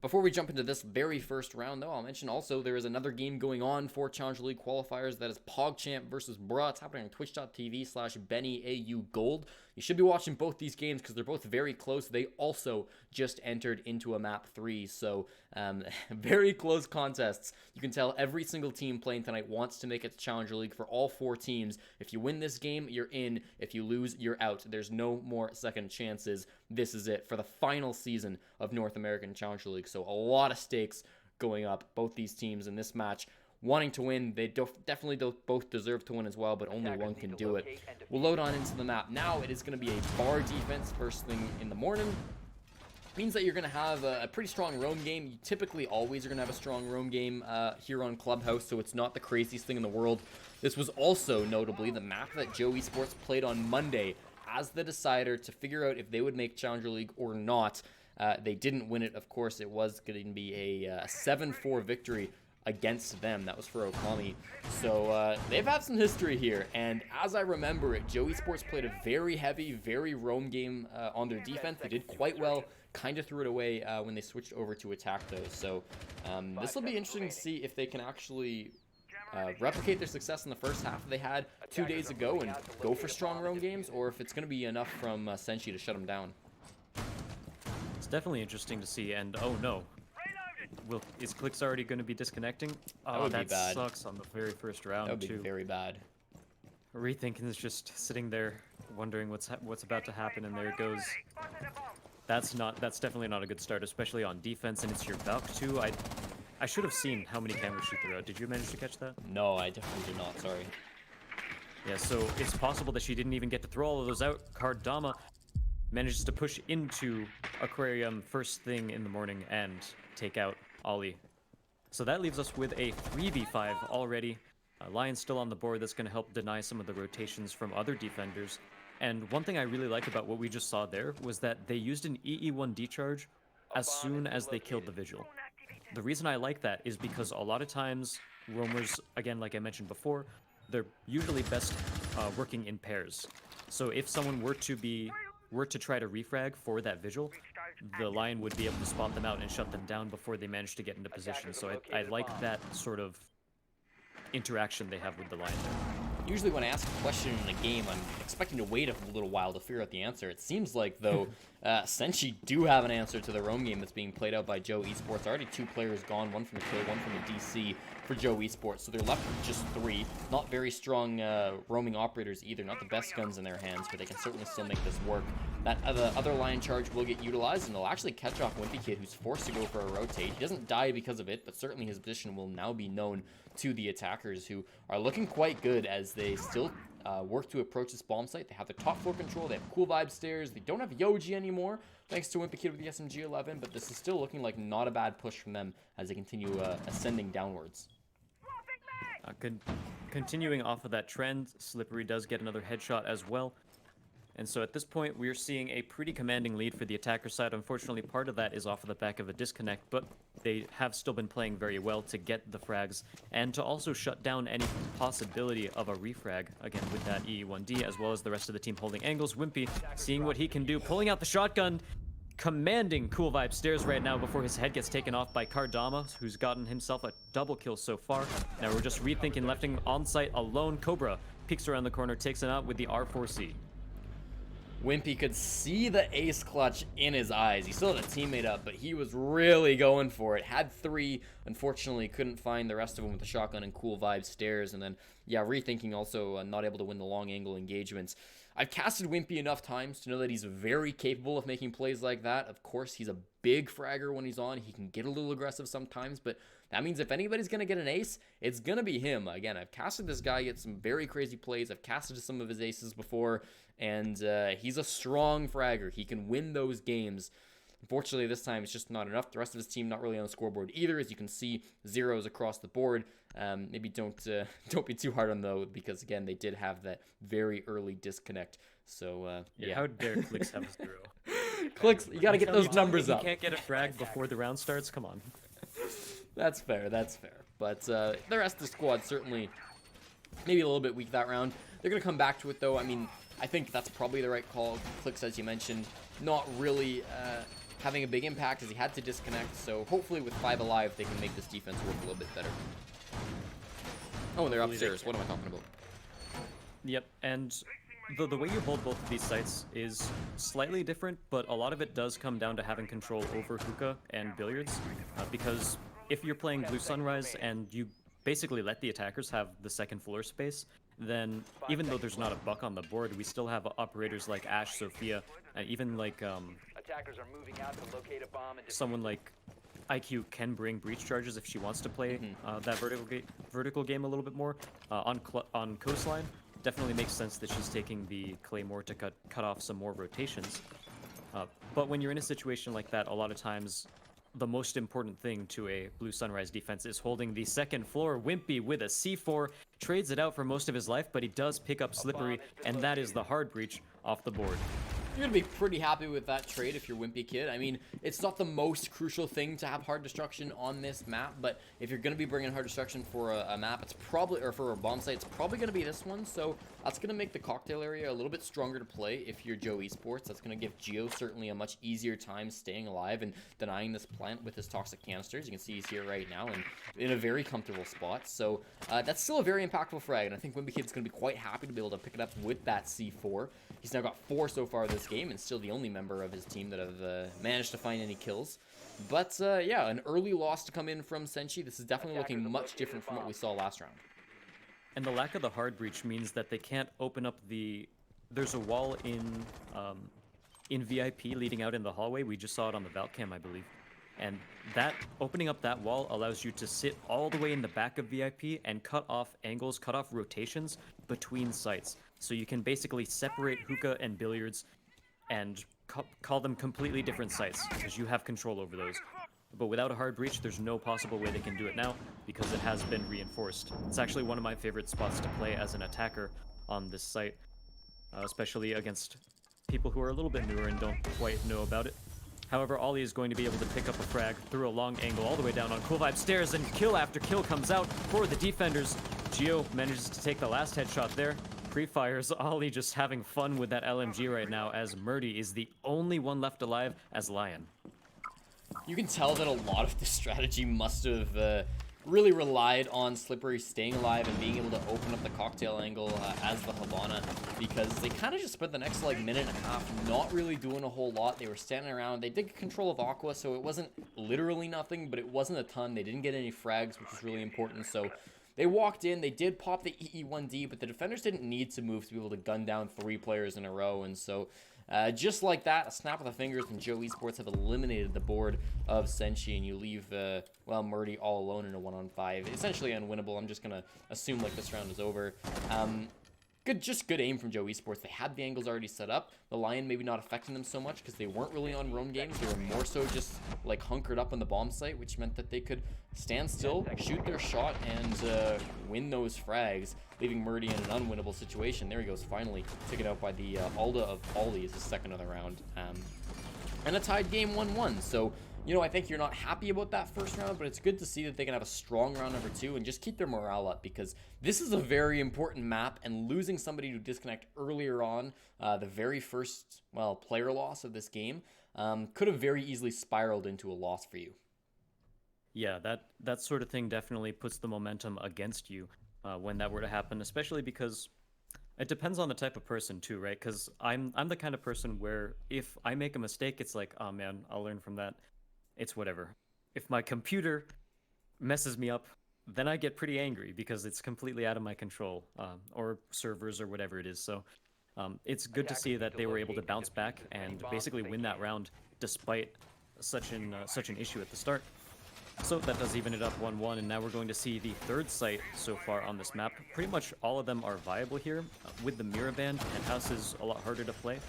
Before we jump into this very first round, though, I'll mention also there is another game going on for Challenger League qualifiers. That is PogChamp versus Bruh. It's happening on twitch.tv/BennyAUGold. You should be watching both these games because they're both very close. They also just entered into a map 3, so very close contests. You can tell every single team playing tonight wants to make it to Challenger League for all 4 teams. If you win this game, you're in. If you lose, you're out. There's no more second chances. This is it for the final season of North American Challenger League. So a lot of stakes going up. Both these teams in this match wanting to win. They definitely both deserve to win as well, but only one can do it. We'll load on into the map now. It is going to be a bar defense first thing in the morning. Means that you're going to have a pretty strong roam game. You typically always are going to have a strong roam game here on Clubhouse, so it's not the craziest thing in the world. This was also notably the map that Joe Esports played on Monday as the decider to figure out if they would make Challenger League or not. They didn't win it, of course. It was going to be a 7-4 victory against them. That was for Okami. So they've had some history here, and as I remember it, Joe Esports played a very heavy, very roam game on their defense. They did quite well, kind of threw it away when they switched over to attack those. So this will be interesting to see if they can actually replicate their success in the first half they had 2 days ago and go for strong roam games, or if it's going to be enough from Senshi to shut them down. It's definitely interesting to see, and oh no. Is Click's already going to be disconnecting? Oh, that sucks on the very first round, That would be very bad. Rethinking is just sitting there, wondering what's about to happen, and there it goes. That's definitely not a good start, especially on defense, and it's your Valk too. I should have seen how many cameras she threw out. Did you manage to catch that? No, I definitely did not, sorry. Yeah, so it's possible that she didn't even get to throw all of those out. Cardama manages to push into Aquarium first thing in the morning and take out Ollie. So that leaves us with a 3v5 already. Lion's still on the board. That's going to help deny some of the rotations from other defenders. And one thing I really like about what we just saw there was that they used an EE1 decharge as soon as they killed the Vigil. The reason I like that is because a lot of times roamers, again, like I mentioned before, they're usually best working in pairs. So if someone were to try to refrag for that Vigil, the Lion would be able to spot them out and shut them down before they manage to get into position. So I like that sort of interaction they have with the Lion there. Usually when I ask a question in a game, I'm expecting to wait a little while to figure out the answer. It seems like, though, Senshi do have an answer to the roam game that's being played out by Joe Esports. Already 2 players gone, one from the K, one from the DC for Joe Esports. So they're left with just 3. Not very strong roaming operators either. Not the best guns in their hands, but they can certainly still make this work. That other Lion charge will get utilized, and they'll actually catch off Wimpy Kid, who's forced to go for a rotate. He doesn't die because of it, but certainly his position will now be known to the attackers, who are looking quite good as they still work to approach this bomb site. They have the top floor control. They have cool vibe stairs. They don't have Yoji anymore, thanks to Wimpy Kid with the SMG-11, but this is still looking like not a bad push from them as they continue ascending downwards. Continuing off of that trend, Slippery does get another headshot as well. And so at this point, we're seeing a pretty commanding lead for the attacker side. Unfortunately, part of that is off of the back of a disconnect, but they have still been playing very well to get the frags and to also shut down any possibility of a refrag, again, with that EE1D, as well as the rest of the team holding angles. Wimpy seeing what he can do, pulling out the shotgun, commanding cool vibe stairs right now before his head gets taken off by Kardama, who's gotten himself a double kill so far. Now we're just rethinking, left him on site alone. Cobra peeks around the corner, takes him out with the R4C. Wimpy could see the ace clutch in his eyes. He still had a teammate up, but he was really going for it. Had 3, unfortunately couldn't find the rest of them with the shotgun and cool vibe stairs. And then, yeah, rethinking also not able to win the long angle engagements. I've casted Wimpy enough times to know that he's very capable of making plays like that. Of course, he's a big fragger when he's on. He can get a little aggressive sometimes, but that means if anybody's going to get an ace, it's going to be him. Again, I've casted this guy get some very crazy plays. I've casted some of his aces before, and he's a strong fragger. He can win those games. Unfortunately, this time it's just not enough. The rest of his team not really on the scoreboard either. As you can see, zeros across the board. Maybe don't be too hard on though, because again, they did have that very early disconnect. So yeah. How dare Clicks have a 0? Clicks, you got to get those numbers up. You can't get a frag before the round starts. Come on. That's fair. That's fair. But the rest of the squad certainly maybe a little bit weak that round. They're gonna come back to it though. I mean, I think that's probably the right call. Clicks, as you mentioned, not really having a big impact as he had to disconnect. So hopefully with 5 alive, they can make this defense work a little bit better. Oh, and they're upstairs. What am I talking about? Yep, and the way you hold both of these sites is slightly different, but a lot of it does come down to having control over hookah and billiards, because if you're playing Blue Sunrise and you basically let the attackers have the second floor space, then even though there's not a buck on the board, we still have operators like Ash, Sophia, and even like Attackers are moving out to locate a bomb and someone like IQ can bring breach charges if she wants to play that vertical game a little bit more on coastline. Definitely makes sense that she's taking the Claymore to cut off some more rotations. But when you're in a situation like that, a lot of times the most important thing to a Blue Sunrise defense is holding the second floor. Wimpy with a C4 trades it out for most of his life, but he does pick up Slippery, and that is the hard breach off the board. You're going to be pretty happy with that trade if you're Wimpy Kid. I mean, it's not the most crucial thing to have hard destruction on this map, but if you're going to be bringing hard destruction for a map, it's probably, or for a bomb site, it's probably going to be this one. So that's going to make the cocktail area a little bit stronger to play if you're Joe Esports. That's going to give Geo certainly a much easier time staying alive and denying this plant with his toxic canisters. You can see he's here right now and in a very comfortable spot. So that's still a very impactful frag, and I think Wimpy Kid's going to be quite happy to be able to pick it up with that C4. He's now got 4 so far this game, and still the only member of his team that have managed to find any kills. But yeah, an early loss to come in from Senshi. This is definitely looking much different from what we saw last round. And the lack of the hard breach means that they can't open up the... There's a wall in VIP leading out in the hallway. We just saw it on the Valcam, I believe. And that opening up that wall allows you to sit all the way in the back of VIP and cut off angles, cut off rotations between sites. So you can basically separate hookah and billiards and call them completely different sites because you have control over those. But without a hard breach, there's no possible way they can do it now because it has been reinforced. It's actually one of my favorite spots to play as an attacker on this site, especially against people who are a little bit newer and don't quite know about it. However, Ollie is going to be able to pick up a frag through a long angle all the way down on Cool Vibe stairs, and kill after kill comes out for the defenders. Geo manages to take the last headshot there. Pre-fires Ollie just having fun with that LMG right now, as Murdy is the only one left alive as Lion. You can tell that a lot of the strategy must have really relied on Slippery staying alive and being able to open up the cocktail angle as the Havana, because they kind of just spent the next like minute and a half not really doing a whole lot. They were standing around. They did get control of Aqua, so it wasn't literally nothing, but it wasn't a ton. They didn't get any frags, which was really important. So they walked in, they did pop the EE1D, but the defenders didn't need to move to be able to gun down 3 players in a row, and so just like that, a snap of the fingers, and Joe Esports have eliminated the board of Senshi, and you leave, well, Murdy all alone in a 1-on-5. Essentially unwinnable. I'm just going to assume, like, this round is over. Just good aim from Joe Esports. They had the angles already set up. The Lion maybe not affecting them so much because they weren't really on roam games. They were more so just like hunkered up on the bomb site, which meant that they could stand still, shoot their shot, and win those frags, leaving Murdy in an unwinnable situation. There he goes, finally taken out by the Alda of Ollie as his second of the round. And a tied game 1-1. So, you know, I think you're not happy about that first round, but it's good to see that they can have a strong round number 2 and just keep their morale up, because this is a very important map, and losing somebody to disconnect earlier on, the very first, well, player loss of this game, could have very easily spiraled into a loss for you. Yeah, that sort of thing definitely puts the momentum against you when that were to happen, especially because it depends on the type of person too, right? Because I'm the kind of person where if I make a mistake, it's like, oh man, I'll learn from that. It's whatever. If my computer messes me up, then I get pretty angry because it's completely out of my control, or servers or whatever it is. So it's good to see that they were able to bounce back and basically win that round despite such an issue at the start. So that does even it up 1-1, and now we're going to see the third site so far on this map. Pretty much all of them are viable here. With the Mirror Band, Penthouse is a lot harder to play,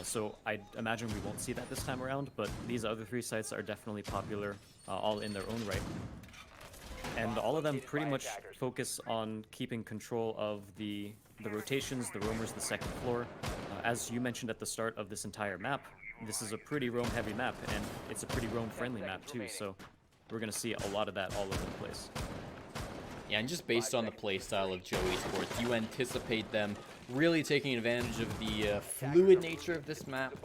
so I imagine we won't see that this time around, but these other 3 sites are definitely popular, all in their own right. And all of them pretty much focus on keeping control of the rotations, the roamers, the second floor. As you mentioned at the start of this entire map, this is a pretty roam-heavy map, and it's a pretty roam-friendly map too, so we're going to see a lot of that all over the place. Yeah, and just based on the playstyle of Joe Esports, you anticipate them really taking advantage of the fluid nature of this map.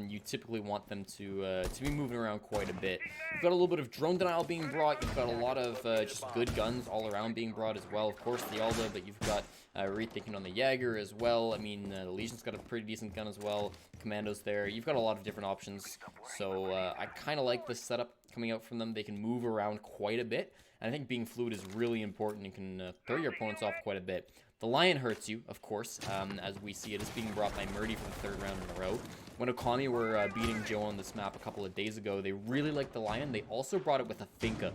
You typically want them to be moving around quite a bit. You've got a little bit of drone denial being brought. You've got a lot of just good guns all around being brought as well. Of course, the Alda, but you've got rethinking on the Jaeger as well. I mean, the Legion's got a pretty decent gun as well. Commandos there. You've got a lot of different options. So I kind of like this setup coming out from them. They can move around quite a bit. And I think being fluid is really important and can throw your opponents off quite a bit. The Lion hurts you, of course, as we see it is being brought by Murdy for the 3rd round in a row. When Okami were beating Joe on this map a couple of days ago, they really liked the Lion. They also brought it with a Finka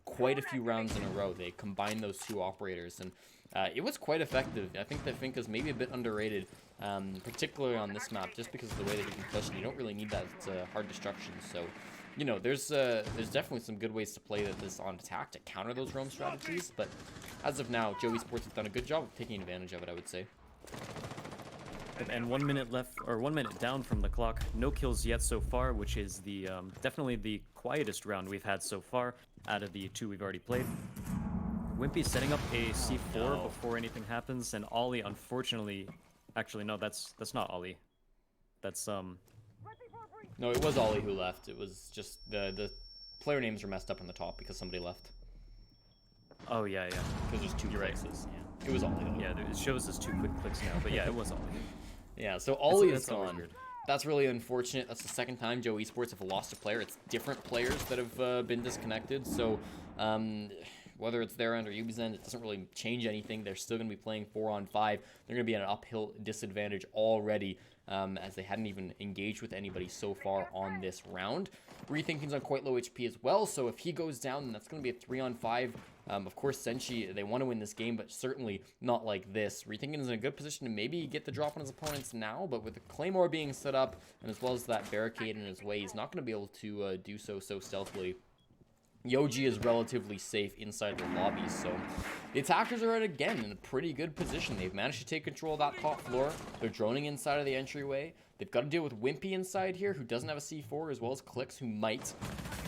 quite a few rounds in a row. They combined those 2 operators, and it was quite effective. I think the Finka's maybe a bit underrated, particularly on this map, just because of the way that you can push, and you don't really need that hard destruction. So, you know, there's definitely some good ways to play this on attack to counter those roam strategies, but as of now, Joe Esports has done a good job of taking advantage of it, I would say. And 1 minute left, or 1 minute down from the clock. No kills yet so far, which is the definitely the quietest round we've had so far out of the 2 we've already played. Wimpy setting up a C4 before anything happens, and Ollie, unfortunately, actually no, that's not Ollie. That's No, it was Ollie who left. It was just the player names are messed up on the top because somebody left. Oh yeah, yeah. Because there's 2 places. Yeah. It was Ollie though. Yeah, it shows us 2 quick clicks now, but yeah, it was Ollie. Yeah, so Ollie is that's gone. That's really unfortunate. That's the 2nd time Joe Esports have lost a player. It's different players that have been disconnected. So whether it's their end or Yubi's end, it doesn't really change anything. They're still going to be playing 4-on-5. They're going to be at an uphill disadvantage already, as they hadn't even engaged with anybody so far on this round. Rethinking's on quite low HP as well, so if he goes down, then that's going to be a 3-on-5. Of course, Senshi, they want to win this game, but certainly not like this. Rethinking is in a good position to maybe get the drop on his opponents now, but with the Claymore being set up, and as well as that barricade in his way, he's not going to be able to do so stealthily. Yoji is relatively safe inside the lobby, so the attackers are again in a pretty good position. They've managed to take control of that top floor. They're droning inside of the entryway. They've got to deal with Wimpy inside here, who doesn't have a C4, as well as Clicks, who might.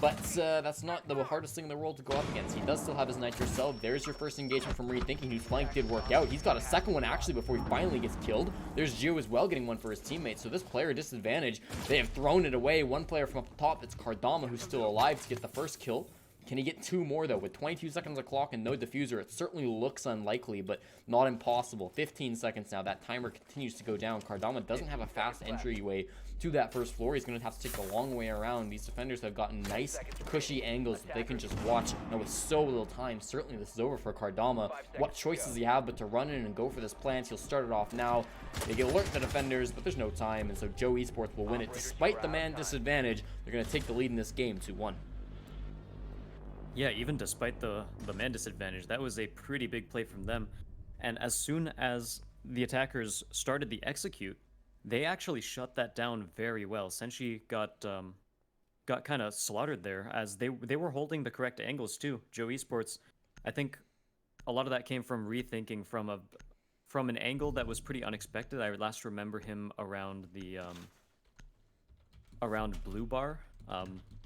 But that's not the hardest thing in the world to go up against. He does still have his Nitro Cell. There's your first engagement from Rethinking, whose flank did work out. He's got a second one, actually, before he finally gets killed. There's Gio as well, getting one for his teammate. So this player disadvantage, they have thrown it away. One player from up top, it's Kardama, who's still alive to get the first kill. Can he get 2 more, though? With 22 seconds of clock and no diffuser, it certainly looks unlikely, but not impossible. 15 seconds now. That timer continues to go down. Cardama doesn't have a fast entryway to that first floor. He's going to have to take the long way around. These defenders have gotten nice, cushy angles that they can just watch. And with so little time, certainly this is over for Cardama. What choice does he have but to run in and go for this plant? He'll start it off now. They get alert the defenders, but there's no time, and so Joe Esports will win it. Despite the man disadvantage, they're going to take the lead in this game, 2-1. Yeah, even despite the man disadvantage, that was a pretty big play from them. And as soon as the attackers started the execute, they actually shut that down very well. Senshi got kind of slaughtered there, as they were holding the correct angles too. Joe Esports, I think a lot of that came from rethinking from an angle that was pretty unexpected. I last remember him around the around blue bar.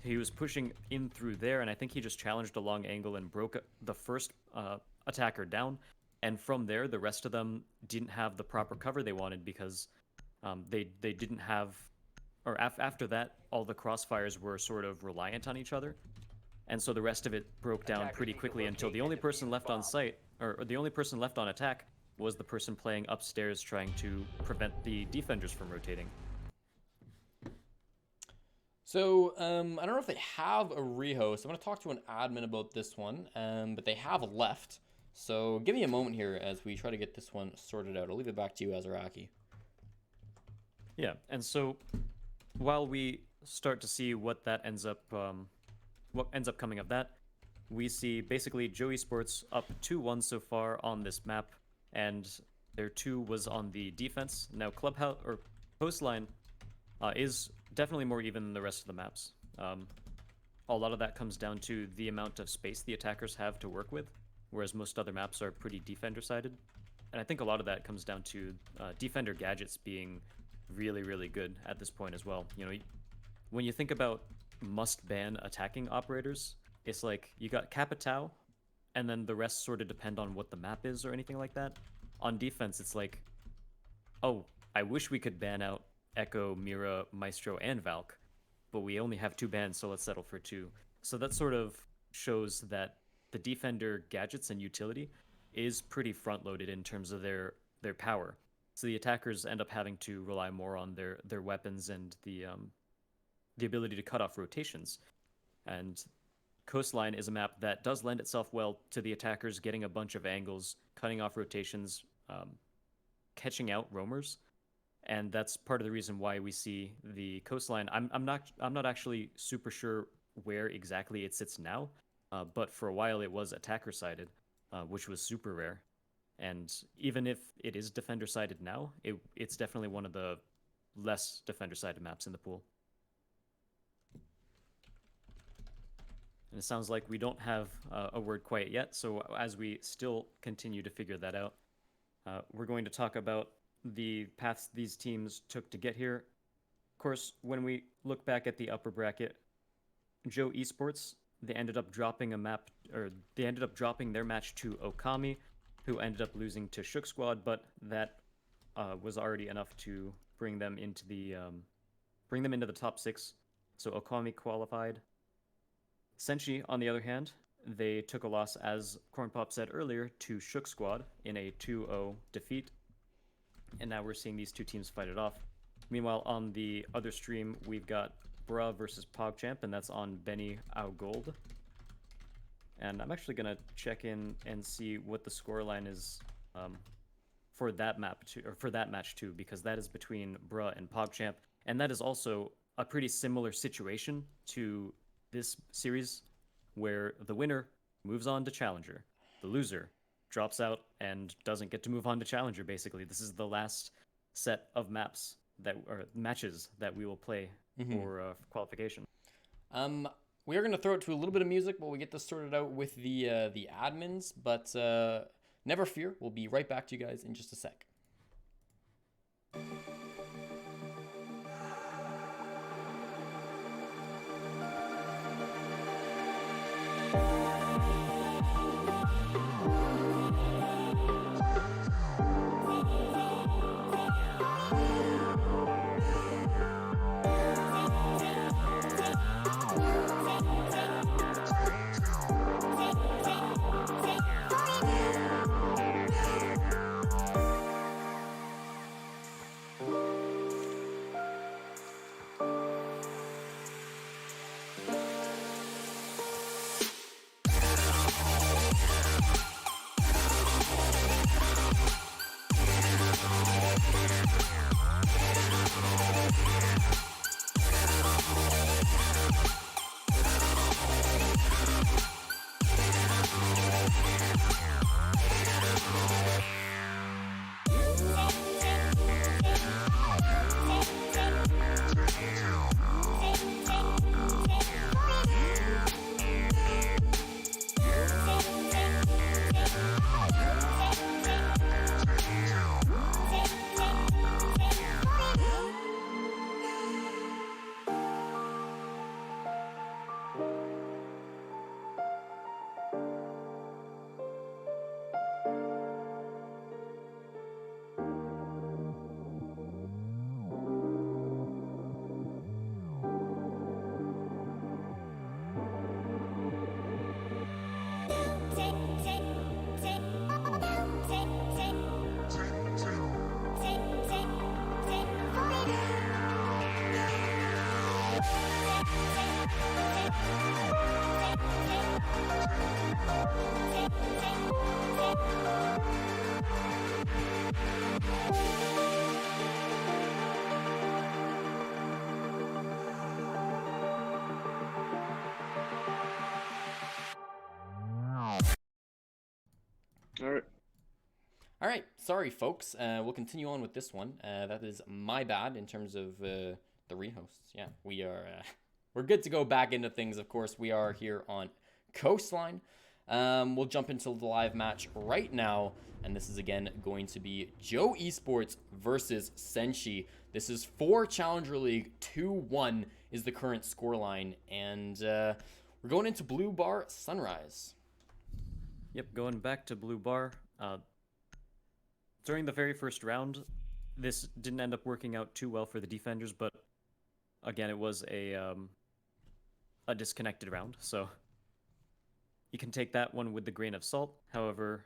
He was pushing in through there, and I think he just challenged a long angle and broke the first attacker down. And from there, the rest of them didn't have the proper cover they wanted, because they didn't have, or after that, all the crossfires were sort of reliant on each other. And so the rest of it broke down pretty quickly until the only person left on site, or the only person left on attack, was the person playing upstairs trying to prevent the defenders from rotating. So, I don't know if they have a rehost. I'm going to talk to an admin about this one, but they have left. So, give me a moment here as we try to get this one sorted out. I'll leave it back to you, Azaraki. Yeah, and so while we start to see what ends up coming of that, we see basically Joe Esports up 2-1 so far on this map, and their 2 was on the defense. Now, Clubhouse or Coastline is definitely more even than the rest of the maps. A lot of that comes down to the amount of space the attackers have to work with, whereas most other maps are pretty defender-sided. And I think a lot of that comes down to defender gadgets being really, really good at this point as well. You know, when you think about must-ban attacking operators, it's like you got Capitao, and then the rest sort of depend on what the map is or anything like that. On defense, it's like, oh, I wish we could ban out Echo, Mira, Maestro, and Valk, but we only have 2 bans, so let's settle for 2. So that sort of shows that the defender gadgets and utility is pretty front-loaded in terms of their power. So the attackers end up having to rely more on their weapons and the ability to cut off rotations. And Coastline is a map that does lend itself well to the attackers getting a bunch of angles, cutting off rotations, catching out roamers. And that's part of the reason why we see the Coastline. I'm not actually super sure where exactly it sits now, but for a while it was attacker sided, which was super rare. And even if it is defender sided now, it's definitely one of the less defender sided maps in the pool. And it sounds like we don't have a word quite yet, so as we still continue to figure that out, we're going to talk about the paths these teams took to get here. Of course, when we look back at the upper bracket, Joe Esports, they ended up dropping their match to Okami, who ended up losing to Shook Squad, but that was already enough to bring them into the top 6. So Okami qualified. Senshi, on the other hand, they took a loss, as Cornpop said earlier, to Shook Squad in a 2-0 defeat. And now we're seeing these 2 teams fight it off. Meanwhile, on the other stream, we've got Bruh versus PogChamp, and that's on Benny Augold. And I'm actually going to check in and see what the scoreline is for that map too, or for that match too, because that is between Bruh and PogChamp. And that is also a pretty similar situation to this series, where the winner moves on to Challenger. The loser drops out and doesn't get to move on to Challenger, basically. This is the last set of matches that we will play for qualification. We are going to throw it to a little bit of music while we get this sorted out with the admins, but never fear, we'll be right back to you guys in just a sec. right, sorry folks. We'll continue on with this one. That is my bad in terms of the rehosts. Yeah, we are we're good to go back into things. Of course, we are here on Coastline. We'll jump into the live match right now, and this is again going to be Joe Esports versus Senshi. This is for Challenger League. 2-1 is the current scoreline, and we're going into Blue Bar Sunrise. Yep, going back to Blue Bar. During the very first round, this didn't end up working out too well for the defenders, but again, it was a disconnected round, so you can take that one with the grain of salt. However,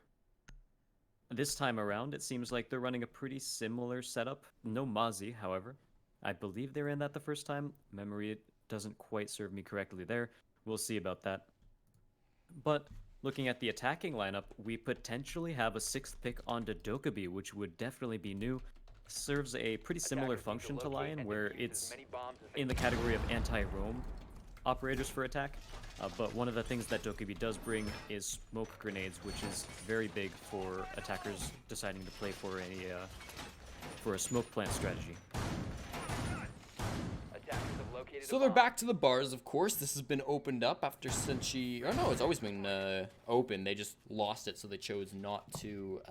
this time around, it seems like they're running a pretty similar setup. No Mozzie, however. I believe they ran that the first time. Memory doesn't quite serve me correctly there. We'll see about that. But looking at the attacking lineup, we potentially have a 6th pick onto Dokkaebi, which would definitely be new. Serves a pretty similar function to Lion, where it's in the category of anti-roam operators for attack. But one of the things that Dokkaebi does bring is smoke grenades, which is very big for attackers deciding to play for a smoke plant strategy. So they're back to the bars, of course. This has been opened up after Senshi... Oh, no, it's always been open. They just lost it, so they chose not to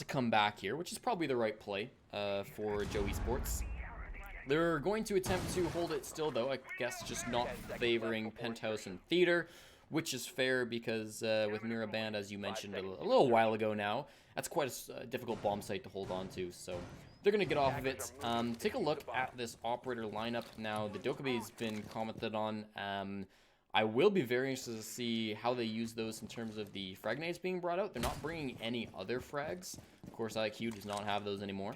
come back here, which is probably the right play for Joe Esports. They're going to attempt to hold it still, though. I guess just not favoring Penthouse and Theater, which is fair because with Miraband, as you mentioned a little while ago now, that's quite a difficult bomb site to hold on to, so... They're going to get off of it. Take a look at this operator lineup. Now, the Dokkaebi has been commented on. I will be very interested to see how they use those in terms of the frag nades being brought out. They're not bringing any other frags. Of course, IQ does not have those anymore.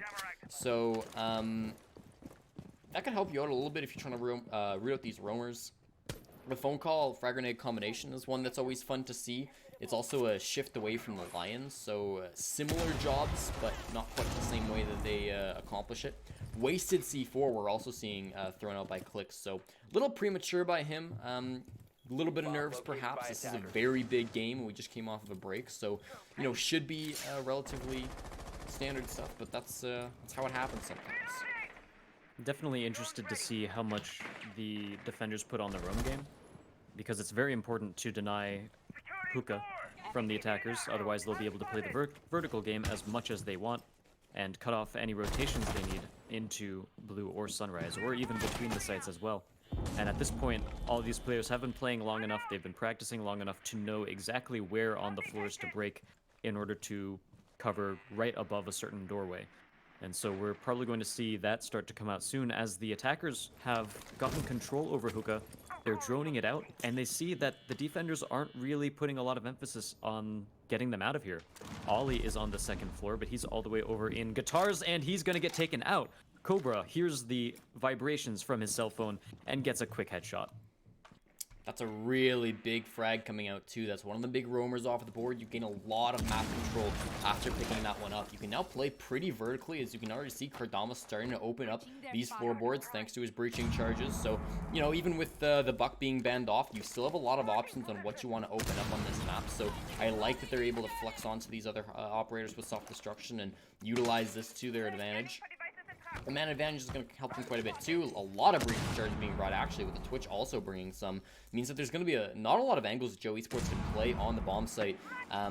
So, that could help you out a little bit if you're trying to root out these roamers. The phone call frag grenade combination is one that's always fun to see. It's also a shift away from the Lions, so similar jobs, but not quite the same way that they accomplish it. Wasted C4 we're also seeing thrown out by Clicks, so a little premature by him. A little bit of nerves, perhaps. This is a very big game. We just came off of a break, so, you know, should be relatively standard stuff, but that's how it happens sometimes. Definitely interested to see how much the defenders put on the roam game, because it's very important to deny hookah from the attackers, otherwise they'll be able to play the vertical game as much as they want and cut off any rotations they need into Blue or Sunrise, or even between the sites as well. And at this point, all of these players have been playing long enough, they've been practicing long enough to know exactly where on the floors to break in order to cover right above a certain doorway. And so we're probably going to see that start to come out soon as the attackers have gotten control over hookah. They're droning it out, and they see that the defenders aren't really putting a lot of emphasis on getting them out of here. Ollie is on the 2nd floor, but he's all the way over in guitars, and he's going to get taken out. Cobra hears the vibrations from his cell phone and gets a quick headshot. That's a really big frag coming out, too. That's one of the big roamers off the board. You gain a lot of map control after picking that one up. You can now play pretty vertically, as you can already see Kardama starting to open up these floorboards thanks to his breaching charges. So, you know, even with the buck being banned off, you still have a lot of options on what you want to open up on this map. So I like that they're able to flex onto these other operators with self-destruction and utilize this to their advantage. The man advantage is going to help them quite a bit too. A lot of breaching charges being brought, actually, with the Twitch also bringing some. Means that there's going to be not a lot of angles Joe Esports can play on the bomb site.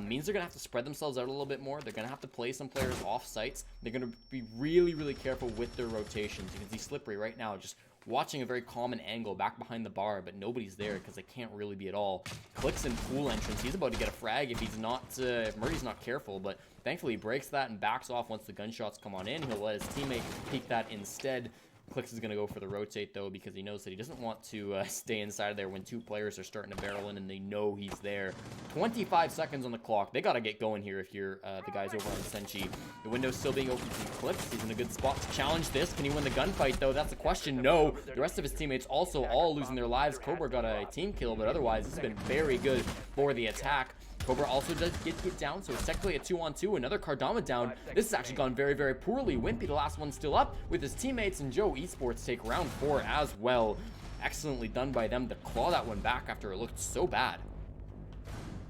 Means they're going to have to spread themselves out a little bit more. They're going to have to play some players off sites. They're going to be really, really careful with their rotations. You can see Slippery right now just watching a very common angle back behind the bar, but nobody's there because they can't really be at all. Clicks in pool entrance. He's about to get a frag if he's not, if Murray's not careful, but thankfully he breaks that and backs off once the gunshots come on in. He'll let his teammate peek that instead. Clicks is going to go for the rotate, though, because he knows that he doesn't want to stay inside of there when two players are starting to barrel in and they know he's there. 25 seconds on the clock. They got to get going here if you're the guys over on Senshi. The window's still being opened from Clicks. He's in a good spot to challenge this. Can he win the gunfight, though? That's the question. No. The rest of his teammates also all losing their lives. Cobra got a team kill, but otherwise, this has been very good for the attack. Cobra also does get down, so it's technically a 2-on-2. Another Kardama down. This has actually gone very, very poorly. Wimpy, the last one, still up with his teammates, and Joe Esports take round 4 as well. Excellently done by them to claw that one back after it looked so bad.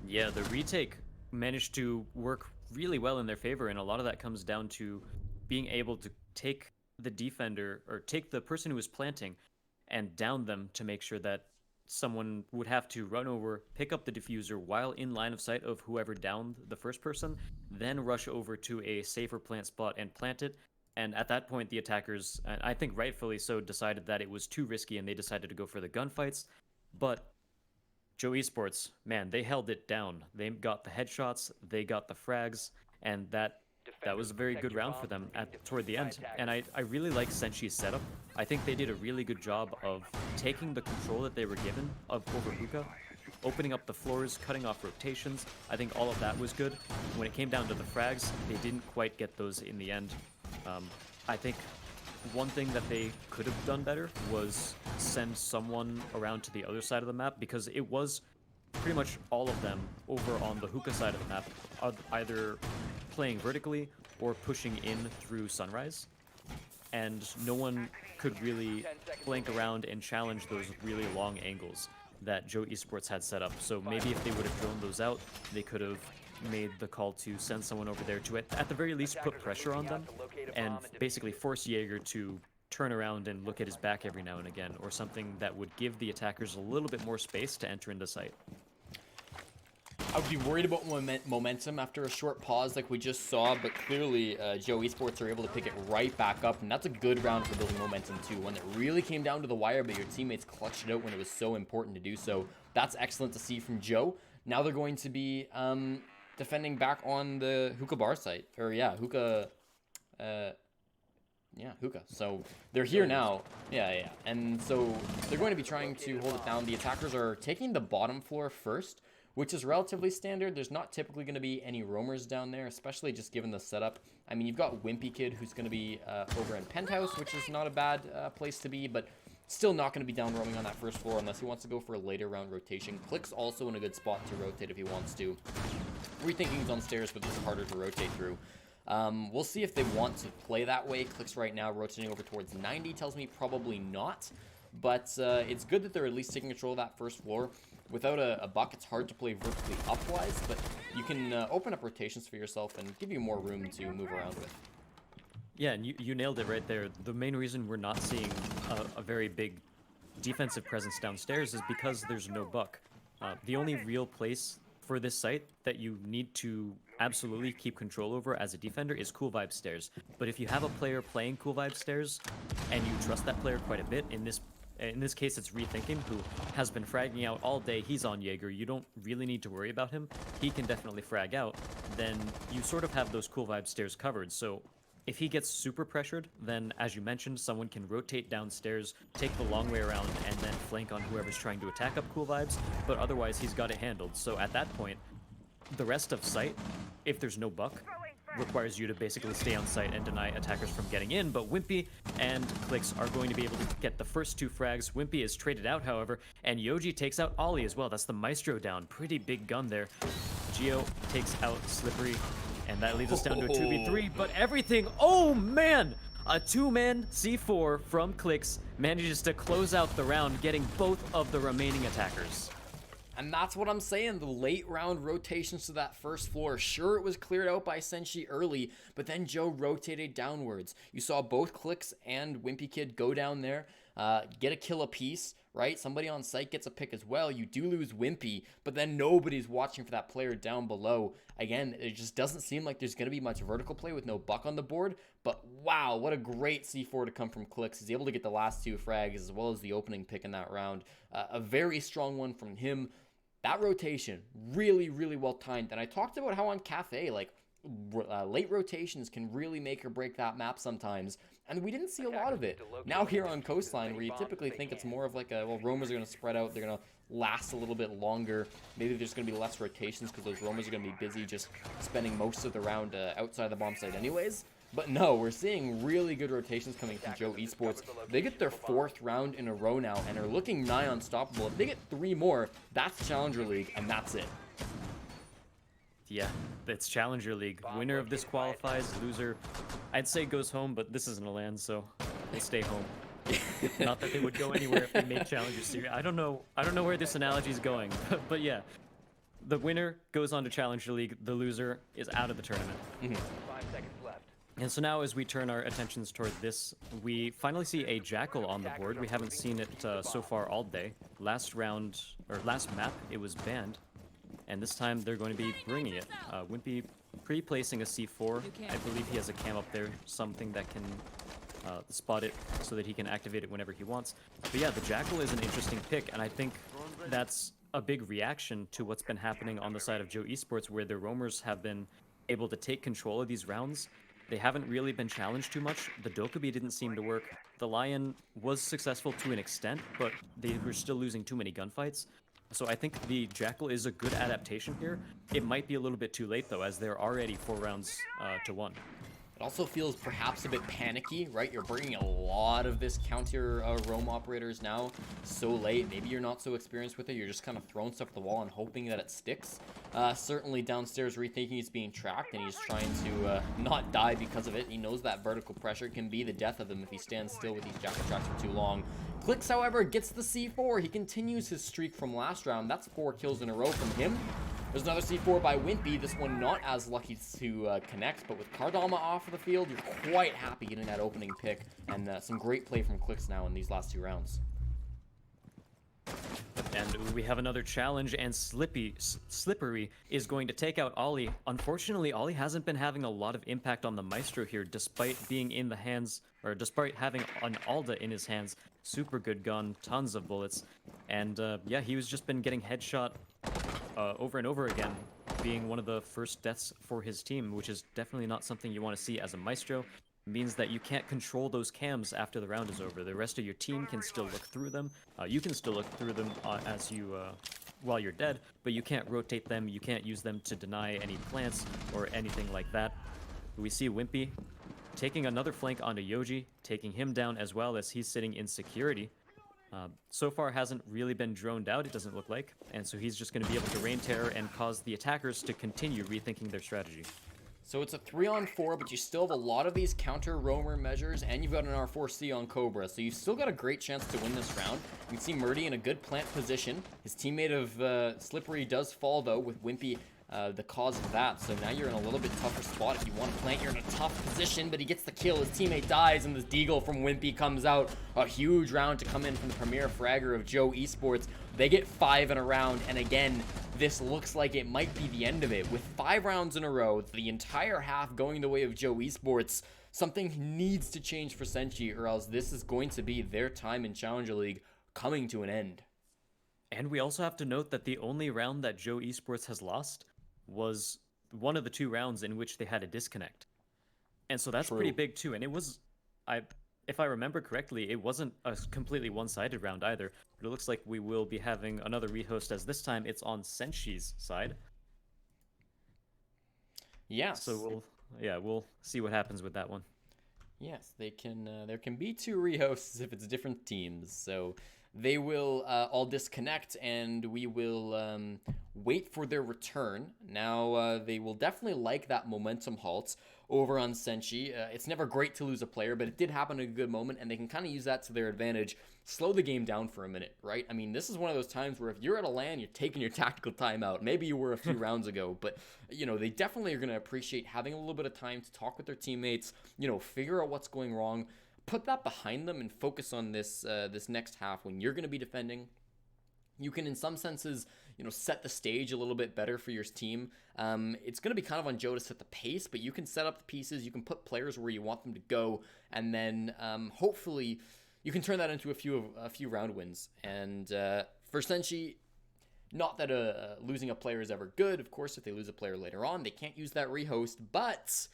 Yeah, the retake managed to work really well in their favor, and a lot of that comes down to being able to take the defender or take the person who is planting and down them to make sure that someone would have to run over, pick up the diffuser while in line of sight of whoever downed the first person, then rush over to a safer plant spot and plant it. And at that point, the attackers, and I think rightfully so, decided that it was too risky and they decided to go for the gunfights. But Joe Esports, man, they held it down. They got the headshots, they got the frags, and that was a very good round for them toward the end. And I really like Senshi's setup. I think they did a really good job of taking the control that they were given over Hookah, opening up the floors, cutting off rotations. I think all of that was good. When it came down to the frags, they didn't quite get those in the end. I think one thing that they could have done better was send someone around to the other side of the map, because it was pretty much all of them over on the Hookah side of the map, either playing vertically or pushing in through Sunrise. And no one could really flank around and challenge those really long angles that Joe Esports had set up. So maybe if they would have thrown those out, they could have made the call to send someone over there to, at the very least, put pressure on them and basically force Jaeger to turn around and look at his back every now and again, or something that would give the attackers a little bit more space to enter into sight. I would be worried about momentum after a short pause like we just saw, but clearly Joe Esports are able to pick it right back up, and that's a good round for building momentum too. One that really came down to the wire, but your teammates clutched it out when it was so important to do so. That's excellent to see from Joe. Now they're going to be defending back on the Hookah bar site, or Hookah. Hookah. So they're here now. Yeah. And so they're going to be trying to hold it down. The attackers are taking the bottom floor first, which is relatively standard. There's not typically going to be any roamers down there, especially just given the setup. I mean, you've got Wimpy Kid, who's going to be over in Penthouse, which is not a bad place to be, but still not going to be down roaming on that first floor unless he wants to go for a later round rotation. Click's also in a good spot to rotate if he wants to. Rethinking he's on stairs, but this is harder to rotate through. We'll see if they want to play that way. Click's right now rotating over towards 90, tells me probably not. But it's good that they're at least taking control of that first floor. Without a buck, it's hard to play vertically upwise, but you can open up rotations for yourself and give you more room to move around with. Yeah, and you nailed it right there. The main reason we're not seeing a very big defensive presence downstairs is because there's no buck. The only real place for this site that you need to absolutely keep control over as a defender is Cool Vibe Stairs. But if you have a player playing Cool Vibe Stairs and you trust that player quite a bit, in this case it's Rethinking, who has been fragging out all day. He's on Jaeger. You don't really need to worry about him. He can definitely frag out. Then you sort of have those Cool Vibe Stairs covered. So if he gets super pressured, then as you mentioned, someone can rotate downstairs, take the long way around, and then flank on whoever's trying to attack up Cool Vibes. But otherwise, he's got it handled. So at that point, the rest of site, if there's no buck, requires you to basically stay on site and deny attackers from getting in. But Wimpy and Clicks are going to be able to get the first two frags. Wimpy is traded out, however, and Yoji takes out Ollie as well. That's the Maestro down. Pretty big gun there. Geo takes out Slippery, and that leads us down to a 2v3. But everything, oh man! A two-man C4 from Clicks manages to close out the round, getting both of the remaining attackers. And that's what I'm saying, the late round rotations to that first floor. Sure, it was cleared out by Senshi early, but then Joe rotated downwards. You saw both Clicks and Wimpy Kid go down there, get a kill apiece, right? Somebody on site gets a pick as well. You do lose Wimpy, but then nobody's watching for that player down below. Again, it just doesn't seem like there's going to be much vertical play with no buck on the board, but wow, what a great C4 to come from Clicks. He's able to get the last two frags as well as the opening pick in that round. A very strong one from him. That rotation, really, really well timed. And I talked about how on Cafe, like, late rotations can really make or break that map sometimes. And we didn't see a lot of it. Now here on Coastline, where you typically think it's more of like a, well, roamers are going to spread out. They're going to last a little bit longer. Maybe there's going to be less rotations because those roamers are going to be busy just spending most of the round outside the bomb site anyways. But no, we're seeing really good rotations coming from Joe Esports. They get their fourth round in a row now and are looking nigh unstoppable. If they get 3 more, that's Challenger League, and that's it. Yeah, it's Challenger League. Winner of this qualifies, loser, I'd say goes home, but this isn't a LAN, so we'll stay home. Not that they would go anywhere if they made Challenger Series. I don't know where this analogy is going, but yeah. the winner goes on to challenge the league. The loser is out of the tournament. 5 seconds left. And so now, as we turn our attentions toward this, we finally see a Jackal on the board. We haven't seen it so far all day. Last round, or last map, it was banned. And this time, they're going to be bringing it. Wimpy pre-placing a C4. I believe he has a cam up there, something that can spot it so that he can activate it whenever he wants. But yeah, the Jackal is an interesting pick, and I think that's a big reaction to what's been happening on the side of Joe Esports, where the roamers have been able to take control of these rounds. They haven't really been challenged too much. The Dokkaebi didn't seem to work. The Lion was successful to an extent, but they were still losing too many gunfights. So I think the Jackal is a good adaptation here. It might be a little bit too late, though, as they're already 4 rounds to 1. It also feels perhaps a bit panicky, right? You're bringing a lot of this counter roam operators now so late. Maybe you're not so experienced with it. You're just kind of throwing stuff at the wall and hoping that it sticks. Certainly downstairs rethinking he's being tracked and he's trying to not die because of it. He knows that vertical pressure can be the death of him if he stands still with these jackal tracks for too long. Clicks, however, gets the C4. He continues his streak from last round. That's 4 kills in a row from him. There's another C4 by Wimpy, this one not as lucky to connect, but with Kardama off of the field, you're quite happy getting that opening pick, and some great play from Clicks now in these last 2 rounds. And we have another challenge, and Slippery is going to take out Ollie. Unfortunately, Ollie hasn't been having a lot of impact on the Maestro here, despite being in the hands, or despite having an Alda in his hands. Super good gun, tons of bullets, and yeah, he was just been getting headshot over and over again, being one of the first deaths for his team, which is definitely not something you want to see as a Maestro. It means that you can't control those cams after the round is over. The rest of your team can still look through them. You can still look through them as you while you're dead, but you can't rotate them. You can't use them to deny any plants or anything like that. We see Wimpy taking another flank onto Yoji, taking him down as well as he's sitting in security. So far hasn't really been droned out, it doesn't look like, and so he's just going to be able to rain terror and cause the attackers to continue rethinking their strategy. So it's a 3-on-4, but you still have a lot of these counter roamer measures, and you've got an R4C on Cobra, so you've still got a great chance to win this round. You can see Murdy in a good plant position. His teammate of Slippery does fall, though, with Wimpy the cause of that. So now you're in a little bit tougher spot. If you want to plant, you're in a tough position, but he gets the kill. His teammate dies, and this deagle from Wimpy comes out. A huge round to come in from the premier fragger of Joe Esports. They get 5 in a round, and again, this looks like it might be the end of it. With 5 rounds in a row, the entire half going the way of Joe Esports, something needs to change for Senshi, or else this is going to be their time in Challenger League coming to an end. And we also have to note that the only round that Joe Esports has lost was one of the 2 rounds in which they had a disconnect. And so that's pretty big too. And it was, if I remember correctly, it wasn't a completely one-sided round either. But it looks like we will be having another rehost, as this time it's on Senshi's side. Yes. So we'll see what happens with that one. Yes, they can. There can be 2 rehosts if it's different teams. So they will all disconnect, and we will wait for their return. Now, they will definitely like that momentum halt over on Senshi. It's never great to lose a player, but it did happen at a good moment, and they can kind of use that to their advantage. Slow the game down for a minute, right? I mean, this is one of those times where if you're at a LAN, you're taking your tactical time out. Maybe you were a few rounds ago, but, you know, they definitely are going to appreciate having a little bit of time to talk with their teammates, you know, figure out what's going wrong, put that behind them, and focus on this this next half when you're going to be defending. You can, in some senses, you know, set the stage a little bit better for your team. It's going to be kind of on Joe to set the pace, but you can set up the pieces, you can put players where you want them to go, and then hopefully you can turn that into a few round wins. And for Senshi, not that losing a player is ever good. Of course, if they lose a player later on, they can't use that rehost, but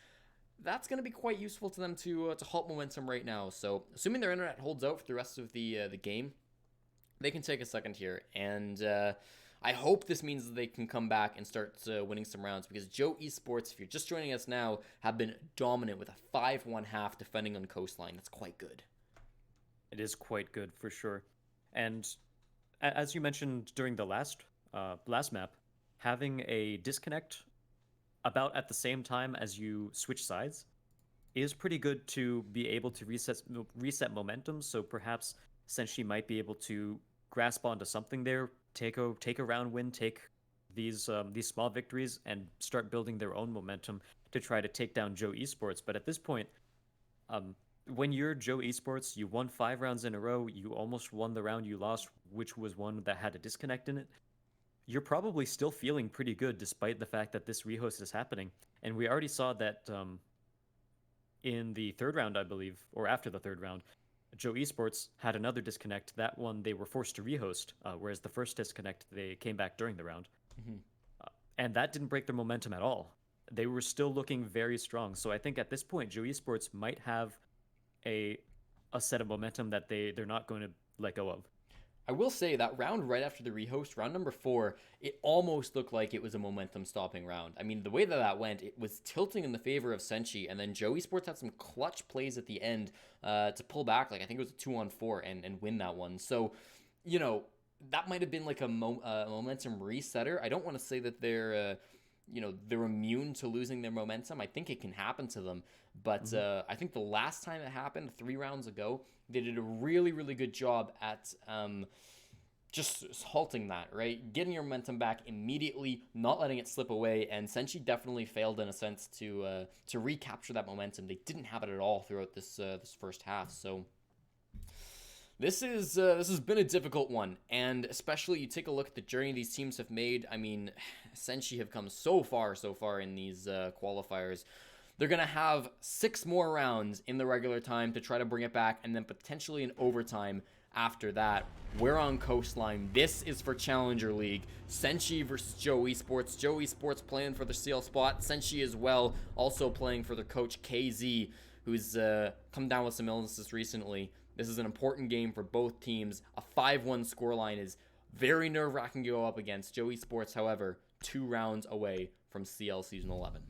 that's going to be quite useful to them to halt momentum right now. So assuming their internet holds out for the rest of the game, they can take a second here, and I hope this means that they can come back and start winning some rounds, because Joe Esports, if you're just joining us now, have been dominant with a 5-1 half defending on Coastline. That's quite good. It is quite good, for sure. And as you mentioned during the last map, having a disconnect about at the same time as you switch sides is pretty good to be able to reset momentum, so perhaps Senshi might be able to grasp onto something there, take a round win, take these small victories and start building their own momentum to try to take down Joe Esports. But at this point, when you're Joe Esports, you won 5 rounds in a row. You almost won the round you lost, which was one that had a disconnect in it. You're probably still feeling pretty good despite the fact that this rehost is happening. And we already saw that in the 3rd round, I believe, or after the 3rd round, Joe Esports had another disconnect. That one they were forced to rehost, whereas the first disconnect, they came back during the round. And that didn't break their momentum at all. They were still looking very strong. So I think at this point, Joe Esports might have a set of momentum that they're not going to let go of. I will say that round right after the rehost, round number 4, it almost looked like it was a momentum stopping round. I mean, the way that went, it was tilting in the favor of Senshi, and then Joe Esports had some clutch plays at the end to pull back. Like, I think it was a 2-on-4 and win that one. So, you know, that might have been like a momentum resetter. I don't want to say that they're immune to losing their momentum. I think it can happen to them. But I think the last time it happened, 3 rounds ago, they did a really, really good job at just halting that, right? Getting your momentum back immediately, not letting it slip away. And Senshi definitely failed in a sense to recapture that momentum. They didn't have it at all throughout this first half. So this has been a difficult one, and especially you take a look at the journey these teams have made. I mean, Senshi have come so far in these qualifiers. They're going to have 6 more rounds in the regular time to try to bring it back, and then potentially an overtime after that. We're on Coastline. This is for Challenger League. Senshi versus Joe Esports. Joe Esports playing for the CL spot. Senshi as well, also playing for their coach KZ, who's come down with some illnesses recently. This is an important game for both teams. A 5-1 scoreline is very nerve-wracking to go up against. Joe Esports, however, 2 rounds away from CL Season 11.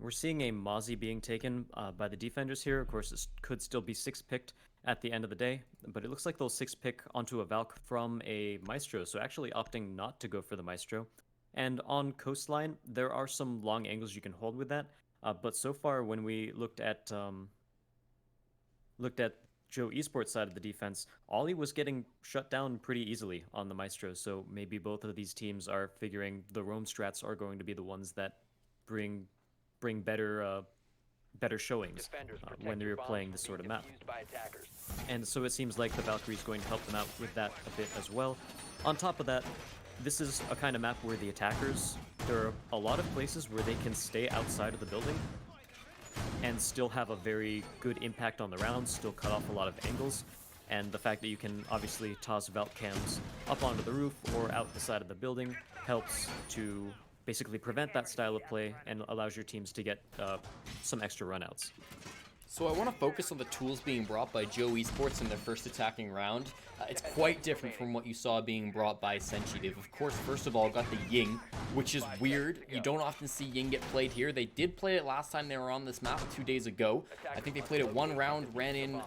We're seeing a Mozzie being taken by the defenders here. Of course, this could still be 6-picked at the end of the day, but it looks like they'll 6-pick onto a Valk from a Maestro, so actually opting not to go for the Maestro. And on Coastline, there are some long angles you can hold with that, but so far when we looked at Joe Esports' side of the defense, Ollie was getting shut down pretty easily on the Maestro, so maybe both of these teams are figuring the roam strats are going to be the ones that bring better showings when they're playing this sort of map. And so it seems like the Valkyrie is going to help them out with that a bit as well. On top of that, this is a kind of map where the attackers, there are a lot of places where they can stay outside of the building and still have a very good impact on the rounds, still cut off a lot of angles. And the fact that you can obviously toss Valk cams up onto the roof or out the side of the building helps to basically prevent that style of play and allows your teams to get some extra runouts. So I want to focus on the tools being brought by Joe Esports in their first attacking round. It's quite different from what you saw being brought by Senshi. They've, of course, first of all, got the Ying, which is weird. You don't often see Ying get played here. They did play it last time they were on this map 2 days ago. I think they played it 1 round, ran in,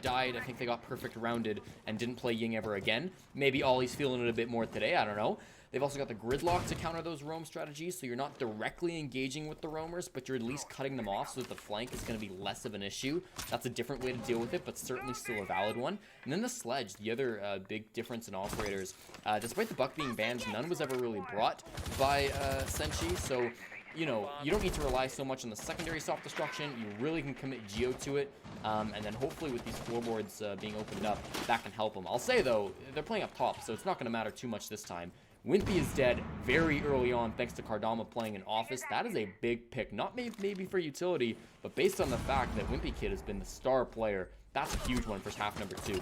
died. I think they got perfect rounded and didn't play Ying ever again. Maybe Ollie's feeling it a bit more today. I don't know. They've also got the gridlock to counter those roam strategies, so you're not directly engaging with the roamers, but you're at least cutting them off so that the flank is going to be less of an issue. That's a different way to deal with it, but certainly still a valid one. And then the sledge, the other big difference in operators. Despite the buck being banned, none was ever really brought by Senshi, so you know, you don't need to rely so much on the secondary self-destruction. You really can commit Geo to it, and then hopefully with these floorboards being opened up, that can help them. I'll say, though, they're playing up top, so it's not going to matter too much this time. Wimpy is dead very early on thanks to Kardama playing in Office. That is a big pick. Not maybe for utility, but based on the fact that Wimpy Kid has been the star player, that's a huge one for half number 2.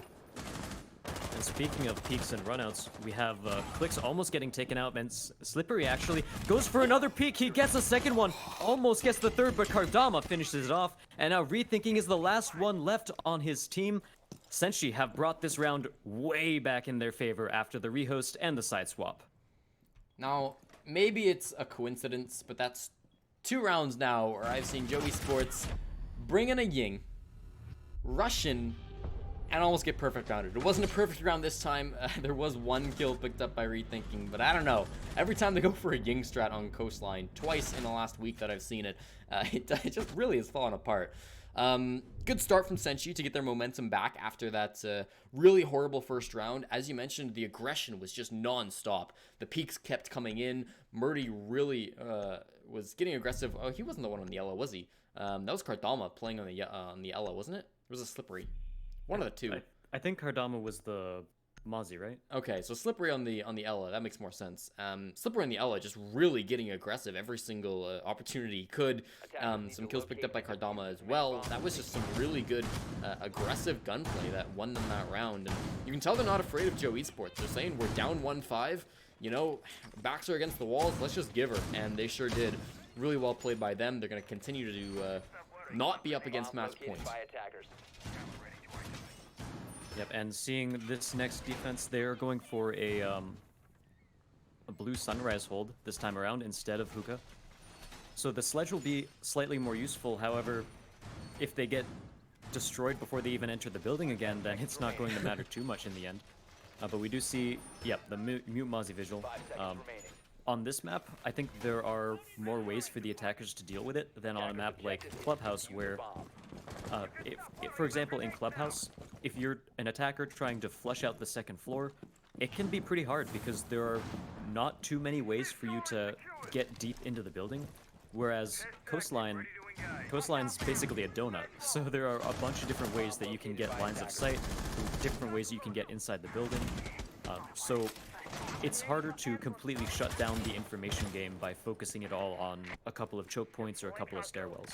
And speaking of peeks and runouts, we have Clicks almost getting taken out, and Slippery actually goes for another peek. He gets a second one, almost gets the third, but Kardama finishes it off. And now Rethinking is the last one left on his team. Senshi have brought this round way back in their favor after the rehost and the side swap. Now, maybe it's a coincidence, but that's 2 rounds now where I've seen Joe Esports bring in a Ying, rush in, and almost get perfect rounded. It wasn't a perfect round this time. There was 1 kill picked up by Rethinking, but I don't know. Every time they go for a Ying strat on Coastline, twice in the last week that I've seen it, it just really has fallen apart. Good start from Senshi to get their momentum back after that really horrible first round. As you mentioned, the aggression was just non-stop. The peaks kept coming in. Murdy really was getting aggressive. Oh, he wasn't the one on the yellow, was he? That was Kardama playing on the yellow, wasn't it? It was a Slippery. One of the two. I think Kardama was the Mozzie, right? Okay, so Slippery on the Ella, that makes more sense. Slippery on the Ella just really getting aggressive every single opportunity he could. Some kills picked up by Kardama as well. That was just some really good aggressive gunplay that won them that round. And you can tell they're not afraid of Joe Esports. They're saying we're down 1-5. You know, backs are against the walls. Let's just give her, and they sure did. Really well played by them. They're going to continue to not be up against match points. Yep, and seeing this next defense, they're going for a blue Sunrise hold this time around instead of Hookah. So the sledge will be slightly more useful. However, if they get destroyed before they even enter the building again, then it's not going to matter too much in the end. But we do see, yep, the mute Mozzie visual. On this map, I think there are more ways for the attackers to deal with it than on a map like Clubhouse, where, for example, in Clubhouse, if you're an attacker trying to flush out the second floor, it can be pretty hard because there are not too many ways for you to get deep into the building, whereas Coastline's basically a donut, so there are a bunch of different ways that you can get lines of sight, different ways you can get inside the building, so it's harder to completely shut down the information game by focusing it all on a couple of choke points or a couple of stairwells.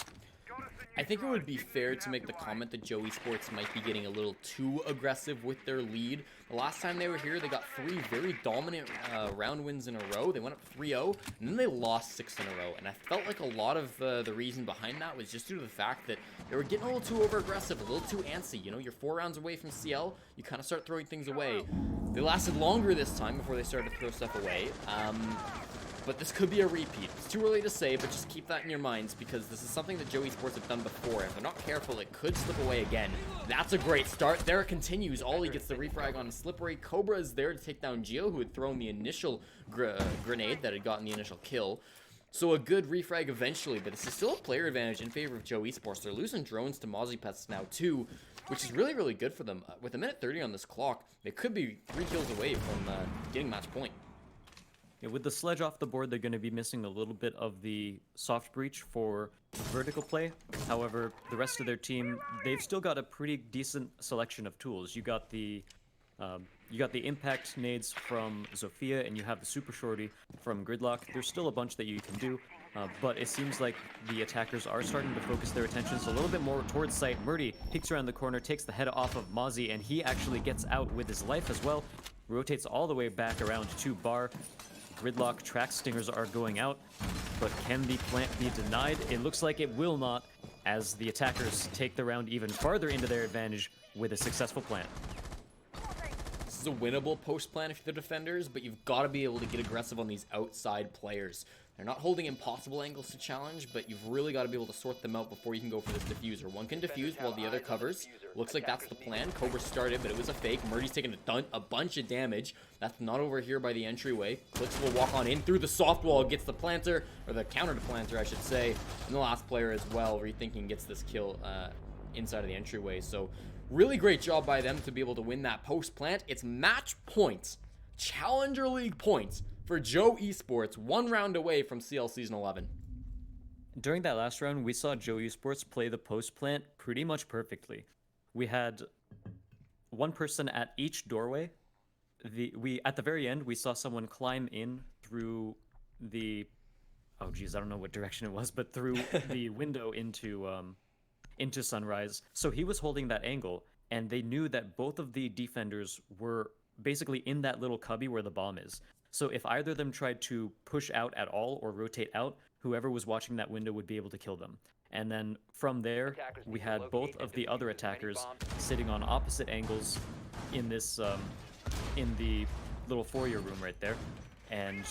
I think it would be fair to make the comment that Joe Esports might be getting a little too aggressive with their lead. The last time they were here, they got 3 very dominant round wins in a row. They went up 3-0, and then they lost 6 in a row. And I felt like a lot of the reason behind that was just due to the fact that they were getting a little too over-aggressive, a little too antsy. You know, you're 4 rounds away from CL, you kind of start throwing things away. They lasted longer this time before they started to throw stuff away. But this could be a repeat. It's too early to say, but just keep that in your minds because this is something that Joe Esports have done before. If they're not careful, it could slip away again. That's a great start. There it continues. Ollie gets the refrag on Slippery. Cobra is there to take down Geo, who had thrown the initial grenade that had gotten the initial kill. So a good refrag eventually, but this is still a player advantage in favor of Joe Esports. They're losing drones to Mozzie Pets now too, which is really, really good for them. With a minute 30 on this clock, they could be 3 kills away from getting match point. Yeah, with the sledge off the board, they're going to be missing a little bit of the soft breach for vertical play. However, the rest of their team, they've still got a pretty decent selection of tools. You got the impact nades from Zofia, and you have the super shorty from Gridlock. There's still a bunch that you can do, but it seems like the attackers are starting to focus their attentions a little bit more towards sight. Murdy peeks around the corner, takes the head off of Mozzie, and he actually gets out with his life as well. Rotates all the way back around to Bar. Gridlock track stingers are going out, but can the plant be denied? It looks like it will not, as the attackers take the round even farther into their advantage with a successful plant. This is a winnable post plant if you're the defenders, but you've got to be able to get aggressive on these outside players. They're not holding impossible angles to challenge, but you've really got to be able to sort them out before you can go for this diffuser. One can diffuse while the other covers. Looks like that's the plan. Cobra started, but it was a fake. Murdy's taking a bunch of damage. That's not over here by the entryway. Clicks will walk on in through the soft wall, gets the planter, or the counter to planter, I should say. And the last player as well, rethinking, gets this kill inside of the entryway. So really great job by them to be able to win that post plant. It's match points, Challenger League points, for Joe Esports, 1 round away from CL Season 11. During that last round, we saw Joe Esports play the post plant pretty much perfectly. We had one person at each doorway. At the very end, we saw someone climb in through the, oh geez, I don't know what direction it was, but through the window into Sunrise. So he was holding that angle, and they knew that both of the defenders were basically in that little cubby where the bomb is. So if either of them tried to push out at all or rotate out, whoever was watching that window would be able to kill them. And then from there, we had both of the other attackers sitting on opposite angles in this, in the little foyer room right there. And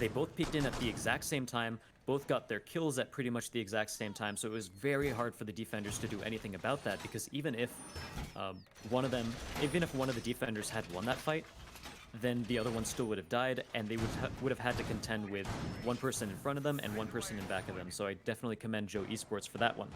they both peeked in at the exact same time, both got their kills at pretty much the exact same time. So it was very hard for the defenders to do anything about that, because even if one of the defenders had won that fight, then the other one still would have died, and they would have had to contend with one person in front of them and one person in back of them. So I definitely commend Joe Esports for that one.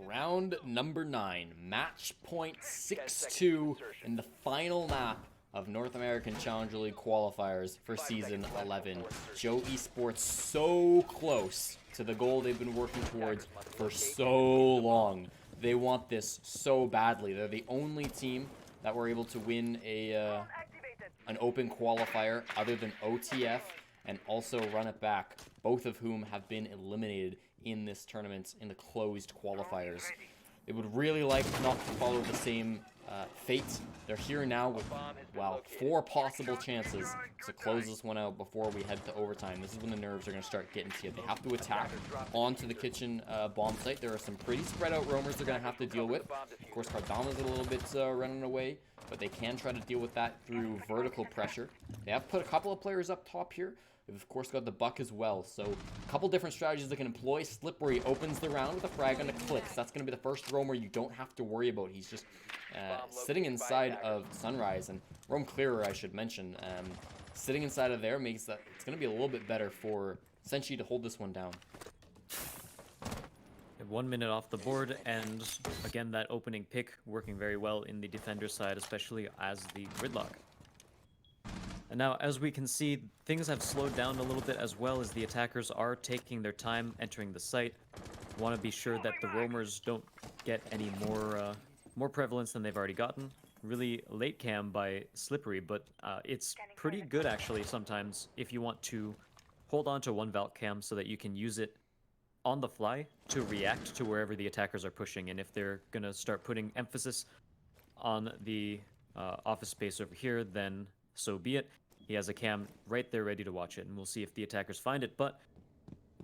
Round number 9, match point 6-2 in the final map of North American Challenger League qualifiers for season 11. Joe Esports so close to the goal they've been working towards for so long. They want this so badly. They're the only team that were able to win an open qualifier other than OTF and also run it back, both of whom have been eliminated in this tournament in the closed qualifiers. They would really like not to follow the same fate. They're here now with, well, 4 possible chances to close this one out before we head to overtime. This is when the nerves are going to start getting to you. They have to attack onto the kitchen bomb site. There are some pretty spread out roamers they're going to have to deal with. Of course, Cardama's a little bit running away, but they can try to deal with that through vertical pressure. They have put a couple of players up top here. They've, of course, got the Buck as well. So a couple different strategies they can employ. Slippery opens the round with a frag on the clicks. That's going to be the first roamer you don't have to worry about. He's just sitting inside of Sunrise. And roam clearer, I should mention. Sitting inside of there makes that it's going to be a little bit better for Senshi to hold this one down. 1 minute off the board, and again, that opening pick working very well in the defender side, especially as the gridlock. And now, as we can see, things have slowed down a little bit as well as the attackers are taking their time entering the site. Want to be sure that the roamers don't get any more prevalence than they've already gotten. Really late cam by Slippery, but it's pretty good actually sometimes if you want to hold on to one Valk cam so that you can use it on the fly to react to wherever the attackers are pushing. And if they're going to start putting emphasis on the office space over here, then so be it. He has a cam right there ready to watch it, and we'll see if the attackers find it. But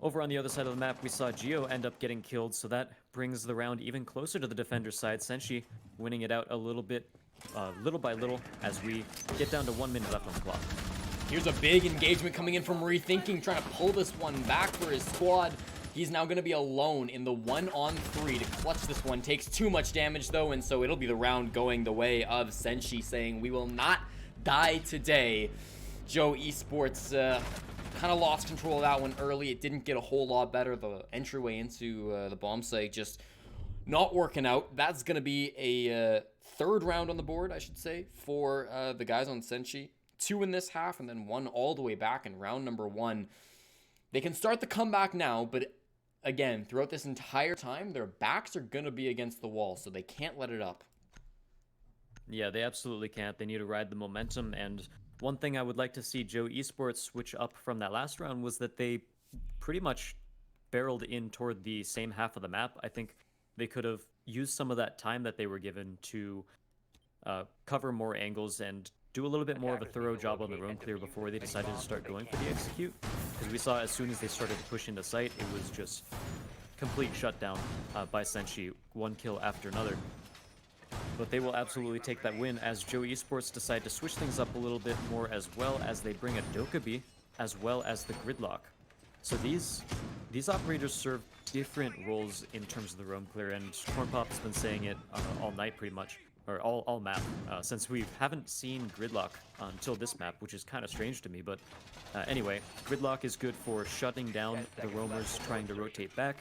over on the other side of the map, we saw Geo end up getting killed, so that brings the round even closer to the defender's side. Senshi winning it out a little bit, little by little, as we get down to 1 minute left on the clock. Here's a big engagement coming in from Rethinking, trying to pull this one back for his squad. He's now going to be alone in the 1-on-3 to clutch this one. Takes too much damage, though, and so it'll be the round going the way of Senshi, saying, "We will not die today." Joe Esports kind of lost control of that one early. It didn't get a whole lot better. The entryway into the bomb site just not working out. That's going to be a third round on the board, I should say, for the guys on Senshi. 2 in this half and then 1 all the way back in round number 1. They can start the comeback now, but again, throughout this entire time, their backs are going to be against the wall, so they can't let it up. Yeah, they absolutely can't. They need to ride the momentum, and one thing I would like to see Joe Esports switch up from that last round was that they pretty much barreled in toward the same half of the map. I think they could have used some of that time that they were given to cover more angles and do a little bit more of a thorough job on the roam clear before they decided to start going for the execute. Because we saw as soon as they started to push into sight, it was just complete shutdown by Senshi, 1 kill after another. But they will absolutely take that win as Joe Esports decide to switch things up a little bit more, as well as they bring a Dokkaebi as well as the gridlock. So these operators serve different roles in terms of the roam clear, and Cornpop has been saying it all night pretty much, or all map, since we haven't seen gridlock until this map, which is kind of strange to me. But anyway, gridlock is good for shutting down the roamers trying to rotate back.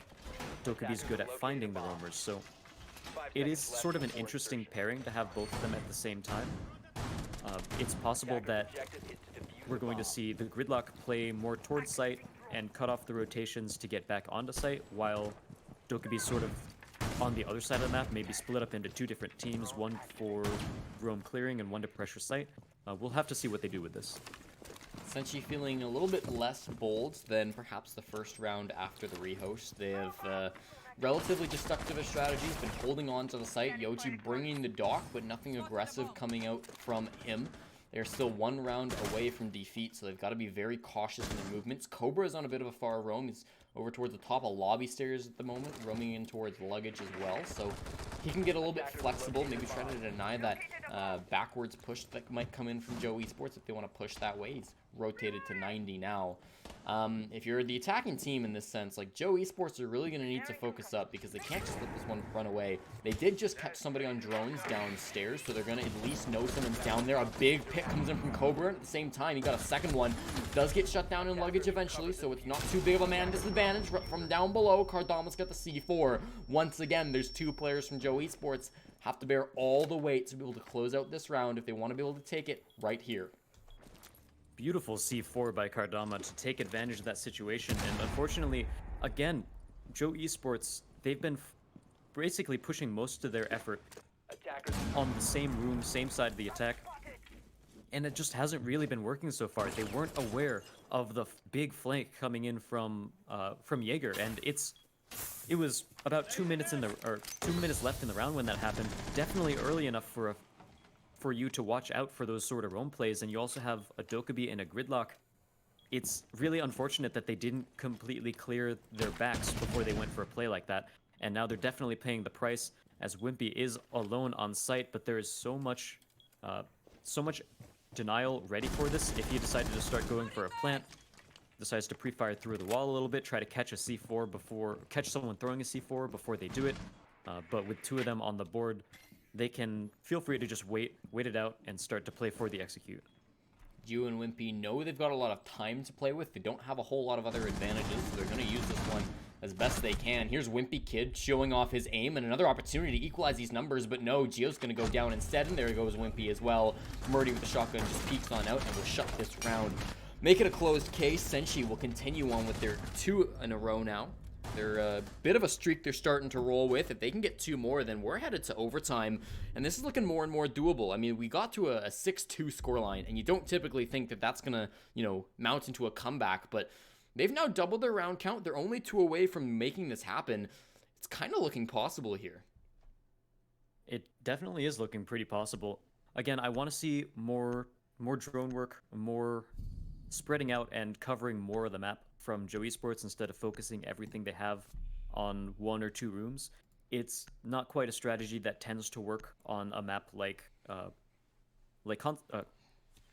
Dokkaebi is good at finding the roamers, so it is sort of an interesting pairing to have both of them at the same time. It's possible that we're going to see the gridlock play more towards site and cut off the rotations to get back onto site, while Dokkaebi sort of on the other side of the map, maybe split up into 2 different teams, one for roam clearing and one to pressure site. We'll have to see what they do with this. Senshi feeling a little bit less bold than perhaps the first round after the rehost. They have relatively just stuck to their strategies, been holding on to the site. Yoji bringing the dock, but nothing aggressive coming out from him. They're still 1 round away from defeat, so they've got to be very cautious in their movements. Cobra is on a bit of a far roam. He's over towards the top of lobby stairs at the moment, roaming in towards luggage as well. So he can get a little bit flexible, maybe try to deny that backwards push that might come in from Joe Esports if they want to push that way. He's rotated to 90 now. If you're the attacking team in this sense, like Joe Esports are really going to need to focus up because they can't just let this one run away. They did just catch somebody on drones downstairs, so they're going to at least know someone's down there. A big pick comes in from Cobra, and at the same time, he got a second one. Does get shut down in luggage eventually, so it's not too big of a man disadvantage. From down below, Cardama's got the C4. Once again, there's two players from Joe Esports. Have to bear all the weight to be able to close out this round if they want to be able to take it right here. Beautiful C4 by Cardama to take advantage of that situation. And unfortunately, again, Joe Esports, they've been basically pushing most of their effort on the same room, same side of the attack. And it just hasn't really been working so far. They weren't aware of the big flank coming in from Jaeger, and it was about 2 minutes 2 minutes left in the round when that happened. Definitely early enough for you to watch out for those sort of roam plays, and you also have a Dokkaebi and a Gridlock. It's really unfortunate that they didn't completely clear their backs before they went for a play like that, and now they're definitely paying the price as Wimpy is alone on site, but there is so much denial ready for this. If he decided to start going for a plant, decides to pre-fire through the wall a little bit, try to catch a C4 catch someone throwing a C4 before they do it, but with two of them on the board, they can feel free to just wait it out and start to play for the execute. Ju and Wimpy know they've got a lot of time to play with. They don't have a whole lot of other advantages, so they're going to use this one as best they can. Here's Wimpy Kid showing off his aim and another opportunity to equalize these numbers, but no, Gio's going to go down instead, and there goes Wimpy as well. Murdy with the shotgun just peeks on out and will shut this round. Make it a closed case. Senshi will continue on with their 2 in a row now. They're a bit of a streak they're starting to roll with. If they can get 2 more, then we're headed to overtime. And this is looking more and more doable. I mean, we got to a 6-2 scoreline, and you don't typically think that that's going to, mount into a comeback. But they've now doubled their round count. They're only 2 away from making this happen. It's kind of looking possible here. It definitely is looking pretty possible. Again, I want to see more drone work, more spreading out and covering more of the map from Joe Esports instead of focusing everything they have on 1 or 2 rooms. It's not quite a strategy that tends to work on a map like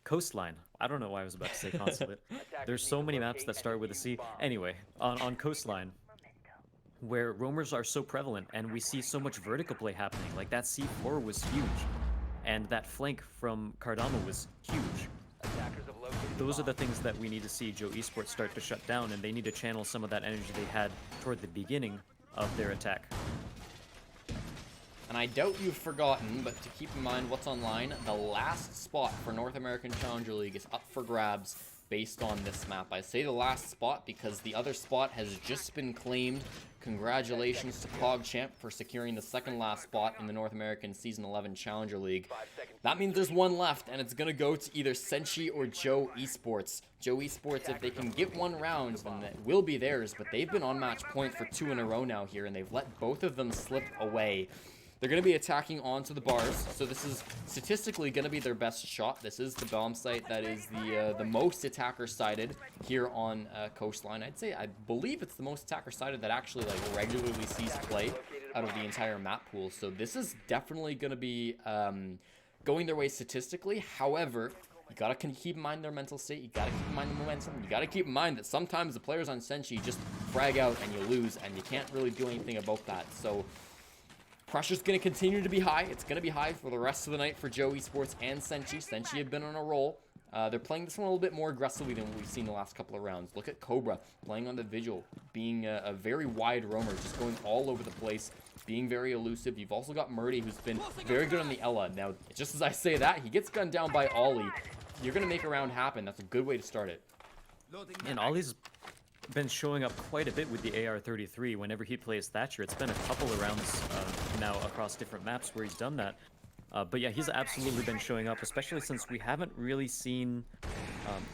Coastline. I don't know why I was about to say Consulate. There's so many maps that start with a C. Anyway, on Coastline, where roamers are so prevalent and we see so much vertical play happening. Like that C4 was huge, and that flank from Cardama was huge. Those are the things that we need to see Joe Esports start to shut down, and they need to channel some of that energy they had toward the beginning of their attack. And I doubt you've forgotten, but to keep in mind what's online, the last spot for North American Challenger League is up for grabs based on this map. I say the last spot because the other spot has just been claimed. Congratulations to PogChamp for securing the second last spot in the North American Season 11 Challenger League. That means there's one left, and it's going to go to either Senshi or Joe Esports. Joe Esports, if they can get 1 round, then it will be theirs, but they've been on match point for 2 in a row now here, and they've let both of them slip away. They're going to be attacking onto the bars, so this is statistically going to be their best shot. This is the bomb site that is the most attacker-sided here on Coastline. I believe it's the most attacker-sided that actually regularly sees play out of the entire map pool. So this is definitely going to be going their way statistically. However, you got to keep in mind their mental state. You got to keep in mind the momentum. You got to keep in mind that sometimes the players on Senshi just frag out and you lose, and you can't really do anything about that. So pressure's going to continue to be high. It's going to be high for the rest of the night for Joe Esports and Senshi. Senshi have been on a roll. They're playing this one a little bit more aggressively than we've seen the last couple of rounds. Look at Cobra playing on the Vigil, being a very wide roamer, just going all over the place, being very elusive. You've also got Murdy, who's been very good on the Ella. Now, just as I say that, he gets gunned down by Ollie. You're going to make a round happen. That's a good way to start it. And Ollie's been showing up quite a bit with the AR-33 whenever he plays Thatcher. It's been a couple of rounds now across different maps where he's done that. But yeah, he's absolutely been showing up, especially since we haven't really seen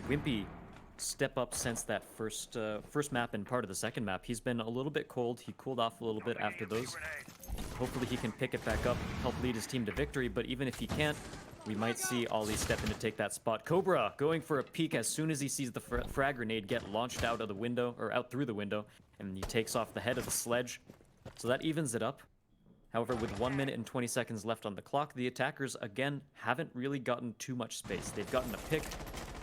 Wimpy step up since that first map and part of the second map. He's been a little bit cold. He cooled off a little bit after those. Hopefully he can pick it back up, help lead his team to victory, but even if he can't, we might see Ollie step in to take that spot. Cobra going for a peek as soon as he sees the frag grenade get launched out of the window, or out through the window, and he takes off the head of the sledge. So that evens it up. However, with 1 minute and 20 seconds left on the clock, the attackers, again, haven't really gotten too much space. They've gotten a pick,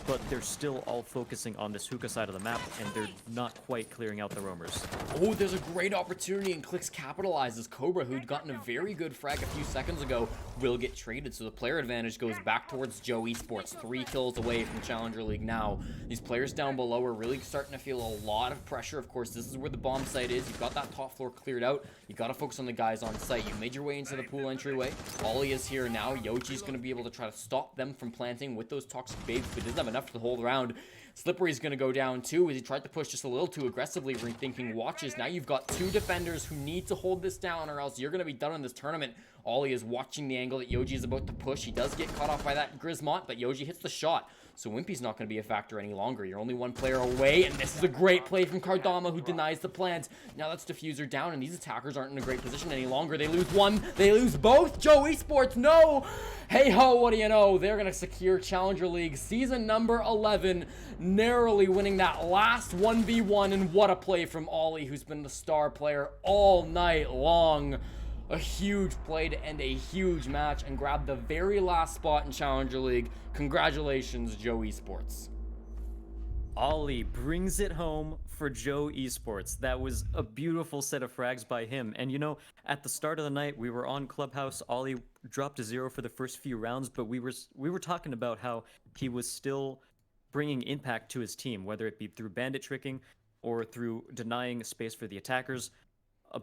but they're still all focusing on this hookah side of the map, and they're not quite clearing out the roamers. Oh, there's a great opportunity, and Clicks capitalizes. Cobra, who'd gotten a very good frag a few seconds ago, will get traded, so the player advantage goes back towards Joe Esports. 3 kills away from Challenger League now. These players down below are really starting to feel a lot of pressure. Of course, this is where the bomb site is. You've got that top floor cleared out. You got to focus on the guys on site. You made your way into the pool entryway. Ollie is here now. Yoji's going to be able to try to stop them from planting with those toxic babes, but doesn't have enough to hold around. Slippery's going to go down too as he tried to push just a little too aggressively, rethinking watches. Now you've got 2 defenders who need to hold this down or else you're going to be done in this tournament. Ollie is watching the angle that Yoji is about to push. He does get caught off by that Grismont, but Yoji hits the shot. So Wimpy's not going to be a factor any longer. You're only 1 player away, and this is a great play from Kardama, who denies the plant. Now that's Diffuser down, and these attackers aren't in a great position any longer. They lose 1, they lose both. Joe Esports, no! Hey ho, what do you know? They're going to secure Challenger League season number 11, narrowly winning that last 1v1, and what a play from Ollie, who's been the star player all night long. A huge play to end a huge match and grab the very last spot in Challenger League. Congratulations, Joe Esports. Ollie brings it home for Joe Esports. That was a beautiful set of frags by him. And you know, at the start of the night, we were on Clubhouse. Ollie dropped a 0 for the first few rounds, but we were talking about how he was still bringing impact to his team, whether it be through bandit tricking or through denying space for the attackers.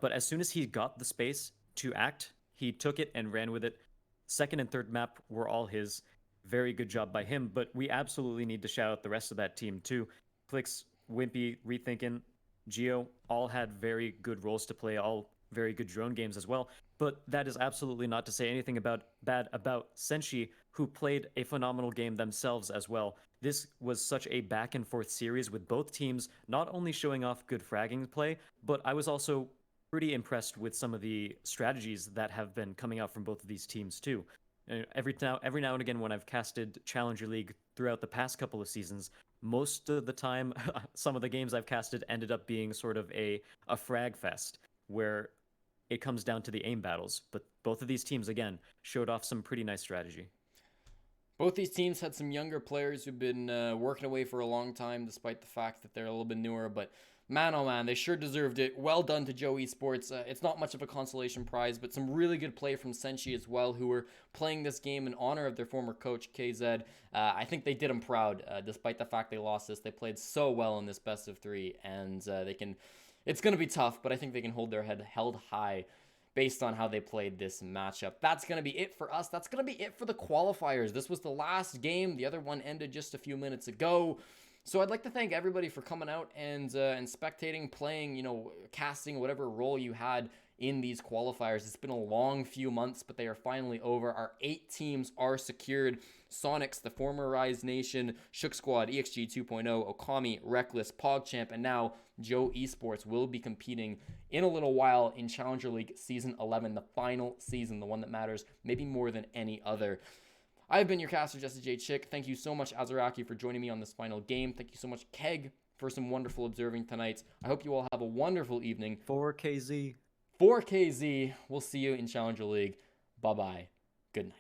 But as soon as he got the space to act, he took it and ran with it. Second and third map were all his. Very good job by him, but we absolutely need to shout out the rest of that team too. Clicks, Wimpy, Rethinkin, Geo all had very good roles to play, all very good drone games as well. But that is absolutely not to say anything bad about Senshi, who played a phenomenal game themselves as well. This was such a back and forth series with both teams not only showing off good fragging play, but I was also pretty impressed with some of the strategies that have been coming out from both of these teams too. Every now and again when I've casted Challenger League throughout the past couple of seasons, most of the time some of the games I've casted ended up being sort of a frag fest where it comes down to the aim battles. But both of these teams, again, showed off some pretty nice strategy. Both these teams had some younger players who've been working away for a long time, despite the fact that they're a little bit newer, but man, oh man, they sure deserved it. Well done to Joe Esports. It's not much of a consolation prize, but some really good play from Senshi as well, who were playing this game in honor of their former coach, KZ. I think they did him proud, despite the fact they lost this. They played so well in this best of 3, and they can. It's going to be tough, but I think they can hold their head held high based on how they played this matchup. That's going to be it for us. That's going to be it for the qualifiers. This was the last game. The other one ended just a few minutes ago. So I'd like to thank everybody for coming out and spectating, playing, you know, casting, whatever role you had in these qualifiers. It's been a long few months, but they are finally over. Our 8 teams are secured. Sonics, the former Rise Nation, Shook Squad, EXG 2.0, Okami, Reckless, PogChamp, and now Joe Esports will be competing in a little while in Challenger League Season 11, the final season, the one that matters maybe more than any other. I've been your caster, Jesse J. Chick. Thank you so much, Azaraki, for joining me on this final game. Thank you so much, Keg, for some wonderful observing tonight. I hope you all have a wonderful evening. 4KZ. 4KZ. We'll see you in Challenger League. Bye-bye. Good night.